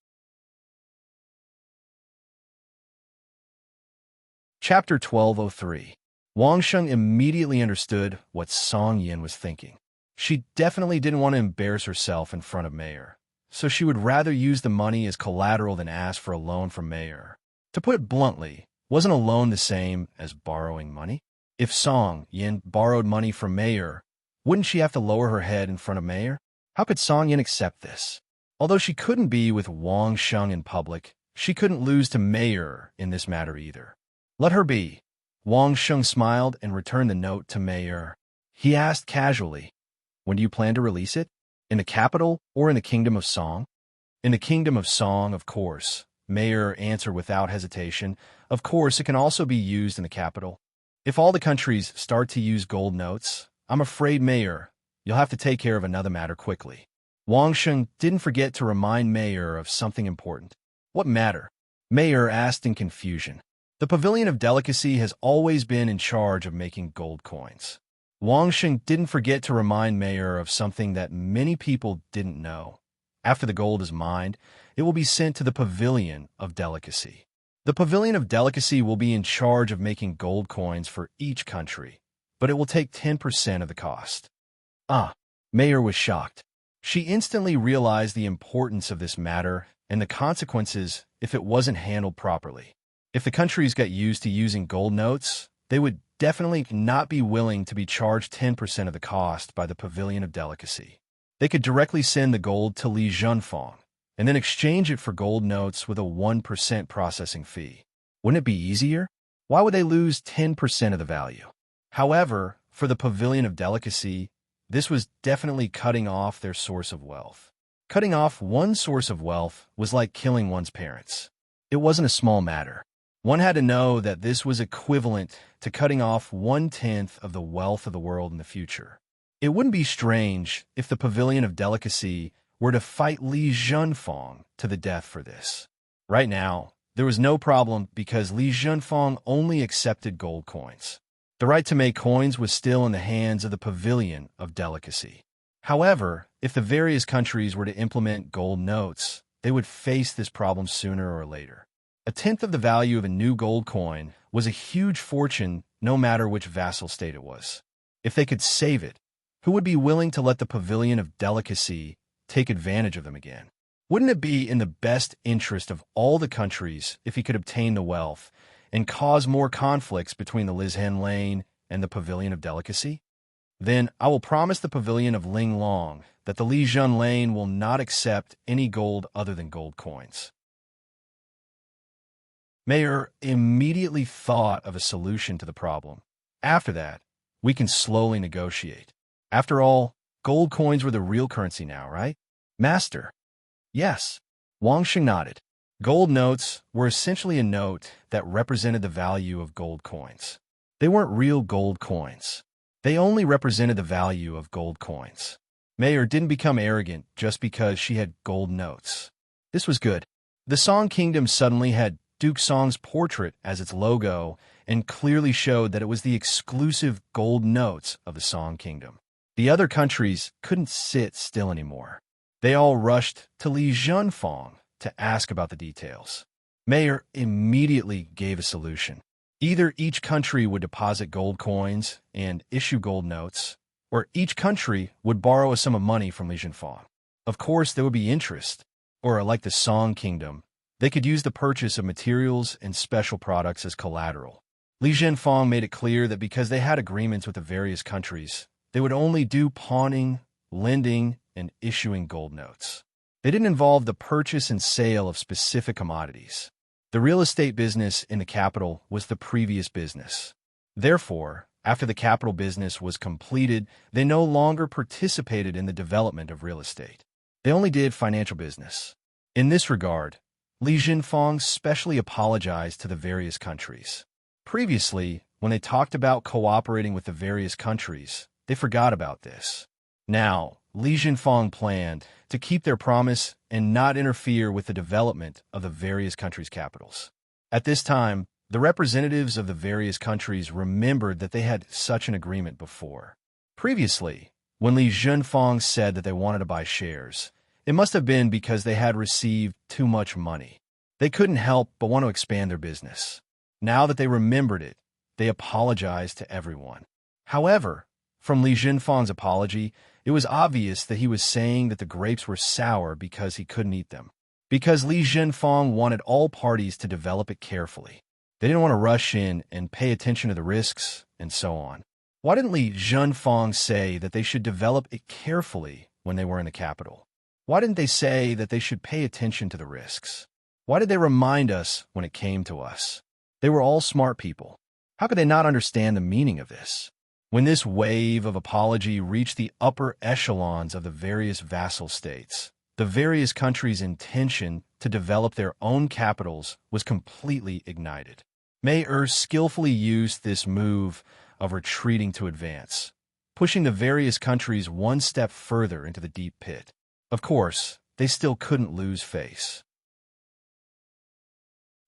Chapter 1203. Wang Sheng immediately understood what Song Yin was thinking. She definitely didn't want to embarrass herself in front of Mayor, so she would rather use the money as collateral than ask for a loan from Mayor. To put it bluntly, wasn't a loan the same as borrowing money? If Song Yin borrowed money from Mayor, wouldn't she have to lower her head in front of Mayor? How could Song Yin accept this? Although she couldn't be with Wang Sheng in public, she couldn't lose to Mayor in this matter either. Let her be. Wang Sheng smiled and returned the note to Mayor. He asked casually, "When do you plan to release it? In the capital or in the Kingdom of Song?" "In the Kingdom of Song, of course," Mayor answered without hesitation. "Of course, it can also be used in the capital. If all the countries start to use gold notes, I'm afraid, Mayor, you'll have to take care of another matter quickly." Wang Sheng didn't forget to remind Mayor of something important. "What matter?" Mayor asked in confusion. "The Pavilion of Delicacy has always been in charge of making gold coins." Wang Sheng didn't forget to remind Mayor of something that many people didn't know. After the gold is mined, it will be sent to the Pavilion of Delicacy. The Pavilion of Delicacy will be in charge of making gold coins for each country, but it will take 10% of the cost. Mayor was shocked. She instantly realized the importance of this matter and the consequences if it wasn't handled properly. If the countries got used to using gold notes, they would definitely not be willing to be charged 10% of the cost by the Pavilion of Delicacy. They could directly send the gold to Li Junfeng and then exchange it for gold notes with a 1% processing fee. Wouldn't it be easier? Why would they lose 10% of the value? However, for the Pavilion of Delicacy, this was definitely cutting off their source of wealth. Cutting off one source of wealth was like killing one's parents. It wasn't a small matter. One had to know that this was equivalent to cutting off 1/10 of the wealth of the world in the future. It wouldn't be strange if the Pavilion of Delicacy were to fight Li Zhenfang to the death for this. Right now, there was no problem because Li Zhenfang only accepted gold coins. The right to make coins was still in the hands of the Pavilion of Delicacy. However, if the various countries were to implement gold notes, they would face this problem sooner or later. A tenth of the value of a new gold coin was a huge fortune no matter which vassal state it was. If they could save it, who would be willing to let the Pavilion of Delicacy take advantage of them again? Wouldn't it be in the best interest of all the countries if he could obtain the wealth and cause more conflicts between the Lizhen Lane and the Pavilion of Delicacy? Then I will promise the Pavilion of Linglong that the Lizhen Lane will not accept any gold other than gold coins. Mayor immediately thought of a solution to the problem. After that, we can slowly negotiate. After all, gold coins were the real currency now, right? Master. Yes. Wang Sheng nodded. Gold notes were essentially a note that represented the value of gold coins. They weren't real gold coins. They only represented the value of gold coins. Mayor didn't become arrogant just because she had gold notes. This was good. The Song Kingdom suddenly had Duke Song's portrait as its logo and clearly showed that it was the exclusive gold notes of the Song Kingdom. The other countries couldn't sit still anymore. They all rushed to Li Zhenfang to ask about the details. Mayor immediately gave a solution. Either each country would deposit gold coins and issue gold notes, or each country would borrow a sum of money from Li Zhenfang. Of course, there would be interest, or like the Song Kingdom, they could use the purchase of materials and special products as collateral. Li Zhenfang made it clear that because they had agreements with the various countries, they would only do pawning, lending, and issuing gold notes. They didn't involve the purchase and sale of specific commodities. The real estate business in the capital was the previous business. Therefore, after the capital business was completed, they no longer participated in the development of real estate. They only did financial business. In this regard, Li Zhenfang specially apologized to the various countries. Previously, when they talked about cooperating with the various countries, they forgot about this. Now, Li Zhenfang planned to keep their promise and not interfere with the development of the various countries' capitals. At this time, the representatives of the various countries remembered that they had such an agreement before. Previously, when Li Zhenfang said that they wanted to buy shares, it must have been because they had received too much money. They couldn't help but want to expand their business. Now that they remembered it, they apologized to everyone. However, from Li Zhenfang's apology, it was obvious that he was saying that the grapes were sour because he couldn't eat them. Because Li Zhenfang wanted all parties to develop it carefully. They didn't want to rush in and pay attention to the risks and so on. Why didn't Li Zhenfang say that they should develop it carefully when they were in the capital? Why didn't they say that they should pay attention to the risks? Why did they remind us when it came to us? They were all smart people. How could they not understand the meaning of this? When this wave of apology reached the upper echelons of the various vassal states, the various countries' intention to develop their own capitals was completely ignited. Mei skillfully used this move of retreating to advance, pushing the various countries one step further into the deep pit. Of course, they still couldn't lose face.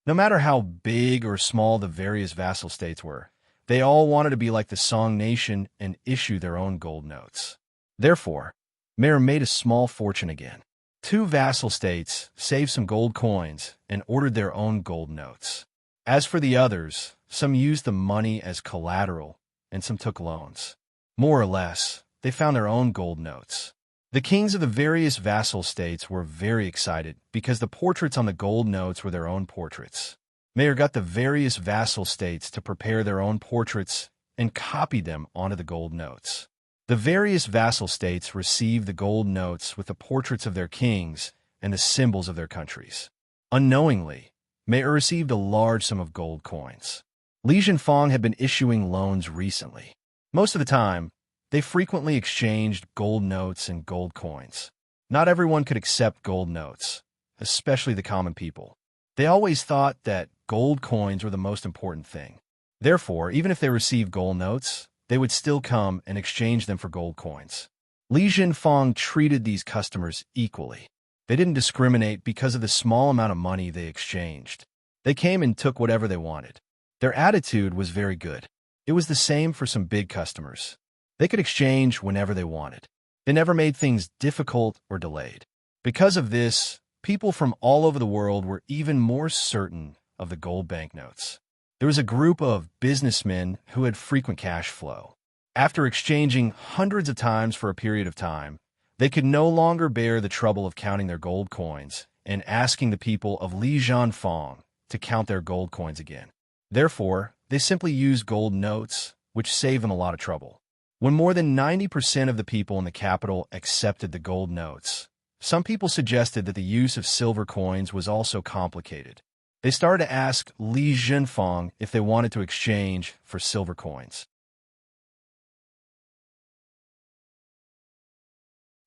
No matter how big or small the various vassal states were, they all wanted to be like the Song nation and issue their own gold notes. Therefore, Mei made a small fortune again. 2 vassal states saved some gold coins and ordered their own gold notes. As for the others, some used the money as collateral and some took loans. More or less, they found their own gold notes. The kings of the various vassal states were very excited because the portraits on the gold notes were their own portraits. Mei got the various vassal states to prepare their own portraits and copied them onto the gold notes. The various vassal states received the gold notes with the portraits of their kings and the symbols of their countries. Unknowingly, Mei received a large sum of gold coins. Li Zhenfang had been issuing loans recently. Most of the time, they frequently exchanged gold notes and gold coins. Not everyone could accept gold notes, especially the common people. They always thought that gold coins were the most important thing. Therefore, even if they received gold notes, they would still come and exchange them for gold coins. Li Jinfeng treated these customers equally. They didn't discriminate because of the small amount of money they exchanged. They came and took whatever they wanted. Their attitude was very good. It was the same for some big customers. They could exchange whenever they wanted. They never made things difficult or delayed. Because of this, people from all over the world were even more certain of the gold banknotes. There was a group of businessmen who had frequent cash flow. After exchanging hundreds of times for a period of time, they could no longer bear the trouble of counting their gold coins and asking the people of Li Jianfeng to count their gold coins again. Therefore, they simply used gold notes, which saved them a lot of trouble. When more than 90% of the people in the capital accepted the gold notes, some people suggested that the use of silver coins was also complicated. They started to ask Li Jinfeng if they wanted to exchange for silver coins.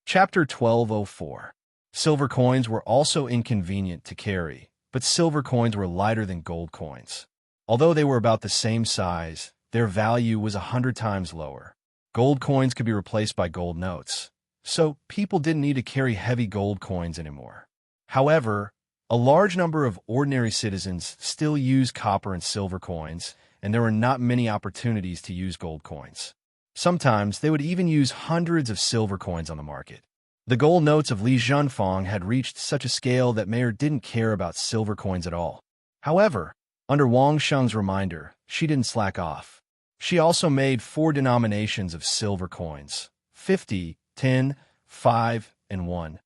Chapter 1204. Silver coins were also inconvenient to carry, but silver coins were lighter than gold coins. Although they were about the same size, their value was 100 times lower. Gold coins could be replaced by gold notes, so people didn't need to carry heavy gold coins anymore. However, a large number of ordinary citizens still use copper and silver coins, and there were not many opportunities to use gold coins. Sometimes they would even use hundreds of silver coins on the market. The gold notes of Li Jianfeng had reached such a scale that Mayer didn't care about silver coins at all. However, under Wang Sheng's reminder, she didn't slack off. She also made 4 denominations of silver coins: 50, 10, 5, and 1.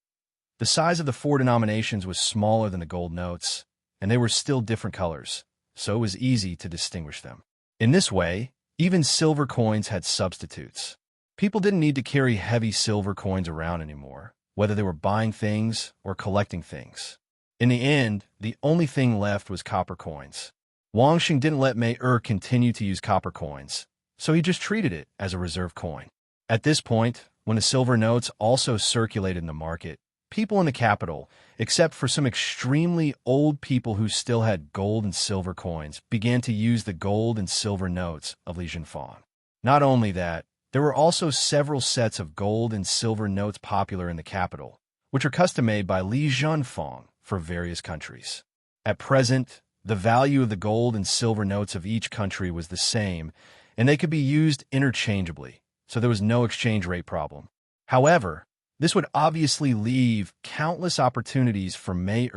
The size of the 4 denominations was smaller than the gold notes, and they were still different colors, so it was easy to distinguish them. In this way, even silver coins had substitutes. People didn't need to carry heavy silver coins around anymore, whether they were buying things or collecting things. In the end, the only thing left was copper coins. Wang Sheng didn't let Mei continue to use copper coins, so he just treated it as a reserve coin. At this point, when the silver notes also circulated in the market, people in the capital, except for some extremely old people who still had gold and silver coins, began to use the gold and silver notes of Li Jinfeng. Not only that, there were also several sets of gold and silver notes popular in the capital, which are custom-made by Li Jianfeng for various countries. At present, the value of the gold and silver notes of each country was the same, and they could be used interchangeably, so there was no exchange rate problem. However, this would obviously leave countless opportunities for Mei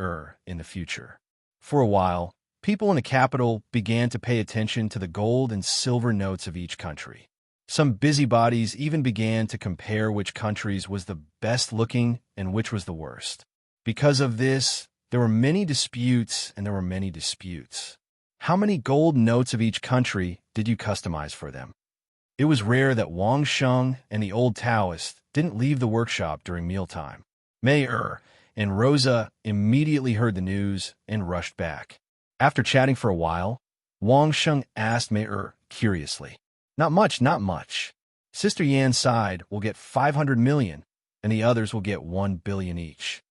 in the future. For a while, people in the capital began to pay attention to the gold and silver notes of each country. Some busybodies even began to compare which countries was the best looking and which was the worst. Because of this, there were many disputes. How many gold notes of each country did you customize for them? It was rare that Wang Sheng and the old Taoist didn't leave the workshop during mealtime. Mei and Rosa immediately heard the news and rushed back. After chatting for a while, Wang Sheng asked Mei curiously, Not much. Sister Yan's side will get 500 million, and the others will get 1 billion each.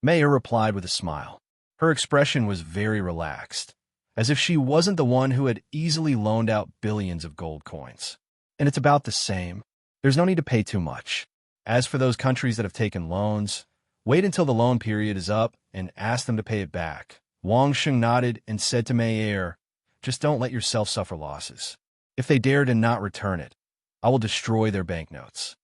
Mei replied with a smile. Her expression was very relaxed, as if she wasn't the one who had easily loaned out billions of gold coins. And it's about the same. There's no need to pay too much. As for those countries that have taken loans, wait until the loan period is up and ask them to pay it back. Wang Sheng nodded and said to Mei, just don't let yourself suffer losses. If they dare to not return it, I will destroy their banknotes.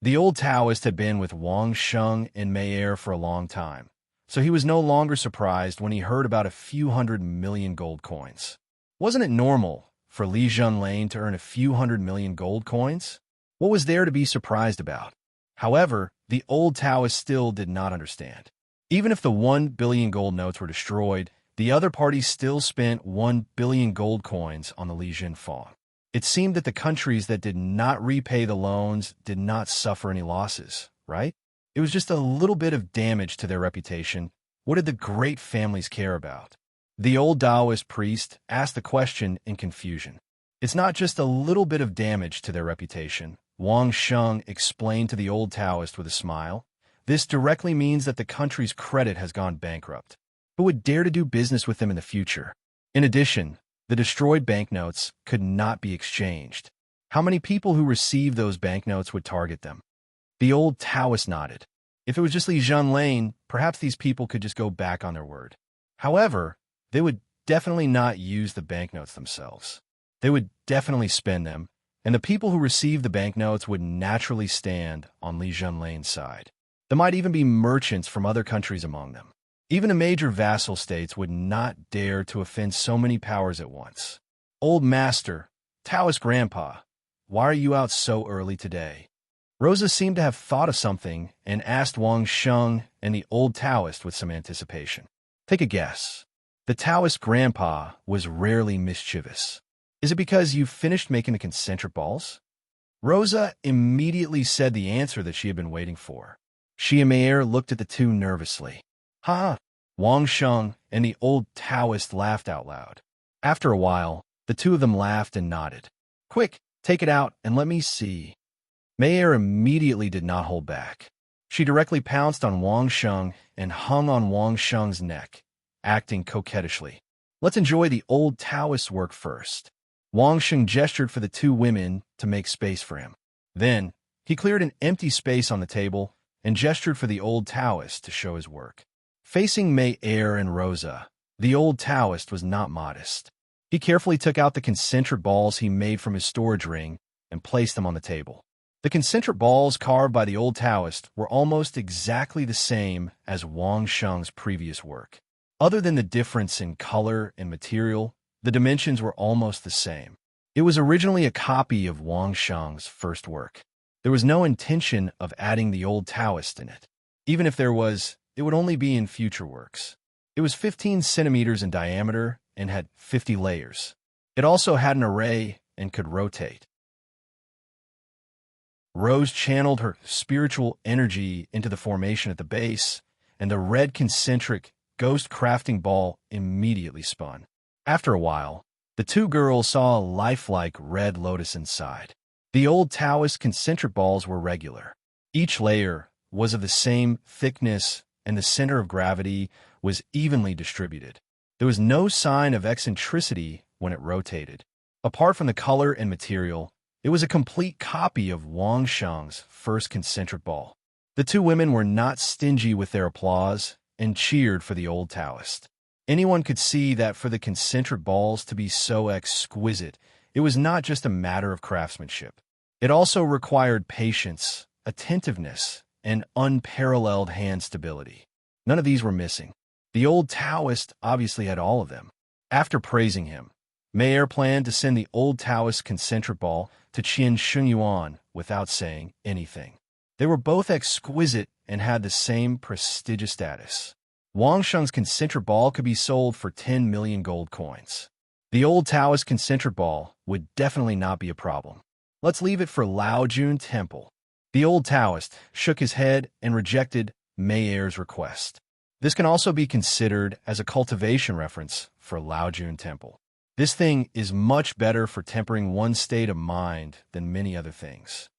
The old Taoist had been with Wang Sheng and Mei for a long time, so he was no longer surprised when he heard about a few 100 million gold coins. Wasn't it normal for Li Junlane to earn a few 100 million gold coins? What was there to be surprised about? However, the old Taoist still did not understand. Even if the 1 billion gold notes were destroyed, the other party still spent 1 billion gold coins on the Li Jinfeng. It seemed that the countries that did not repay the loans did not suffer any losses, right? It was just a little bit of damage to their reputation. What did the great families care about? The old Taoist priest asked the question in confusion. It's not just a little bit of damage to their reputation, Wang Sheng explained to the old Taoist with a smile. This directly means that the country's credit has gone bankrupt. Who would dare to do business with them in the future? In addition, the destroyed banknotes could not be exchanged. How many people who received those banknotes would target them? The old Taoist nodded. If it was just Li Zhenlane, perhaps these people could just go back on their word. However, they would definitely not use the banknotes themselves. They would definitely spend them, and the people who received the banknotes would naturally stand on Li Zhenlane's side. There might even be merchants from other countries among them. Even the major vassal states would not dare to offend so many powers at once. Old Master, Taoist Grandpa, why are you out so early today? Rosa seemed to have thought of something and asked Wang Sheng and the old Taoist with some anticipation. Take a guess. The Taoist Grandpa was rarely mischievous. Is it because you've finished making the concentric balls? Rosa immediately said the answer that she had been waiting for. She and Meyer looked at the two nervously. Ha! Wang Sheng and the old Taoist laughed out loud. After a while, the two of them laughed and nodded. Quick, take it out and let me see. Meyer immediately did not hold back. She directly pounced on Wang Sheng and hung on Wang Sheng's neck, acting coquettishly. Let's enjoy the old Taoist work first. Wang Sheng gestured for the two women to make space for him. Then, he cleared an empty space on the table and gestured for the old Taoist to show his work. Facing Meyer and Rosa, the old Taoist was not modest. He carefully took out the concentric balls he made from his storage ring and placed them on the table. The concentric balls carved by the old Taoist were almost exactly the same as Wang Sheng's previous work. Other than the difference in color and material, the dimensions were almost the same. It was originally a copy of Wang Sheng's first work. There was no intention of adding the old Taoist in it. Even if there was, it would only be in future works. It was 15 centimeters in diameter and had 50 layers. It also had an array and could rotate. Rose channeled her spiritual energy into the formation at the base, and the red concentric ghost crafting ball immediately spun. After a while, the two girls saw a lifelike red lotus inside. The old Taoist concentric balls were regular. Each layer was of the same thickness, and the center of gravity was evenly distributed. There was no sign of eccentricity when it rotated. Apart from the color and material, it was a complete copy of Wang Sheng's first concentric ball. The two women were not stingy with their applause and cheered for the old Taoist. Anyone could see that for the concentric balls to be so exquisite, it was not just a matter of craftsmanship. It also required patience, attentiveness, and unparalleled hand stability. None of these were missing. The old Taoist obviously had all of them. After praising him, Meyer planned to send the old Taoist concentric ball to Qian Shengyuan without saying anything. They were both exquisite and had the same prestigious status. Wang Sheng's concentric ball could be sold for 10 million gold coins. The old Taoist concentric ball would definitely not be a problem. Let's leave it for Laojun Temple. The old Taoist shook his head and rejected Meyer's request. This can also be considered as a cultivation reference for Laojun Temple. This thing is much better for tempering one's state of mind than many other things.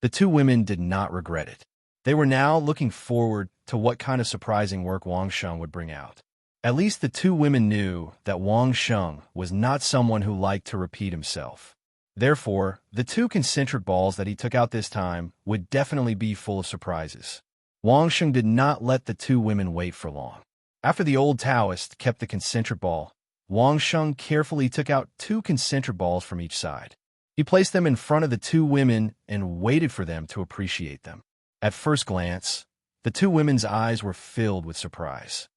The two women did not regret it. They were now looking forward to what kind of surprising work Wang Sheng would bring out. At least the two women knew that Wang Sheng was not someone who liked to repeat himself. Therefore, the two concentric balls that he took out this time would definitely be full of surprises. Wang Sheng did not let the two women wait for long. After the old Taoist kept the concentric ball, Wang Sheng carefully took out two concentric balls from each side. He placed them in front of the two women and waited for them to appreciate them. At first glance, the two women's eyes were filled with surprise.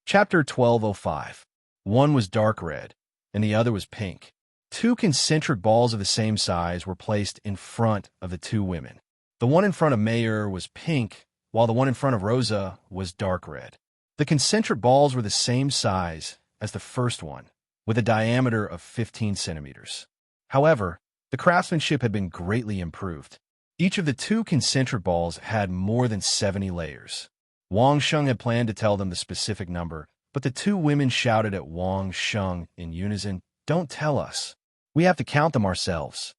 Chapter 1205. One was dark red, and the other was pink. Two concentric balls of the same size were placed in front of the two women. The one in front of Meyer was pink, while the one in front of Rosa was dark red. The concentric balls were the same size as the first one, with a diameter of 15 centimeters. However, the craftsmanship had been greatly improved. Each of the two concentric balls had more than 70 layers. Wang Sheng had planned to tell them the specific number, but the two women shouted at Wang Sheng in unison, "Don't tell us. We have to count them ourselves."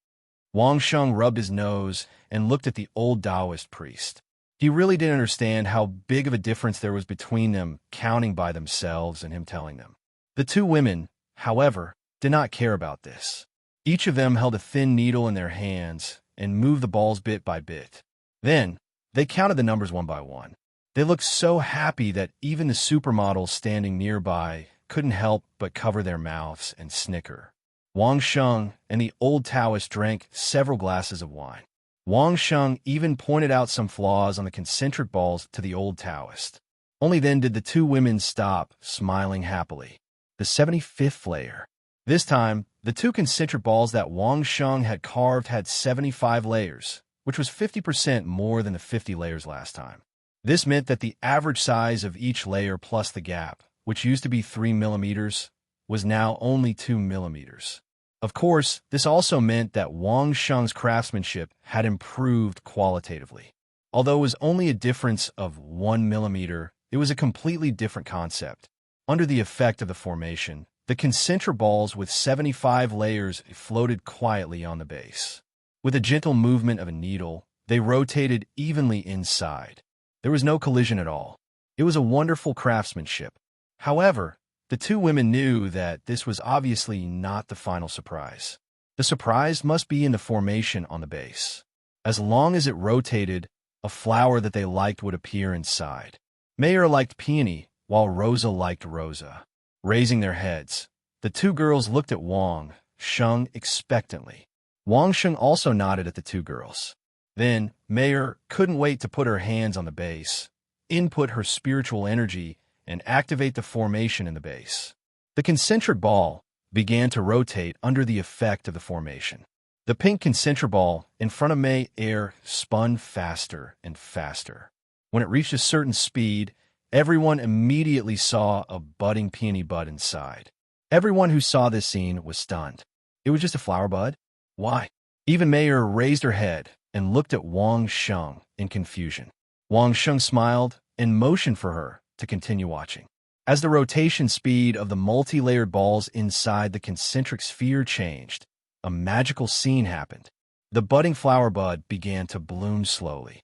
Wang Sheng rubbed his nose and looked at the old Taoist priest. He really didn't understand how big of a difference there was between them counting by themselves and him telling them. The two women, however, did not care about this. Each of them held a thin needle in their hands and moved the balls bit by bit. Then, they counted the numbers one by one. They looked so happy that even the supermodels standing nearby couldn't help but cover their mouths and snicker. Wang Sheng and the old Taoist drank several glasses of wine. Wang Sheng even pointed out some flaws on the concentric balls to the old Taoist. Only then did the two women stop, smiling happily. The 75th layer. This time, the two concentric balls that Wang Sheng had carved had 75 layers, which was 50% more than the 50 layers last time. This meant that the average size of each layer plus the gap, which used to be 3 millimeters, was now only 2 millimeters. Of course, this also meant that Wang Sheng's craftsmanship had improved qualitatively. Although it was only a difference of 1 millimeter, it was a completely different concept. Under the effect of the formation, the concentric balls with 75 layers floated quietly on the base. With a gentle movement of a needle, they rotated evenly inside. There was no collision at all. It was a wonderful craftsmanship. However, the two women knew that this was obviously not the final surprise. The surprise must be in the formation on the base. As long as it rotated, a flower that they liked would appear inside. Mayer liked peony, while Rosa liked Rosa. Raising their heads, the two girls looked at Wang Sheng expectantly. Wang Sheng also nodded at the two girls. Then, Mayer couldn't wait to put her hands on the base, input her spiritual energy, and activate the formation in the base. The concentric ball began to rotate under the effect of the formation. The pink concentric ball in front of Mayer spun faster and faster. When it reached a certain speed, everyone immediately saw a budding peony bud inside. Everyone who saw this scene was stunned. It was just a flower bud? Why? Even Mayer raised her head and looked at Wang Sheng in confusion. Wang Sheng smiled and motioned for her to continue watching. As the rotation speed of the multi-layered balls inside the concentric sphere changed, a magical scene happened. The budding flower bud began to bloom slowly.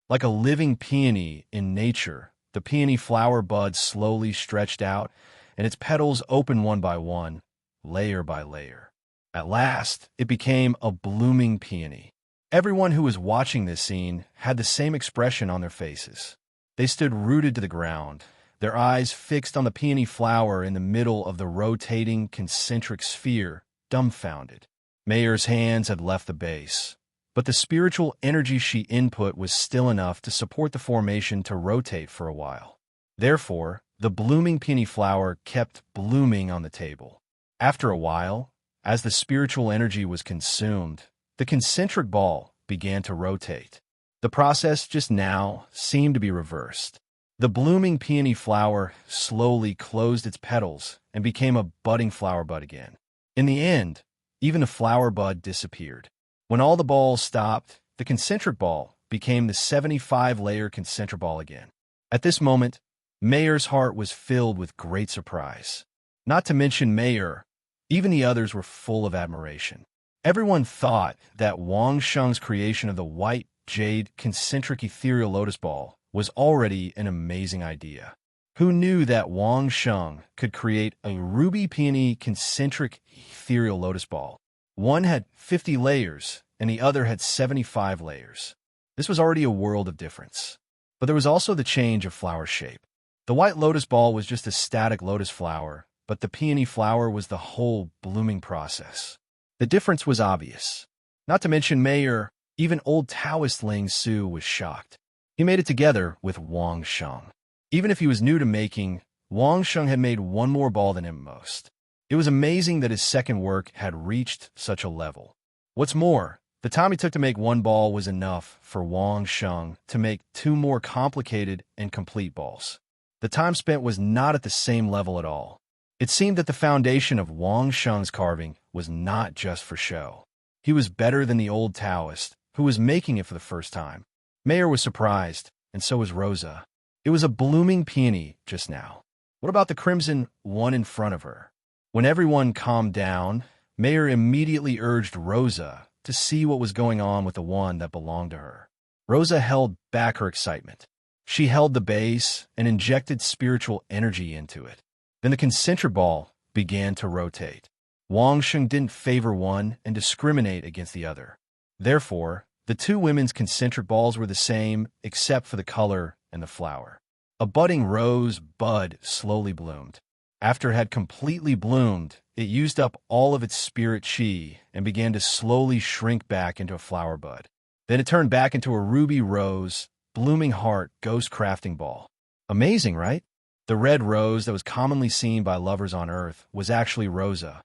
Like a living peony in nature, the peony flower bud slowly stretched out, and its petals opened one by one, layer by layer. At last, it became a blooming peony. Everyone who was watching this scene had the same expression on their faces. They stood rooted to the ground, their eyes fixed on the peony flower in the middle of the rotating concentric sphere, dumbfounded. Mayer's hands had left the base, but the spiritual energy she input was still enough to support the formation to rotate for a while. Therefore, the blooming peony flower kept blooming on the table. After a while, as the spiritual energy was consumed, the concentric ball began to rotate. The process just now seemed to be reversed. The blooming peony flower slowly closed its petals and became a budding flower bud again. In the end, even the flower bud disappeared. When all the balls stopped, the concentric ball became the 75-layer concentric ball again. At this moment, Mayer's heart was filled with great surprise. Not to mention Mayer, even the others were full of admiration. Everyone thought that Wang Sheng's creation of the white jade concentric ethereal lotus ball was already an amazing idea. Who knew that Wang Sheng could create a ruby peony concentric ethereal lotus ball? One had 50 layers, and the other had 75 layers. This was already a world of difference. But there was also the change of flower shape. The white lotus ball was just a static lotus flower, but the peony flower was the whole blooming process. The difference was obvious. Not to mention Mayer, even old Taoist Ling Su was shocked. He made it together with Wang Sheng. Even if he was new to making, Wang Sheng had made one more ball than him most. It was amazing that his second work had reached such a level. What's more, the time he took to make one ball was enough for Wang Sheng to make two more complicated and complete balls. The time spent was not at the same level at all. It seemed that the foundation of Wang Sheng's carving was not just for show. He was better than the old Taoist, who was making it for the first time. Mayer was surprised, and so was Rosa. It was a blooming peony just now. What about the crimson one in front of her? When everyone calmed down, Mayer immediately urged Rosa to see what was going on with the one that belonged to her. Rosa held back her excitement. She held the base and injected spiritual energy into it. Then the concentric ball began to rotate. Wang Sheng didn't favor one and discriminate against the other. Therefore, the two women's concentric balls were the same except for the color and the flower. A budding rose bud slowly bloomed. After it had completely bloomed, it used up all of its spirit chi and began to slowly shrink back into a flower bud. Then it turned back into a ruby rose, blooming heart ghost crafting ball. Amazing, right? The red rose that was commonly seen by lovers on Earth was actually Rosa.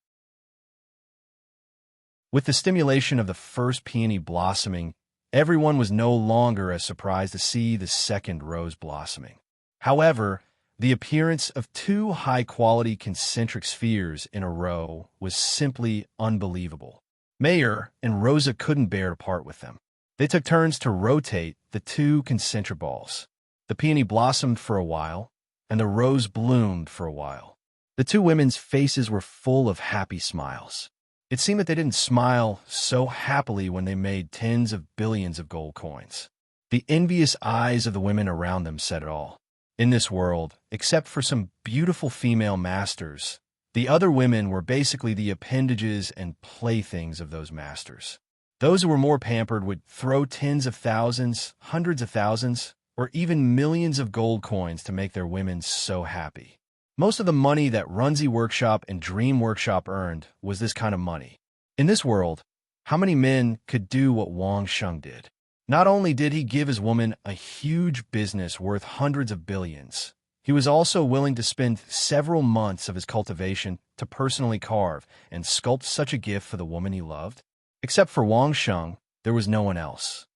With the stimulation of the first peony blossoming, everyone was no longer as surprised to see the second rose blossoming. However, the appearance of two high-quality concentric spheres in a row was simply unbelievable. Mayer and Rosa couldn't bear to part with them. They took turns to rotate the two concentric balls. The peony blossomed for a while, and the rose bloomed for a while. The two women's faces were full of happy smiles. It seemed that they didn't smile so happily when they made tens of billions of gold coins. The envious eyes of the women around them said it all. In this world, except for some beautiful female masters, the other women were basically the appendages and playthings of those masters. Those who were more pampered would throw tens of thousands, hundreds of thousands, or even millions of gold coins to make their women so happy. Most of the money that Runzi Workshop and Dream Workshop earned was this kind of money. In this world, how many men could do what Wang Sheng did? Not only did he give his woman a huge business worth hundreds of billions, he was also willing to spend several months of his cultivation to personally carve and sculpt such a gift for the woman he loved. Except for Wang Sheng, there was no one else.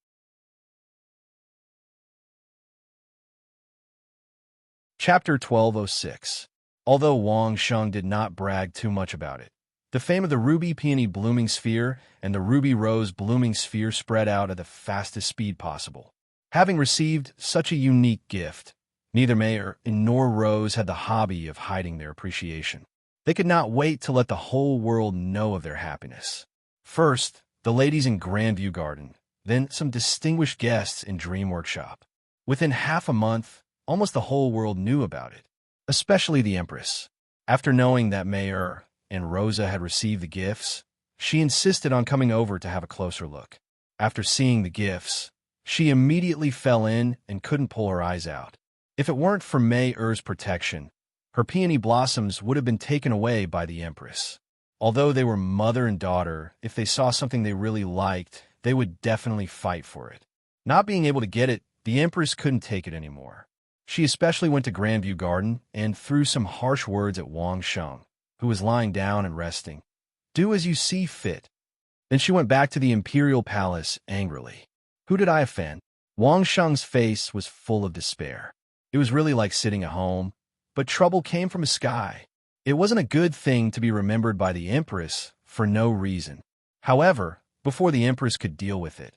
Chapter 1206. Although Wang Sheng did not brag too much about it, the fame of the ruby peony blooming sphere and the ruby rose blooming sphere spread out at the fastest speed possible. Having received such a unique gift, neither Mayer nor Rose had the hobby of hiding their appreciation. They could not wait to let the whole world know of their happiness. First, the ladies in Grandview Garden, then some distinguished guests in Dream Workshop. Within half a month, almost the whole world knew about it, especially the Empress. After knowing that Mayer and Rosa had received the gifts, she insisted on coming over to have a closer look. After seeing the gifts, she immediately fell in and couldn't pull her eyes out. If it weren't for Mayer's protection, her peony blossoms would have been taken away by the Empress. Although they were mother and daughter, if they saw something they really liked, they would definitely fight for it. Not being able to get it, the Empress couldn't take it anymore. She especially went to Grandview Garden and threw some harsh words at Wang Sheng, who was lying down and resting. "Do as you see fit." Then she went back to the Imperial Palace angrily. Who did I offend? Wang Sheng's face was full of despair. It was really like sitting at home, but trouble came from the sky. It wasn't a good thing to be remembered by the Empress for no reason. However, before the Empress could deal with it,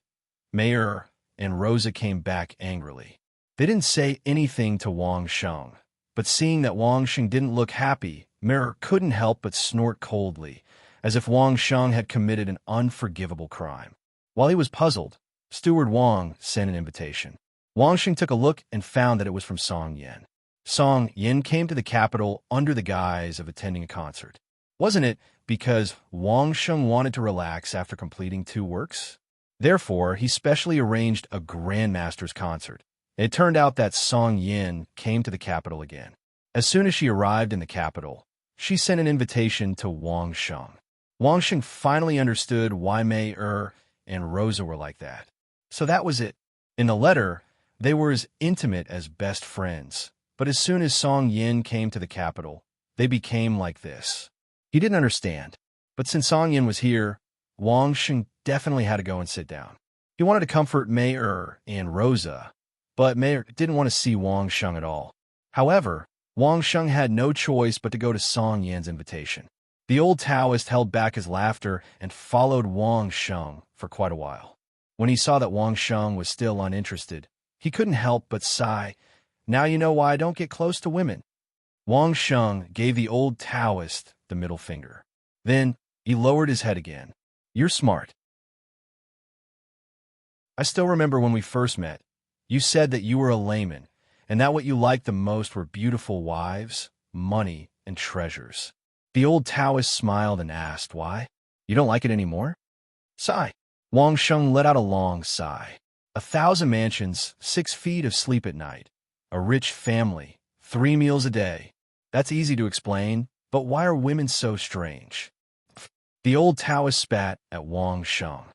Mayer and Rosa came back angrily. They didn't say anything to Wang Sheng, but seeing that Wang Sheng didn't look happy, Mayer couldn't help but snort coldly, as if Wang Sheng had committed an unforgivable crime. While he was puzzled, Steward Wang sent an invitation. Wang Sheng took a look and found that it was from Song Yin. Song Yin came to the capital under the guise of attending a concert. Wasn't it because Wang Sheng wanted to relax after completing 2 works? Therefore, he specially arranged a Grandmaster's concert. It turned out that Song Yin came to the capital again. As soon as she arrived in the capital, she sent an invitation to Wang Sheng. Wang Sheng finally understood why Mayer and Rosa were like that. So that was it. In the letter, they were as intimate as best friends. But as soon as Song Yin came to the capital, they became like this. He didn't understand. But since Song Yin was here, Wang Sheng definitely had to go and sit down. He wanted to comfort Mayer and Rosa, but Mayer didn't want to see Wang Sheng at all. However, Wang Sheng had no choice but to go to Song Yin's invitation. The old Taoist held back his laughter and followed Wang Sheng for quite a while. When he saw that Wang Sheng was still uninterested, he couldn't help but sigh. "Now you know why I don't get close to women." Wang Sheng gave the old Taoist the middle finger. Then he lowered his head again. "You're smart. I still remember when we first met. You said that you were a layman, and that what you liked the most were beautiful wives, money, and treasures. The old Taoist smiled and asked, "Why? You don't like it anymore?" Sigh. Wang Sheng let out a long sigh. 1,000 mansions, 6 feet of sleep at night. A rich family, 3 meals a day. That's easy to explain, but why are women so strange? The old Taoist spat at Wang Sheng.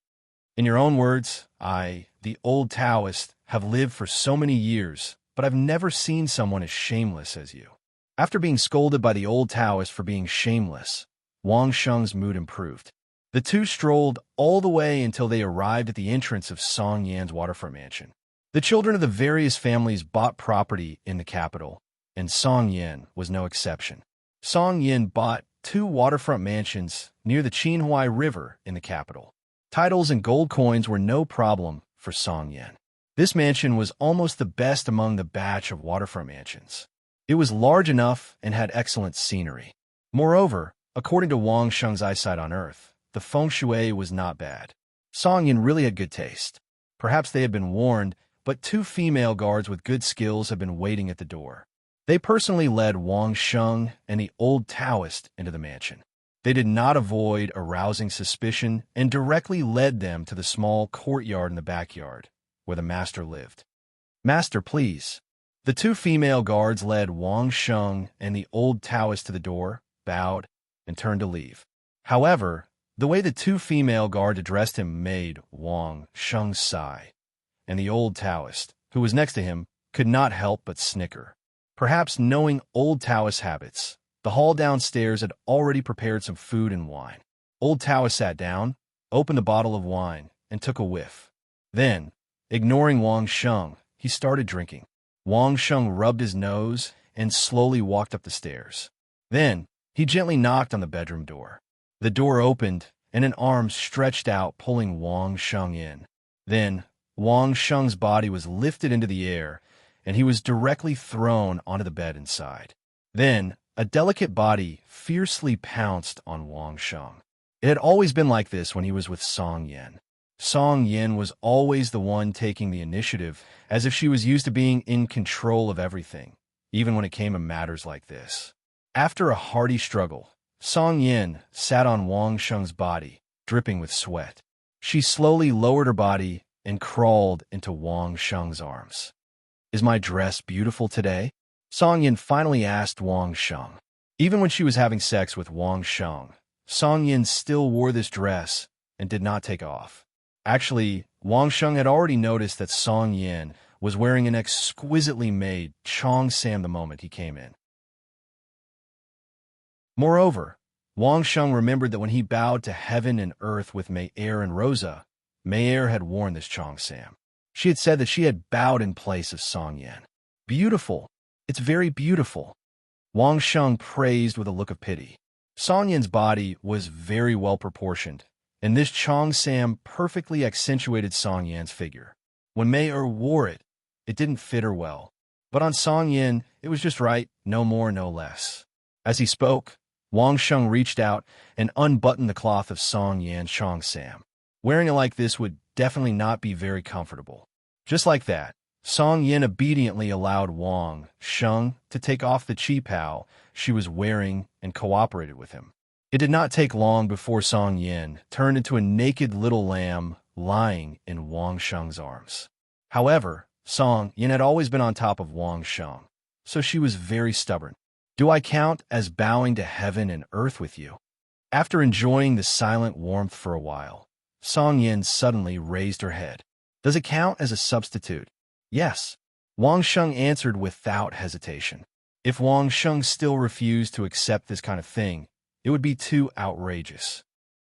In your own words, I, the old Taoist, have lived for so many years, but I've never seen someone as shameless as you. After being scolded by the old Taoist for being shameless, Wang Sheng's mood improved. The two strolled all the way until they arrived at the entrance of Song Yan's waterfront mansion. The children of the various families bought property in the capital, and Song Yan was no exception. Song Yan bought 2 waterfront mansions near the Qinhuai River in the capital. Titles and gold coins were no problem for Song Yan. This mansion was almost the best among the batch of waterfront mansions. It was large enough and had excellent scenery. Moreover, according to Wang Sheng's eyesight on Earth, the feng shui was not bad. Song Yan really had good taste. Perhaps they had been warned, but 2 female guards with good skills had been waiting at the door. They personally led Wang Sheng and the old Taoist into the mansion. They did not avoid arousing suspicion and directly led them to the small courtyard in the backyard, where the master lived. "Master, please." The 2 female guards led Wang Sheng and the old Taoist to the door, bowed, and turned to leave. However, the way the 2 female guards addressed him made Wang Sheng sigh, and the old Taoist, who was next to him, could not help but snicker. Perhaps knowing old Taoist habits, the hall downstairs had already prepared some food and wine. Old Taoist sat down, opened a bottle of wine, and took a whiff. Then, ignoring Wang Sheng, he started drinking. Wang Sheng rubbed his nose and slowly walked up the stairs. Then, he gently knocked on the bedroom door. The door opened, and an arm stretched out, pulling Wang Sheng in. Then, Wang Sheng's body was lifted into the air, and he was directly thrown onto the bed inside. Then, a delicate body fiercely pounced on Wang Sheng. It had always been like this when he was with Song Yan. Song Yan was always the one taking the initiative, as if she was used to being in control of everything, even when it came to matters like this. After a hearty struggle, Song Yan sat on Wang Sheng's body, dripping with sweat. She slowly lowered her body and crawled into Wang Sheng's arms. "Is my dress beautiful today?" Song Yan finally asked Wang Sheng. Even when she was having sex with Wang Sheng, Song Yan still wore this dress and did not take off. Actually, Wang Sheng had already noticed that Song Yan was wearing an exquisitely made cheongsam the moment he came in. Moreover, Wang Sheng remembered that when he bowed to heaven and earth with Mei-Er and Rosa, Mei-Er had worn this cheongsam. She had said that she had bowed in place of Song Yan. "Beautiful. It's very beautiful." Wang Sheng praised with a look of pity. Song Yan's body was very well proportioned, and this cheongsam perfectly accentuated Song Yan's figure. When Mei-Er wore it, it didn't fit her well. But on Song Yan, it was just right, no more, no less. As he spoke, Wang Sheng reached out and unbuttoned the cloth of Song Yan's cheongsam. Wearing it like this would definitely not be very comfortable. Just like that, Song Yan obediently allowed Wang Sheng to take off the qipao she was wearing and cooperated with him. It did not take long before Song Yan turned into a naked little lamb lying in Wang Sheng's arms. However, Song Yan had always been on top of Wang Sheng, so she was very stubborn. "Do I count as bowing to heaven and earth with you?" After enjoying the silent warmth for a while, Song Yan suddenly raised her head. "Does it count as a substitute?" "Yes," Wang Sheng answered without hesitation. If Wang Sheng still refused to accept this kind of thing, it would be too outrageous.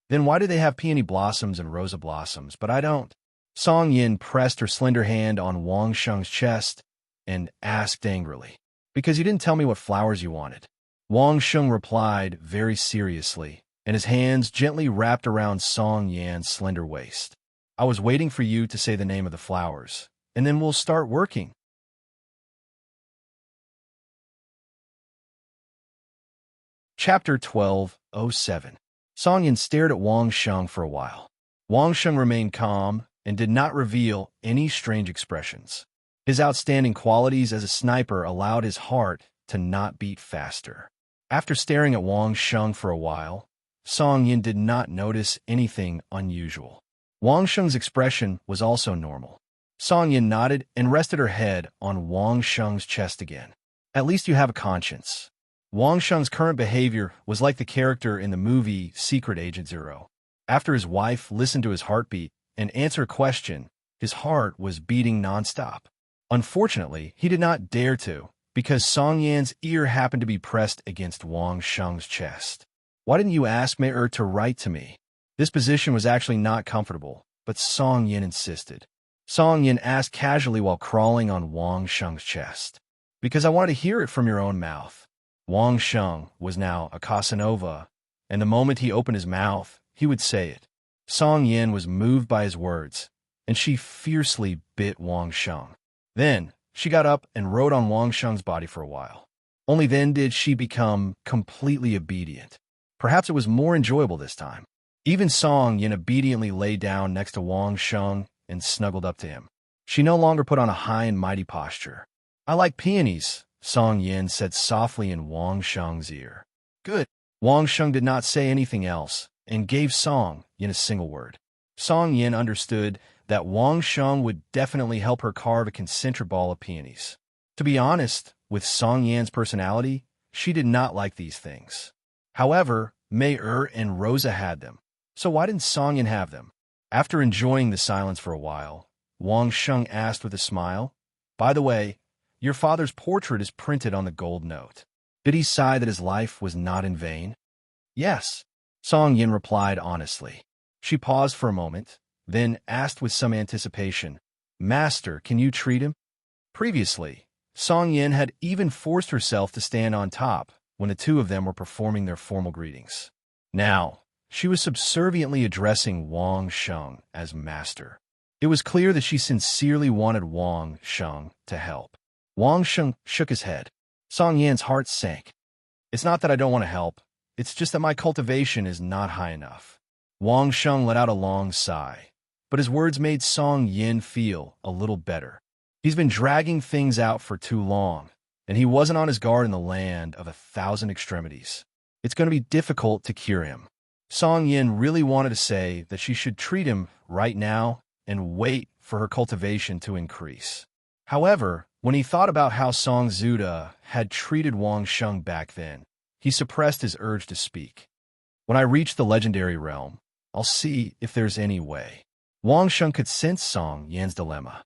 "Then why do they have peony blossoms and rosa blossoms, but I don't?" Song Yan pressed her slender hand on Wang Sheng's chest and asked angrily, "Because you didn't tell me what flowers you wanted." Wang Sheng replied very seriously, and his hands gently wrapped around Song Yan's slender waist. "I was waiting for you to say the name of the flowers, and then we'll start working." Chapter 12:07. Song Yan stared at Wang Sheng for a while. Wang Sheng remained calm and did not reveal any strange expressions. His outstanding qualities as a sniper allowed his heart to not beat faster. After staring at Wang Sheng for a while, Song Yin did not notice anything unusual. Wang Sheng's expression was also normal. Song Yin nodded and rested her head on Wang Sheng's chest again. At least you have a conscience. Wang Sheng's current behavior was like the character in the movie Secret Agent Zero. After his wife listened to his heartbeat and answered a question, his heart was beating nonstop. Unfortunately, he did not dare to, because Song Yan's ear happened to be pressed against Wang Sheng's chest. Why didn't you ask Mei to write to me? This position was actually not comfortable, but Song Yin insisted. Song Yin asked casually while crawling on Wang Sheng's chest. Because I wanted to hear it from your own mouth. Wang Sheng was now a Casanova, and the moment he opened his mouth, he would say it. Song Yin was moved by his words, and she fiercely bit Wang Sheng. Then, she got up and rode on Wang Sheng's body for a while. Only then did she become completely obedient. Perhaps it was more enjoyable this time. Even Song Yin obediently lay down next to Wang Sheng and snuggled up to him. She no longer put on a high and mighty posture. I like peonies, Song Yin said softly in Wang Sheng's ear. Good. Wang Sheng did not say anything else and gave Song Yin a single word. Song Yin understood that Wang Sheng would definitely help her carve a concentric ball of peonies. To be honest, with Song Yan's personality, she did not like these things. However, Mei and Rosa had them, so why didn't Song Yin have them? After enjoying the silence for a while, Wang Sheng asked with a smile, By the way, your father's portrait is printed on the gold note. Did he sigh that his life was not in vain? Yes, Song Yin replied honestly. She paused for a moment, then asked with some anticipation, Master, can you treat him? Previously, Song Yin had even forced herself to stand on top when the two of them were performing their formal greetings. Now, she was subserviently addressing Wang Sheng as master. It was clear that she sincerely wanted Wang Sheng to help. Wang Sheng shook his head. Song Yan's heart sank. It's not that I don't want to help. It's just that my cultivation is not high enough. Wang Sheng let out a long sigh, but his words made Song Yin feel a little better. He's been dragging things out for too long, and he wasn't on his guard in the land of 1,000 extremities. It's going to be difficult to cure him. Song Yin really wanted to say that she should treat him right now and wait for her cultivation to increase. However, when he thought about how Song Zuda had treated Wang Sheng back then, he suppressed his urge to speak. When I reach the legendary realm, I'll see if there's any way. Wang Sheng could sense Song Yan's dilemma.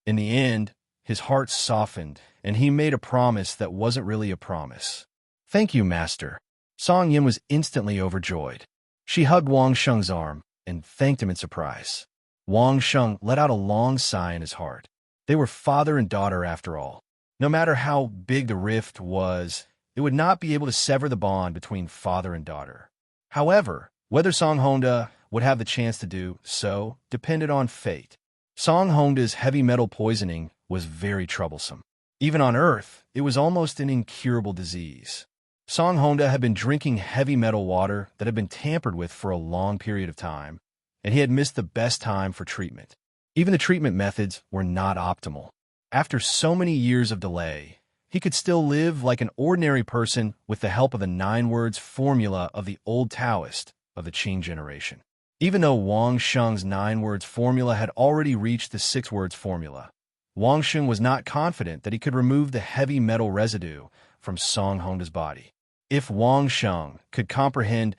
In the end, his heart softened, and he made a promise that wasn't really a promise. Thank you, Master. Song Yin was instantly overjoyed. She hugged Wang Sheng's arm and thanked him in surprise. Wang Sheng let out a long sigh in his heart. They were father and daughter after all. No matter how big the rift was, it would not be able to sever the bond between father and daughter. However, whether Song Honda would have the chance to do so depended on fate. Song Honda's heavy metal poisoning was very troublesome. Even on Earth, it was almost an incurable disease. Song Honda had been drinking heavy metal water that had been tampered with for a long period of time, and he had missed the best time for treatment. Even the treatment methods were not optimal. After so many years of delay, he could still live like an ordinary person with the help of the 9 words formula of the old Taoist of the Qing generation. Even though Wang Sheng's 9 words formula had already reached the 6 words formula, Wang Sheng was not confident that he could remove the heavy metal residue from Song Honda's body. If Wang Sheng could comprehend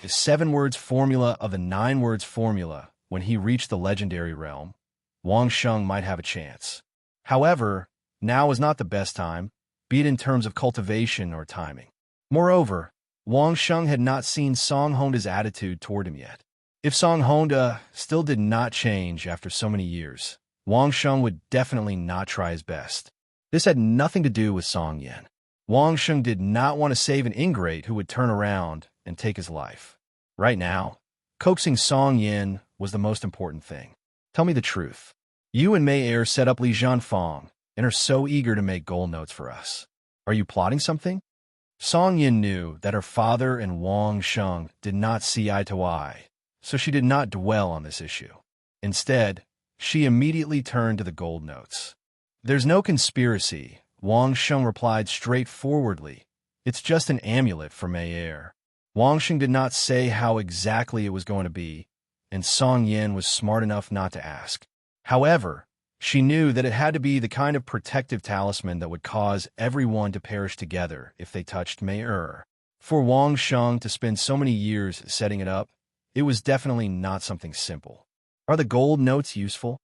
the 7 words formula of the 9 words formula when he reached the legendary realm, Wang Sheng might have a chance. However, now was not the best time, be it in terms of cultivation or timing. Moreover, Wang Sheng had not seen Song Honda's attitude toward him yet. If Song Honda still did not change after so many years, Wang Sheng would definitely not try his best. This had nothing to do with Song Yin. Wang Sheng did not want to save an ingrate who would turn around and take his life. Right now, coaxing Song Yin was the most important thing. Tell me the truth. You and Mei set up Li Jianfang and are so eager to make gold notes for us. Are you plotting something? Song Yin knew that her father and Wang Sheng did not see eye to eye, so she did not dwell on this issue. Instead, she immediately turned to the gold notes. There's no conspiracy, Wang Sheng replied straightforwardly, "It's just an amulet for Mayer." Wang Sheng did not say how exactly it was going to be, and Song Yin was smart enough not to ask. However, she knew that it had to be the kind of protective talisman that would cause everyone to perish together if they touched Mayer. For Wang Sheng to spend so many years setting it up, it was definitely not something simple. "Are the gold notes useful?"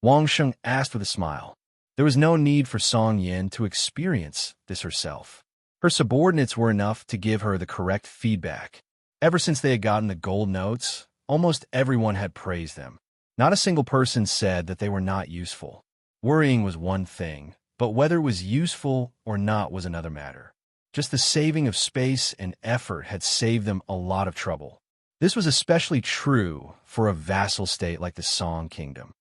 Wang Sheng asked with a smile. There was no need for Song Yin to experience this herself. Her subordinates were enough to give her the correct feedback. Ever since they had gotten the gold notes, almost everyone had praised them. Not a single person said that they were not useful. Worrying was one thing, but whether it was useful or not was another matter. Just the saving of space and effort had saved them a lot of trouble. This was especially true for a vassal state like the Song Kingdom.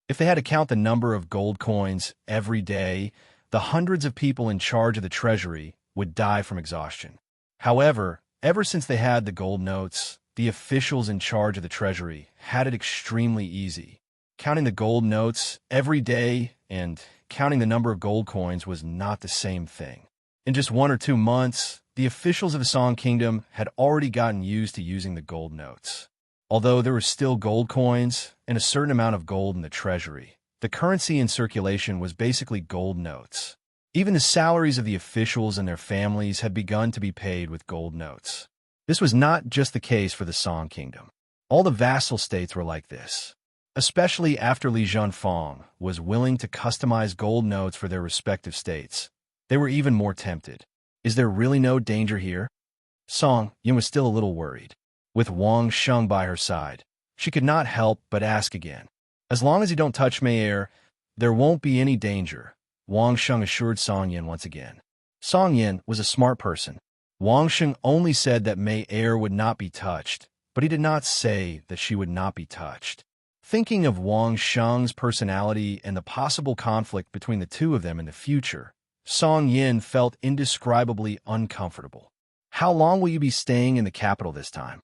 If they had to count the number of gold coins every day, the hundreds of people in charge of the treasury would die from exhaustion. However, ever since they had the gold notes, the officials in charge of the treasury had it extremely easy. Counting the gold notes every day and counting the number of gold coins was not the same thing. In just 1 or 2 months, the officials of the Song Kingdom had already gotten used to using the gold notes. Although there were still gold coins and a certain amount of gold in the treasury, the currency in circulation was basically gold notes. Even the salaries of the officials and their families had begun to be paid with gold notes. This was not just the case for the Song Kingdom. All the vassal states were like this, especially after Li Zhenfang was willing to customize gold notes for their respective states. They were even more tempted. Is there really no danger here? Song Yin was still a little worried. With Wang Sheng by her side, she could not help but ask again. "As long as you don't touch Mayer, there won't be any danger," Wang Sheng assured Song Yin once again. Song Yin was a smart person. Wang Sheng only said that Mayer would not be touched, but he did not say that she would not be touched. Thinking of Wang Sheng's personality and the possible conflict between the two of them in the future, Song Yin felt indescribably uncomfortable. "How long will you be staying in the capital this time?"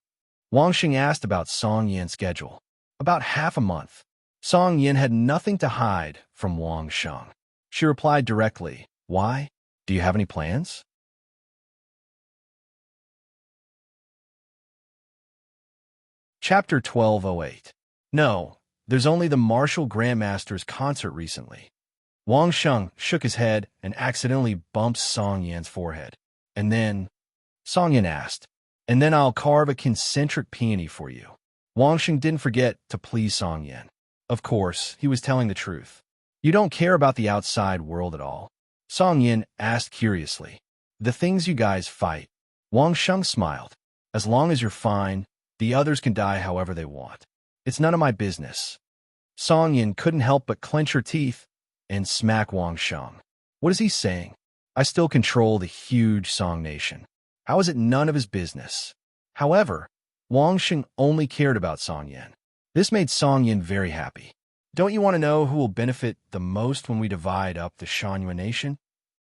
Wang Sheng asked about Song Yin's schedule. "About half a month." Song Yin had nothing to hide from Wang Sheng. She replied directly, "Why? Do you have any plans?" Chapter 1208. "No, there's only the Martial Grandmaster's concert recently." Wang Sheng shook his head and accidentally bumped Song Yin's forehead. "And then?" Song Yin asked. "And then I'll carve a concentric peony for you." Wang Sheng didn't forget to please Song Yin. Of course, he was telling the truth. "You don't care about the outside world at all?" Song Yin asked curiously. "The things you guys fight." Wang Sheng smiled. "As long as you're fine, the others can die however they want. It's none of my business." Song Yin couldn't help but clench her teeth and smack Wang Sheng. What is he saying? I still control the huge Song Nation. How is it none of his business? However, Wang Sheng only cared about Song Yin. This made Song Yin very happy. "Don't you want to know who will benefit the most when we divide up the Shanyue Nation?"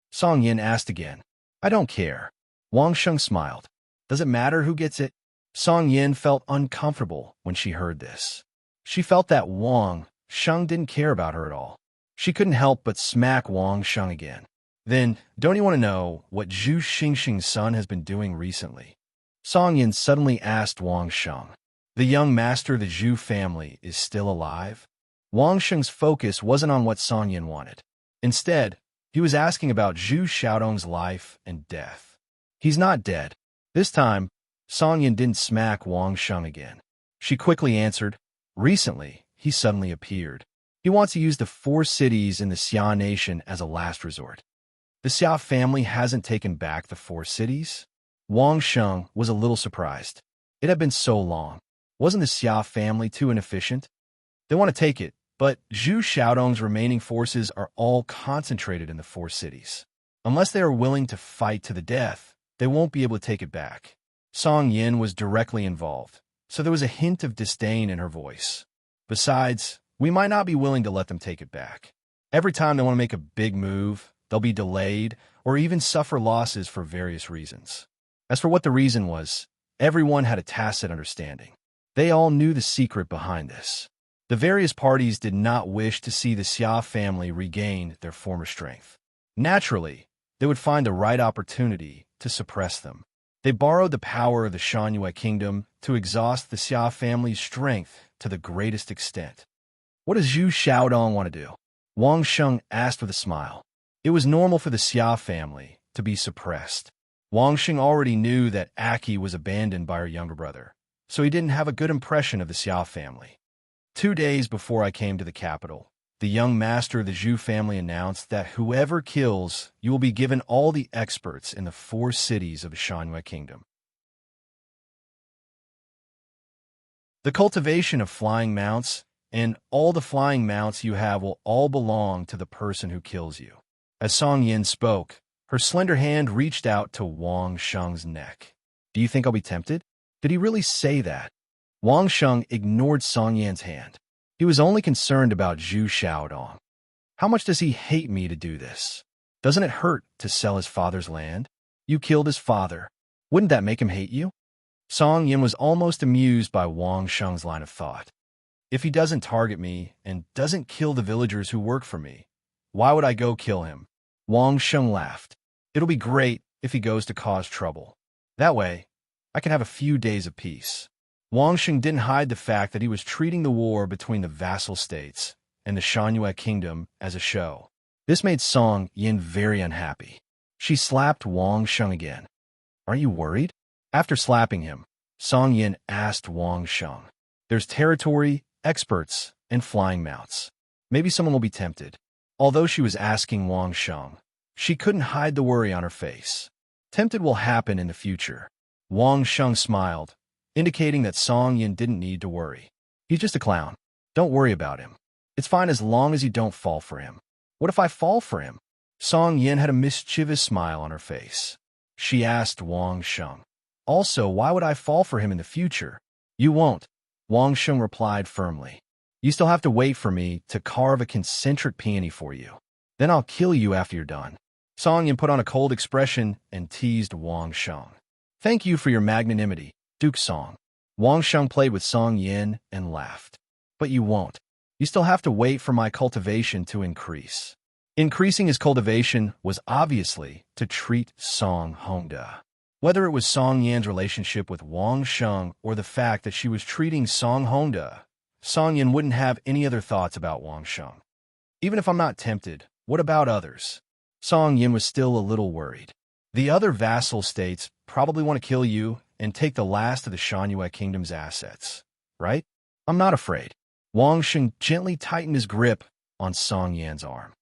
Song Yin asked again. "I don't care." Wang Sheng smiled. "Does it matter who gets it?" Song Yin felt uncomfortable when she heard this. She felt that Wang Sheng didn't care about her at all. She couldn't help but smack Wang Sheng again. "Then, don't you want to know what Zhu Xingxing's son has been doing recently?" Song Yin suddenly asked Wang Sheng. "The young master of the Zhu family is still alive?" Wang Sheng's focus wasn't on what Song Yin wanted. Instead, he was asking about Zhu Xiaodong's life and death. "He's not dead." This time, Song Yin didn't smack Wang Sheng again. She quickly answered, "Recently, he suddenly appeared. He wants to use the 4 cities in the Xia Nation as a last resort." "The Xia family hasn't taken back the 4 cities?" Wang Sheng was a little surprised. It had been so long. Wasn't the Xia family too inefficient? "They want to take it, but Zhu Xiaodong's remaining forces are all concentrated in the 4 cities. Unless they are willing to fight to the death, they won't be able to take it back." Song Yin was directly involved, so there was a hint of disdain in her voice. "Besides, we might not be willing to let them take it back. Every time they want to make a big move, they'll be delayed or even suffer losses for various reasons." As for what the reason was, everyone had a tacit understanding. They all knew the secret behind this. The various parties did not wish to see the Xia family regain their former strength. Naturally, they would find the right opportunity to suppress them. They borrowed the power of the Shangyue kingdom to exhaust the Xia family's strength to the greatest extent. What does Zhu Xiaodong want to do? Wang Sheng asked with a smile. It was normal for the Xia family to be suppressed. Wang Sheng already knew that Aki was abandoned by her younger brother, so he didn't have a good impression of the Xia family. 2 days before I came to the capital, the young master of the Zhu family announced that whoever kills, you will be given all the experts in the 4 cities of the Shangyue kingdom. The cultivation of flying mounts and all the flying mounts you have will all belong to the person who kills you. As Song Yin spoke, her slender hand reached out to Wang Sheng's neck. Do you think I'll be tempted? Did he really say that? Wang Sheng ignored Song Yan's hand. He was only concerned about Zhu Xiaodong. How much does he hate me to do this? Doesn't it hurt to sell his father's land? You killed his father. Wouldn't that make him hate you? Song Yin was almost amused by Wang Sheng's line of thought. If he doesn't target me and doesn't kill the villagers who work for me, why would I go kill him? Wang Sheng laughed. It'll be great if he goes to cause trouble. That way, I can have a few days of peace. Wang Sheng didn't hide the fact that he was treating the war between the vassal states and the Shangyue kingdom as a show. This made Song Yin very unhappy. She slapped Wang Sheng again. Aren't you worried? After slapping him, Song Yin asked Wang Sheng. There's territory, experts, and flying mounts. Maybe someone will be tempted. Although she was asking Wang Sheng, she couldn't hide the worry on her face. Tempted will happen in the future. Wang Sheng smiled, indicating that Song Yin didn't need to worry. He's just a clown. Don't worry about him. It's fine as long as you don't fall for him. What if I fall for him? Song Yin had a mischievous smile on her face. She asked Wang Sheng. Also, why would I fall for him in the future? You won't, Wang Sheng replied firmly. You still have to wait for me to carve a concentric peony for you. Then I'll kill you after you're done. Song Yin put on a cold expression and teased Wang Sheng. Thank you for your magnanimity, Duke Song. Wang Sheng played with Song Yin and laughed. But you won't. You still have to wait for my cultivation to increase. Increasing his cultivation was obviously to treat Song Hongda. Whether it was Song Yan's relationship with Wang Sheng or the fact that she was treating Song Hongda, Song Yin wouldn't have any other thoughts about Wang Sheng. Even if I'm not tempted, what about others? Song Yin was still a little worried. The other vassal states probably want to kill you and take the last of the Shangyue kingdom's assets, right? I'm not afraid. Wang Sheng gently tightened his grip on Song Yan's arm.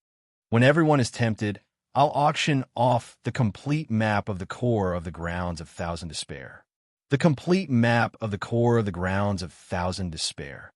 When everyone is tempted, I'll auction off the complete map of the core of the grounds of Thousand Despair. The complete map of the core of the grounds of Thousand Despair.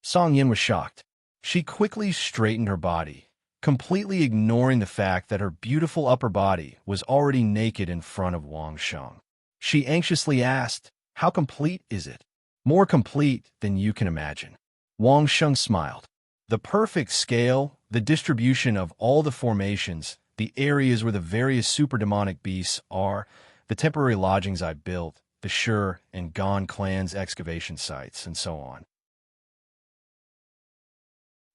Song Yin was shocked. She quickly straightened her body, completely ignoring the fact that her beautiful upper body was already naked in front of Wang Sheng. She anxiously asked, how complete is it? More complete than you can imagine. Wang Sheng smiled. The perfect scale, the distribution of all the formations, the areas where the various superdemonic beasts are, the temporary lodgings I built, the Shur and Gon clans' excavation sites, and so on.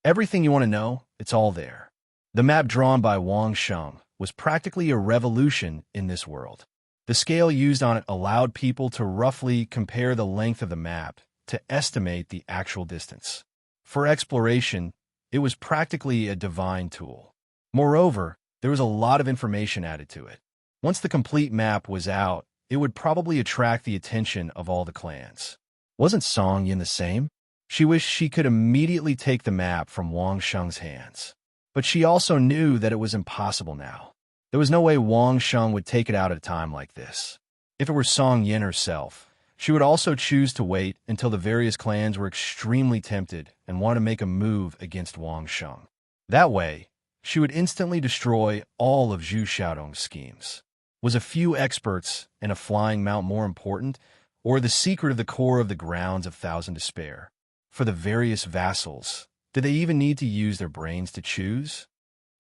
Everything you want to know, it's all there. The map drawn by Wang Sheng was practically a revolution in this world. The scale used on it allowed people to roughly compare the length of the map to estimate the actual distance. For exploration, it was practically a divine tool. Moreover, there was a lot of information added to it. Once the complete map was out, it would probably attract the attention of all the clans. Wasn't Song Yin the same? She wished she could immediately take the map from Wang Sheng's hands. But she also knew that it was impossible now. There was no way Wang Sheng would take it out at a time like this. If it were Song Yin herself, she would also choose to wait until the various clans were extremely tempted and wanted to make a move against Wang Sheng. That way, she would instantly destroy all of Zhu Xiaodong's schemes. Was a few experts and a flying mount more important, or the secret of the core of the grounds of Thousand Despair? For the various vassals, did they even need to use their brains to choose?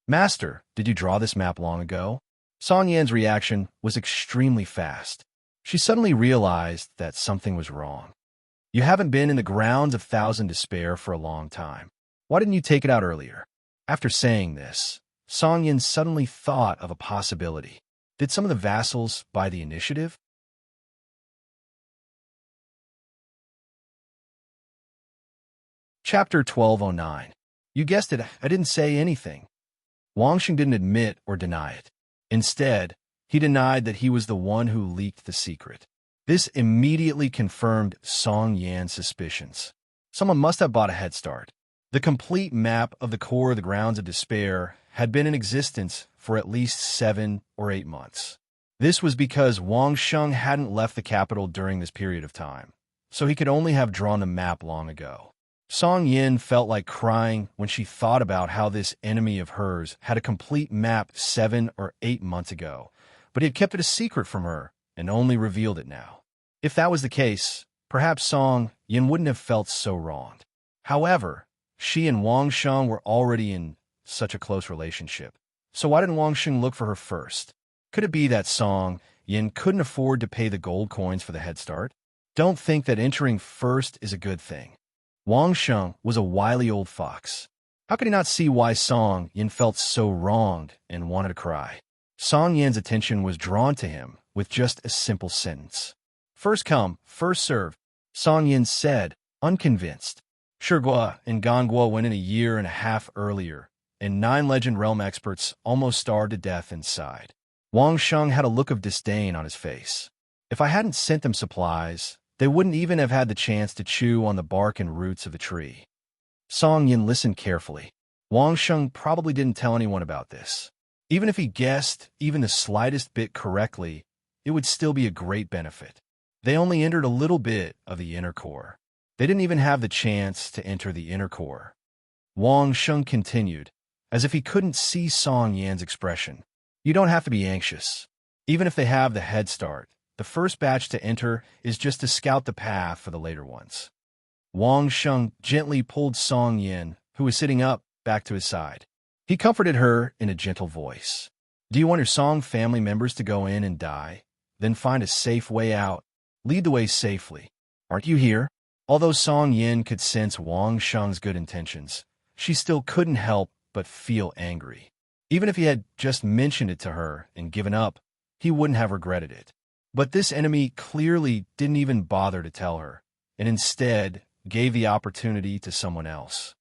Master, did you draw this map long ago? Song Yan's reaction was extremely fast. She suddenly realized that something was wrong. You haven't been in the grounds of Thousand Despair for a long time. Why didn't you take it out earlier? After saying this, Song Yin suddenly thought of a possibility. Did some of the vassals buy the initiative? Chapter 1209. You guessed it, I didn't say anything. Wang Xing didn't admit or deny it. Instead, he denied that he was the one who leaked the secret. This immediately confirmed Song Yan's suspicions. Someone must have bought a head start. The complete map of the core of the Grounds of Despair had been in existence for at least 7 or 8 months. This was because Wang Sheng hadn't left the capital during this period of time, so he could only have drawn the map long ago. Song Yin felt like crying when she thought about how this enemy of hers had a complete map 7 or 8 months ago, but he had kept it a secret from her and only revealed it now. If that was the case, perhaps Song Yin wouldn't have felt so wronged. However, she and Wang Sheng were already in such a close relationship, so why didn't Wang Sheng look for her first? Could it be that Song Yin couldn't afford to pay the gold coins for the head start? Don't think that entering first is a good thing. Wang Sheng was a wily old fox. How could he not see why Song Yin felt so wronged and wanted to cry? Song Yin's attention was drawn to him with just a simple sentence. First come, first serve, Song Yin said, unconvinced. Shiguo and Gongguo went in a year and a half earlier, and 9 Legend Realm experts almost starved to death inside. Wang Sheng had a look of disdain on his face. If I hadn't sent them supplies, they wouldn't even have had the chance to chew on the bark and roots of the tree. Song Yin listened carefully. Wang Sheng probably didn't tell anyone about this. Even if he guessed even the slightest bit correctly, it would still be a great benefit. They only entered a little bit of the inner core. They didn't even have the chance to enter the inner core. Wang Sheng continued, as if he couldn't see Song Yan's expression. You don't have to be anxious. Even if they have the head start, the first batch to enter is just to scout the path for the later ones. Wang Sheng gently pulled Song Yin, who was sitting up, back to his side. He comforted her in a gentle voice. Do you want your Song family members to go in and die? Then find a safe way out. Lead the way safely. Aren't you here? Although Song Yin could sense Wang Sheng's good intentions, she still couldn't help but feel angry. Even if he had just mentioned it to her and given up, he wouldn't have regretted it. But this enemy clearly didn't even bother to tell her, and instead gave the opportunity to someone else.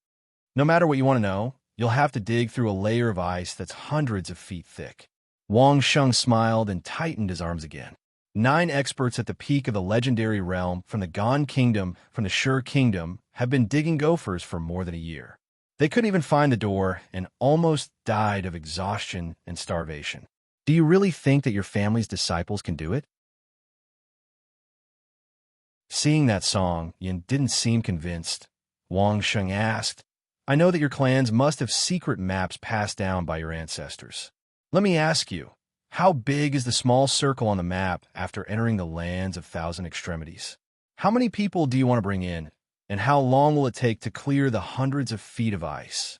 No matter what you want to know, you'll have to dig through a layer of ice that's hundreds of feet thick. Wang Sheng smiled and tightened his arms again. 9 experts at the peak of the legendary realm from the Gan Kingdom, from the Sure Kingdom, have been digging gophers for more than a year. They couldn't even find the door and almost died of exhaustion and starvation. Do you really think that your family's disciples can do it? Seeing that Song Yin didn't seem convinced, Wang Sheng asked, I know that your clans must have secret maps passed down by your ancestors. Let me ask you, how big is the small circle on the map after entering the lands of Thousand Extremities? How many people do you want to bring in, and how long will it take to clear the hundreds of feet of ice?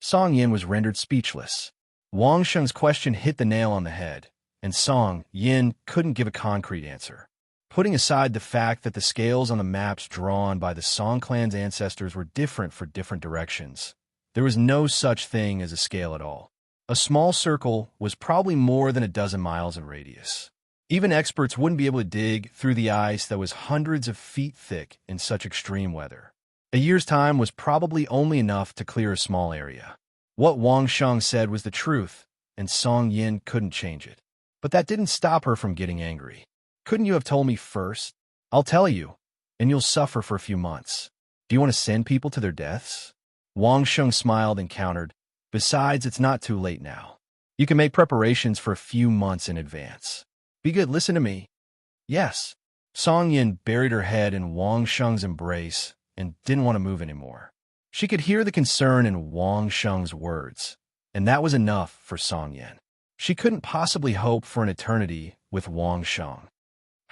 Song Yin was rendered speechless. Wang Sheng's question hit the nail on the head, and Song Yin couldn't give a concrete answer. Putting aside the fact that the scales on the maps drawn by the Song clan's ancestors were different for different directions, there was no such thing as a scale at all. A small circle was probably more than a dozen miles in radius. Even experts wouldn't be able to dig through the ice that was hundreds of feet thick in such extreme weather. A year's time was probably only enough to clear a small area. What Wang Sheng said was the truth, and Song Yin couldn't change it. But that didn't stop her from getting angry. Couldn't you have told me first? I'll tell you, and you'll suffer for a few months. Do you want to send people to their deaths? Wang Sheng smiled and countered, besides, it's not too late now. You can make preparations for a few months in advance. Be good, listen to me. Yes. Song Yin buried her head in Wang Sheng's embrace and didn't want to move anymore. She could hear the concern in Wang Sheng's words, and that was enough for Song Yin. She couldn't possibly hope for an eternity with Wang Sheng.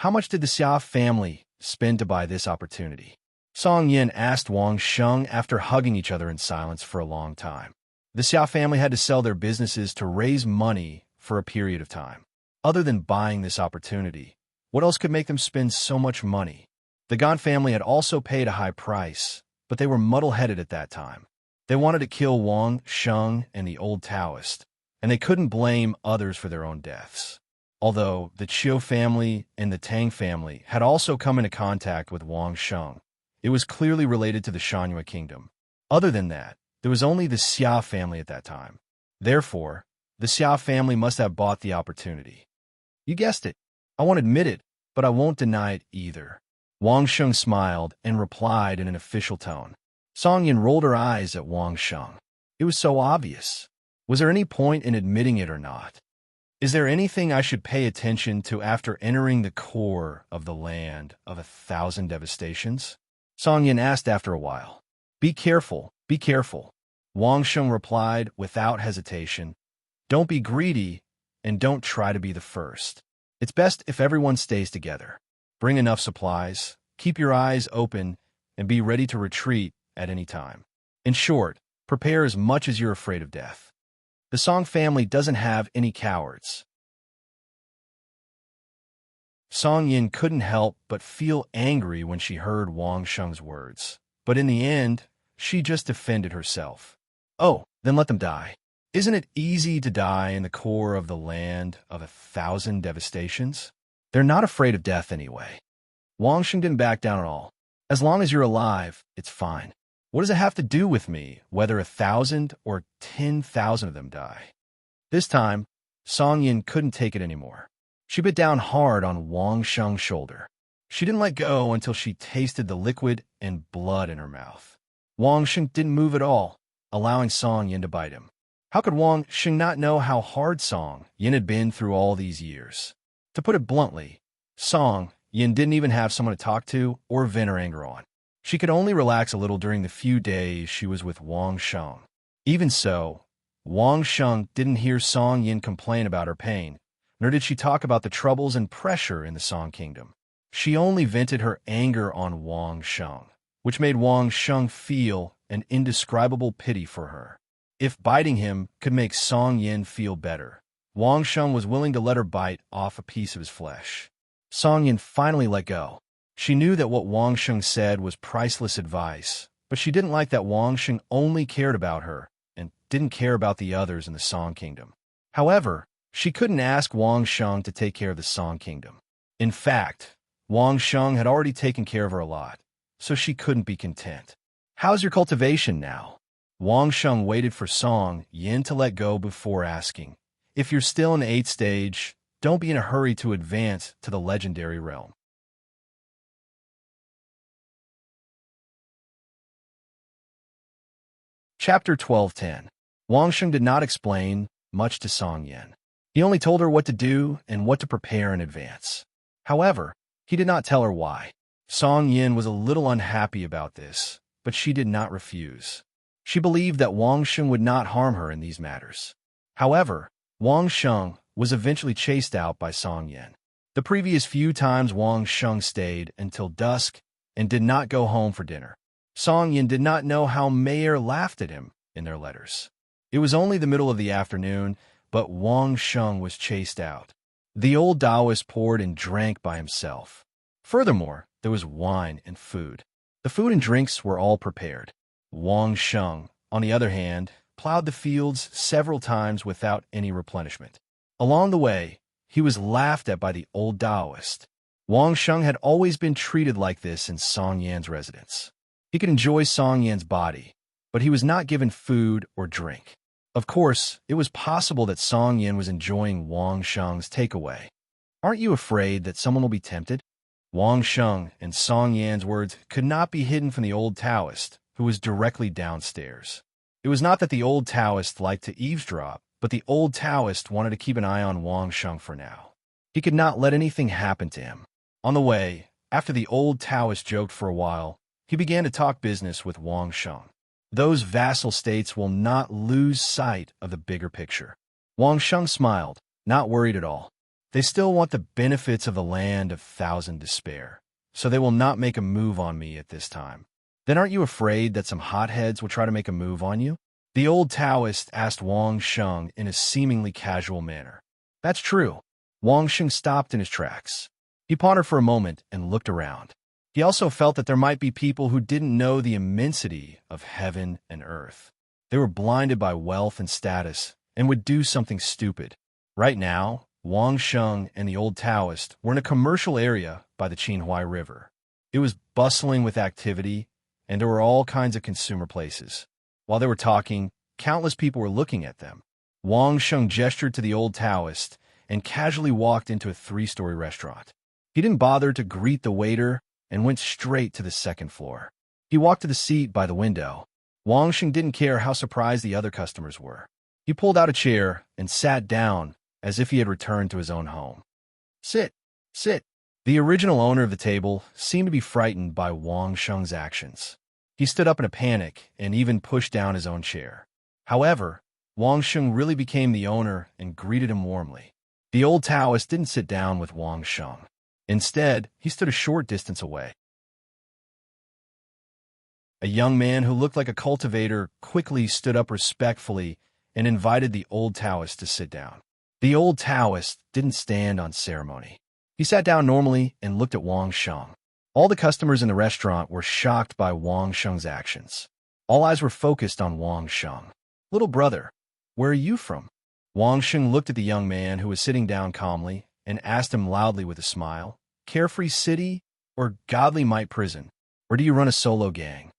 How much did the Xia family spend to buy this opportunity? Song Yin asked Wang Sheng after hugging each other in silence for a long time. The Xia family had to sell their businesses to raise money for a period of time. Other than buying this opportunity, what else could make them spend so much money? The Gan family had also paid a high price, but they were muddle-headed at that time. They wanted to kill Wang Sheng and the old Taoist, and they couldn't blame others for their own deaths. Although the Chiu family and the Tang family had also come into contact with Wang Sheng, it was clearly related to the Shanyu kingdom. Other than that, there was only the Xia family at that time. Therefore, the Xia family must have bought the opportunity. You guessed it. I won't admit it, but I won't deny it either. Wang Sheng smiled and replied in an official tone. Song Yin rolled her eyes at Wang Sheng. It was so obvious. Was there any point in admitting it or not? Is there anything I should pay attention to after entering the core of the land of 1,000 devastations? Song Yin asked after a while. Be careful, be careful. Wang Sheng replied without hesitation. Don't be greedy, and don't try to be the first. It's best if everyone stays together. Bring enough supplies, keep your eyes open, and be ready to retreat at any time. In short, prepare as much as you're afraid of death. The Song family doesn't have any cowards. Song Yin couldn't help but feel angry when she heard Wang Sheng's words. But in the end, she just defended herself. Oh, then let them die. Isn't it easy to die in the core of the land of 1,000 devastations? They're not afraid of death anyway. Wang Sheng didn't back down at all. As long as you're alive, it's fine. What does it have to do with me, whether 1,000 or 10,000 of them die? This time, Song Yin couldn't take it anymore. She bit down hard on Wang Sheng's shoulder. She didn't let go until she tasted the liquid and blood in her mouth. Wang Sheng didn't move at all, allowing Song Yin to bite him. How could Wang Sheng not know how hard Song Yin had been through all these years? To put it bluntly, Song Yin didn't even have someone to talk to or vent her anger on. She could only relax a little during the few days she was with Wang Sheng. Even so, Wang Sheng didn't hear Song Yin complain about her pain, nor did she talk about the troubles and pressure in the Song Kingdom. She only vented her anger on Wang Sheng, which made Wang Sheng feel an indescribable pity for her. If biting him could make Song Yin feel better, Wang Sheng was willing to let her bite off a piece of his flesh. Song Yin finally let go. She knew that what Wang Sheng said was priceless advice, but she didn't like that Wang Sheng only cared about her and didn't care about the others in the Song Kingdom. However, she couldn't ask Wang Sheng to take care of the Song Kingdom. In fact, Wang Sheng had already taken care of her a lot, so she couldn't be content. How's your cultivation now? Wang Sheng waited for Song Yin to let go before asking. If you're still in the 8th stage, don't be in a hurry to advance to the legendary realm. Chapter 12:10. Wang Sheng did not explain much to Song Yin. He only told her what to do and what to prepare in advance. However, he did not tell her why. Song Yin was a little unhappy about this, but she did not refuse. She believed that Wang Sheng would not harm her in these matters. However, Wang Sheng was eventually chased out by Song Yin. The previous few times Wang Sheng stayed until dusk and did not go home for dinner. Song Yin did not know how Mayer laughed at him in their letters. It was only the middle of the afternoon, but Wang Sheng was chased out. The old Taoist poured and drank by himself. Furthermore, there was wine and food. The food and drinks were all prepared. Wang Sheng, on the other hand, plowed the fields several times without any replenishment. Along the way, he was laughed at by the old Taoist. Wang Sheng had always been treated like this in Song Yan's residence. He could enjoy Song Yan's body, but he was not given food or drink. Of course, it was possible that Song Yin was enjoying Wang Sheng's takeaway. Aren't you afraid that someone will be tempted? Wang Sheng and Song Yan's words could not be hidden from the old Taoist, who was directly downstairs. It was not that the old Taoist liked to eavesdrop, but the old Taoist wanted to keep an eye on Wang Sheng for now. He could not let anything happen to him. On the way, after the old Taoist joked for a while, he began to talk business with Wang Sheng. Those vassal states will not lose sight of the bigger picture. Wang Sheng smiled, not worried at all. They still want the benefits of the land of 1,000 despair, so they will not make a move on me at this time. Then aren't you afraid that some hotheads will try to make a move on you? The old Taoist asked Wang Sheng in a seemingly casual manner. That's true. Wang Sheng stopped in his tracks. He pondered for a moment and looked around. He also felt that there might be people who didn't know the immensity of heaven and earth. They were blinded by wealth and status and would do something stupid. Right now, Wang Sheng and the old Taoist were in a commercial area by the Qinhuai River. It was bustling with activity, and there were all kinds of consumer places. While they were talking, countless people were looking at them. Wang Sheng gestured to the old Taoist and casually walked into a 3-story restaurant. He didn't bother to greet the waiter and went straight to the second floor. He walked to the seat by the window. Wang Sheng didn't care how surprised the other customers were. He pulled out a chair and sat down as if he had returned to his own home. Sit, sit. The original owner of the table seemed to be frightened by Wang Sheng's actions. He stood up in a panic and even pushed down his own chair. However, Wang Sheng really became the owner and greeted him warmly. The old Taoist didn't sit down with Wang Sheng. Instead, he stood a short distance away. A young man who looked like a cultivator quickly stood up respectfully and invited the old Taoist to sit down. The old Taoist didn't stand on ceremony. He sat down normally and looked at Wang Sheng. All the customers in the restaurant were shocked by Wang Sheng's actions. All eyes were focused on Wang Sheng. "Little brother, where are you from?" Wang Sheng looked at the young man who was sitting down calmly and asked him loudly with a smile, "Carefree City or Godly Might Prison? Or do you run a solo gang?"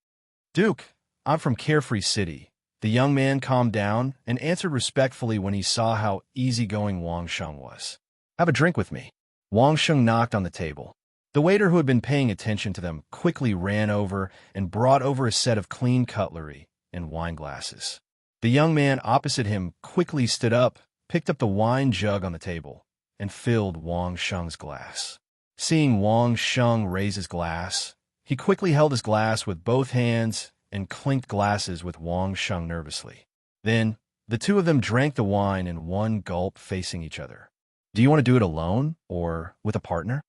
"Duke, I'm from Carefree City." The young man calmed down and answered respectfully when he saw how easygoing Wang Sheng was. "Have a drink with me." Wang Sheng knocked on the table. The waiter who had been paying attention to them quickly ran over and brought over a set of clean cutlery and wine glasses. The young man opposite him quickly stood up, picked up the wine jug on the table, and filled Wang Sheng's glass. Seeing Wang Sheng raise his glass, he quickly held his glass with both hands and clinked glasses with Wang Sheng nervously. Then, the two of them drank the wine in one gulp facing each other. "Do you want to do it alone or with a partner?"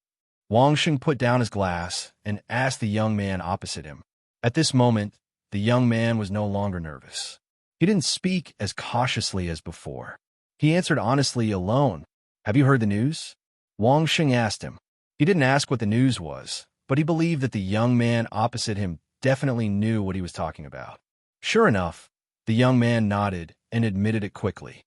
Wang Sheng put down his glass and asked the young man opposite him. At this moment, the young man was no longer nervous. He didn't speak as cautiously as before. He answered honestly, "Alone." "Have you heard the news?" Wang Sheng asked him. He didn't ask what the news was, but he believed that the young man opposite him definitely knew what he was talking about. Sure enough, the young man nodded and admitted it quickly.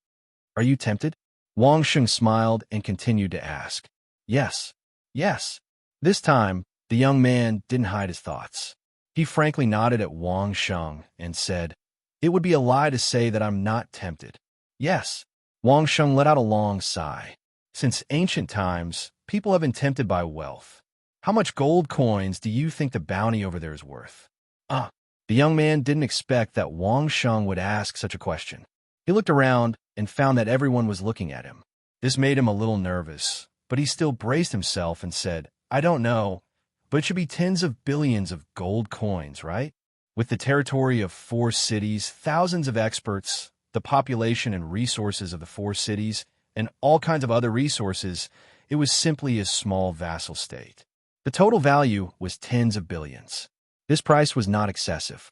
"Are you tempted?" Wang Sheng smiled and continued to ask. "Yes, yes." This time, the young man didn't hide his thoughts. He frankly nodded at Wang Sheng and said, "It would be a lie to say that I'm not tempted." "Yes." Wang Sheng let out a long sigh. Since ancient times, people have been tempted by wealth. "How much gold coins do you think the bounty over there is worth?" The young man didn't expect that Wang Sheng would ask such a question. He looked around and found that everyone was looking at him. This made him a little nervous, but he still braced himself and said, "I don't know, but it should be tens of billions of gold coins, right? With the territory of 4 cities, thousands of experts, the population and resources of the 4 cities, and all kinds of other resources, it was simply a small vassal state. The total value was tens of billions. This price was not excessive.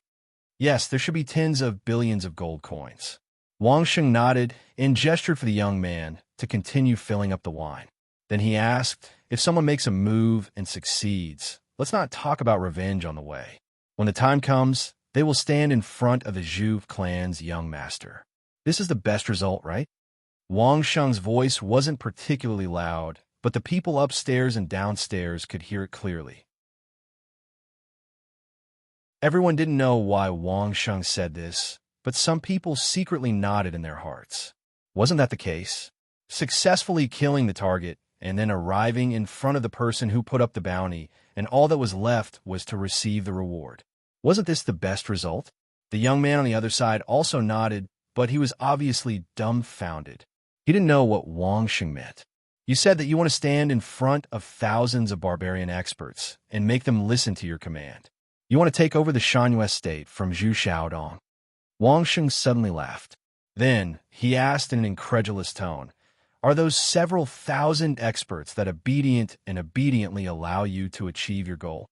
Yes, there should be tens of billions of gold coins." Wang Sheng nodded and gestured for the young man to continue filling up the wine. Then he asked, "If someone makes a move and succeeds, let's not talk about revenge on the way. When the time comes, they will stand in front of the Zhu clan's young master. This is the best result, right?" Wang Sheng's voice wasn't particularly loud, but the people upstairs and downstairs could hear it clearly. Everyone didn't know why Wang Sheng said this, but some people secretly nodded in their hearts. Wasn't that the case? Successfully killing the target and then arriving in front of the person who put up the bounty, and all that was left was to receive the reward. Wasn't this the best result? The young man on the other side also nodded, but he was obviously dumbfounded. He didn't know what Wang Sheng meant. "You said that you want to stand in front of thousands of barbarian experts and make them listen to your command. You want to take over the Shangyue state from Zhu Xiaodong." Wang Sheng suddenly laughed. Then he asked in an incredulous tone, "Are those several thousand experts that obediently allow you to achieve your goal?"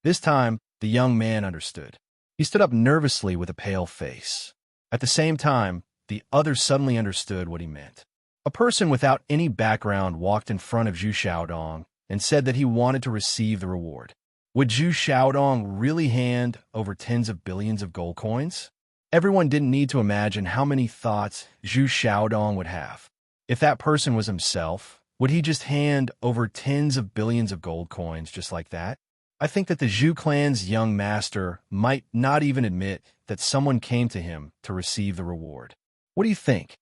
This time, the young man understood. He stood up nervously with a pale face. At the same time, the other suddenly understood what he meant. A person without any background walked in front of Zhu Xiaodong and said that he wanted to receive the reward. Would Zhu Xiaodong really hand over tens of billions of gold coins? Everyone didn't need to imagine how many thoughts Zhu Xiaodong would have. If that person was himself, would he just hand over tens of billions of gold coins just like that? I think that the Zhu clan's young master might not even admit that someone came to him to receive the reward. What do you think?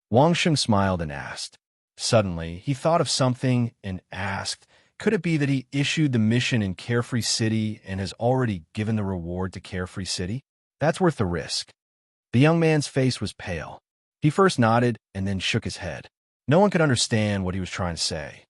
Wang Sheng smiled and asked. Suddenly, he thought of something and asked, could it be that he issued the mission in Carefree City and has already given the reward to Carefree City? That's worth the risk. The young man's face was pale. He first nodded and then shook his head. No one could understand what he was trying to say.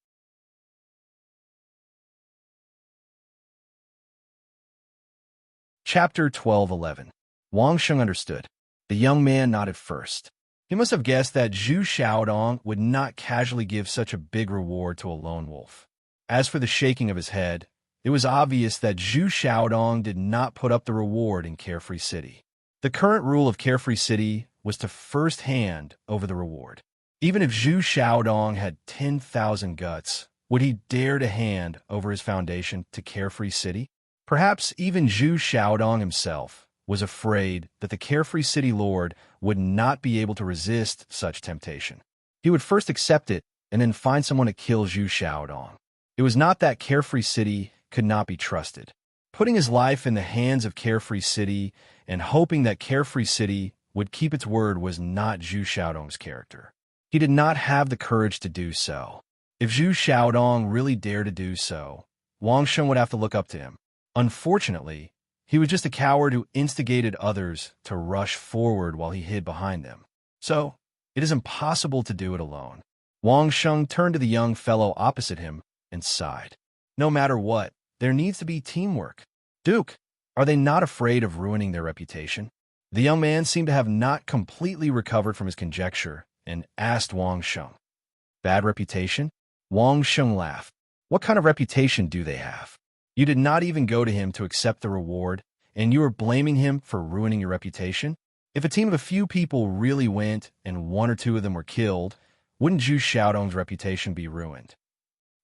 Chapter 12:11. Wang Sheng understood. The young man nodded first. He must have guessed that Zhu Xiaodong would not casually give such a big reward to a lone wolf. As for the shaking of his head, it was obvious that Zhu Xiaodong did not put up the reward in Carefree City. The current rule of Carefree City was to first hand over the reward. Even if Zhu Xiaodong had 10,000 guts, would he dare to hand over his foundation to Carefree City? Perhaps even Zhu Xiaodong himself was afraid that the Carefree City Lord would not be able to resist such temptation. He would first accept it and then find someone to kill Zhu Xiaodong. It was not that Carefree City could not be trusted. Putting his life in the hands of Carefree City and hoping that Carefree City would keep its word was not Zhu Xiaodong's character. He did not have the courage to do so. If Zhu Xiaodong really dared to do so, Wang Sheng would have to look up to him. Unfortunately, he was just a coward who instigated others to rush forward while he hid behind them. So, it is impossible to do it alone. Wang Sheng turned to the young fellow opposite him and sighed. No matter what, there needs to be teamwork. Duke, are they not afraid of ruining their reputation? The young man seemed to have not completely recovered from his conjecture and asked Wang Sheng. Bad reputation? Wang Sheng laughed. What kind of reputation do they have? You did not even go to him to accept the reward, and you are blaming him for ruining your reputation? If a team of a few people really went and one or two of them were killed, wouldn't Zhu Xiaodong's reputation be ruined?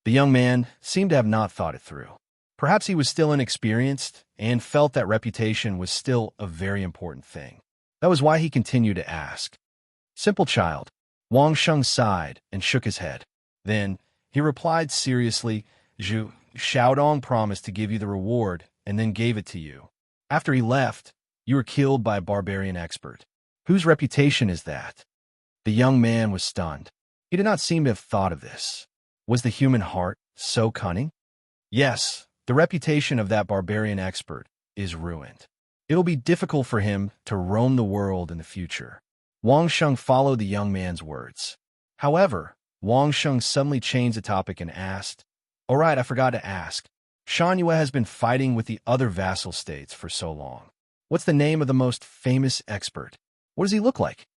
The young man seemed to have not thought it through. Perhaps he was still inexperienced and felt that reputation was still a very important thing. That was why he continued to ask. Simple child. Wang Sheng sighed and shook his head. Then he replied seriously, Zhu Xiaodong promised to give you the reward and then gave it to you. After he left, you were killed by a barbarian expert. Whose reputation is that? The young man was stunned. He did not seem to have thought of this. Was the human heart so cunning? Yes, the reputation of that barbarian expert is ruined. It'll be difficult for him to roam the world in the future. Wang Sheng followed the young man's words. However, Wang Sheng suddenly changed the topic and asked, all right, I forgot to ask. Shan Yue has been fighting with the other vassal states for so long. What's the name of the most famous expert? What does he look like?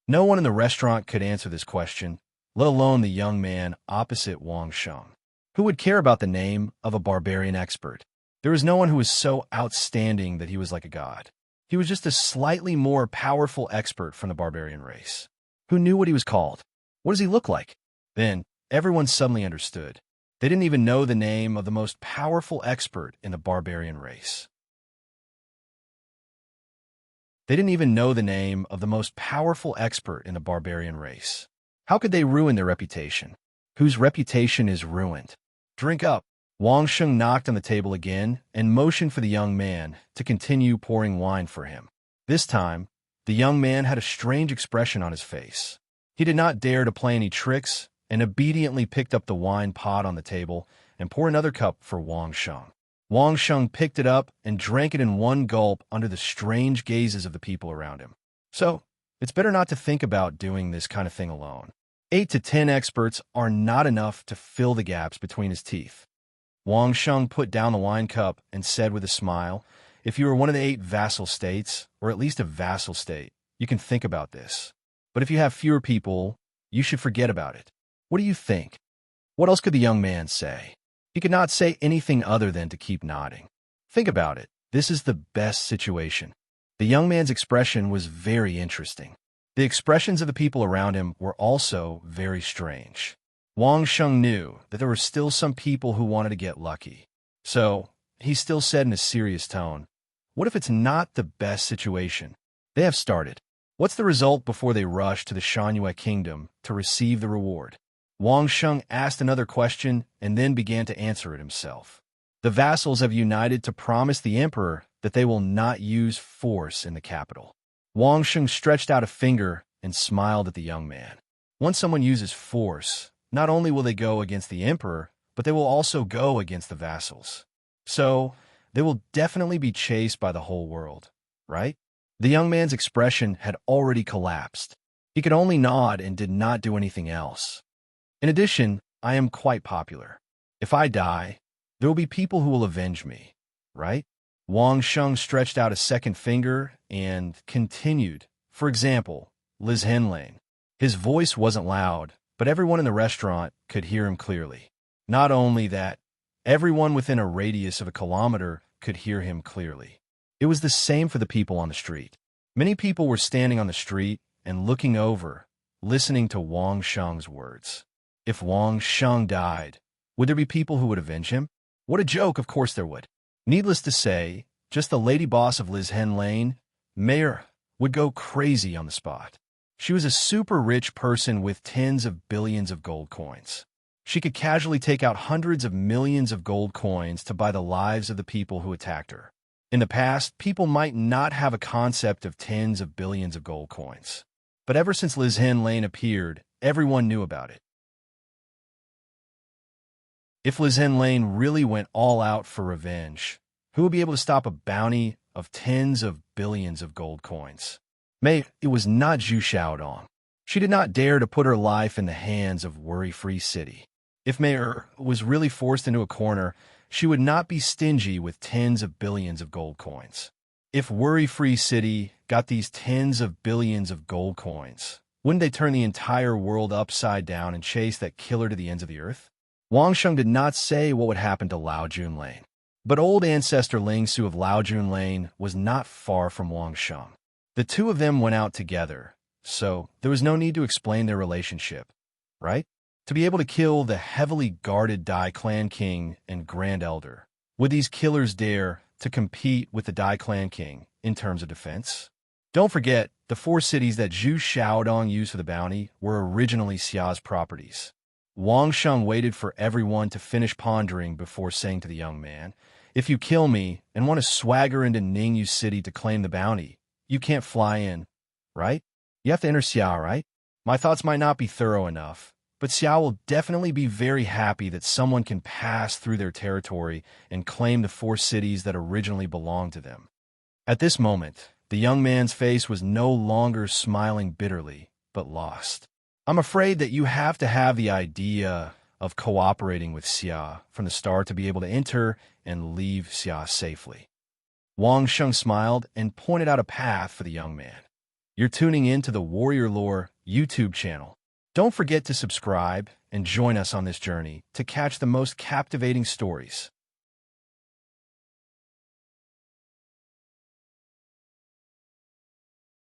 No one in the restaurant could answer this question, let alone the young man opposite Wang Sheng. Who would care about the name of a barbarian expert? There was no one who was so outstanding that he was like a god. He was just a slightly more powerful expert from the barbarian race. Who knew what he was called? What does he look like? Then, everyone suddenly understood. They didn't even know the name of the most powerful expert in the barbarian race. They didn't even know the name of the most powerful expert in the barbarian race. How could they ruin their reputation? Whose reputation is ruined? Drink up. Wang Sheng knocked on the table again and motioned for the young man to continue pouring wine for him. This time, the young man had a strange expression on his face. He did not dare to play any tricks and obediently picked up the wine pot on the table and poured another cup for Wang Sheng. Wang Sheng picked it up and drank it in one gulp under the strange gazes of the people around him. So, it's better not to think about doing this kind of thing alone. 8 to 10 experts are not enough to fill the gaps between his teeth. Wang Sheng put down the wine cup and said with a smile, if you were one of the 8 vassal states, or at least a vassal state, you can think about this. But if you have fewer people, you should forget about it. What do you think? What else could the young man say? He could not say anything other than to keep nodding. Think about it. This is the best situation. The young man's expression was very interesting. The expressions of the people around him were also very strange. Wang Sheng knew that there were still some people who wanted to get lucky. So, he still said in a serious tone, "What if it's not the best situation? They have started. What's the result before they rush to the Shangyue kingdom to receive the reward?" Wang Sheng asked another question and then began to answer it himself. The vassals have united to promise the emperor that they will not use force in the capital. Wang Sheng stretched out a finger and smiled at the young man. Once someone uses force, not only will they go against the emperor, but they will also go against the vassals. So, they will definitely be chased by the whole world, right? The young man's expression had already collapsed. He could only nod and did not do anything else. In addition, I am quite popular. If I die, there will be people who will avenge me, right? Wang Sheng stretched out a second finger and continued. For example, Liz Henlane. His voice wasn't loud, but everyone in the restaurant could hear him clearly. Not only that, everyone within a radius of a kilometer could hear him clearly. It was the same for the people on the street. Many people were standing on the street and looking over, listening to Wang Sheng's words. If Wang Sheng died, would there be people who would avenge him? What a joke, of course there would. Needless to say, just the lady boss of Liz Hen Lane, Mayor, would go crazy on the spot. She was a super rich person with tens of billions of gold coins. She could casually take out hundreds of millions of gold coins to buy the lives of the people who attacked her. In the past, people might not have a concept of tens of billions of gold coins. But ever since Liz Hen Lane appeared, everyone knew about it. If Liz Hen Lane really went all out for revenge, who would be able to stop a bounty of tens of billions of gold coins? It was not Zhu Xiaodong. She did not dare to put her life in the hands of Worry-Free City. If Mayor was really forced into a corner, she would not be stingy with tens of billions of gold coins. If Worry-Free City got these tens of billions of gold coins, wouldn't they turn the entire world upside down and chase that killer to the ends of the earth? Wang Sheng did not say what would happen to Lao Jun Lane. But old ancestor Ling Su of Lao Jun Lane was not far from Wang Sheng. The two of them went out together, so there was no need to explain their relationship, right? To be able to kill the heavily guarded Dai Clan King and Grand Elder, would these killers dare to compete with the Dai Clan King in terms of defense? Don't forget, the 4 cities that Zhu Xiaodong used for the bounty were originally Xia's properties. Wang Sheng waited for everyone to finish pondering before saying to the young man, "If you kill me and want to swagger into Ningyu City to claim the bounty, you can't fly in, right? You have to enter Xia, right? My thoughts might not be thorough enough, but Xia will definitely be very happy that someone can pass through their territory and claim the 4 cities that originally belonged to them." At this moment, the young man's face was no longer smiling bitterly, but lost. "I'm afraid that you have to have the idea of cooperating with Xia from the start to be able to enter and leave Xia safely." Wang Sheng smiled and pointed out a path for the young man. You're tuning in to the Warrior Lore YouTube channel. Don't forget to subscribe and join us on this journey to catch the most captivating stories.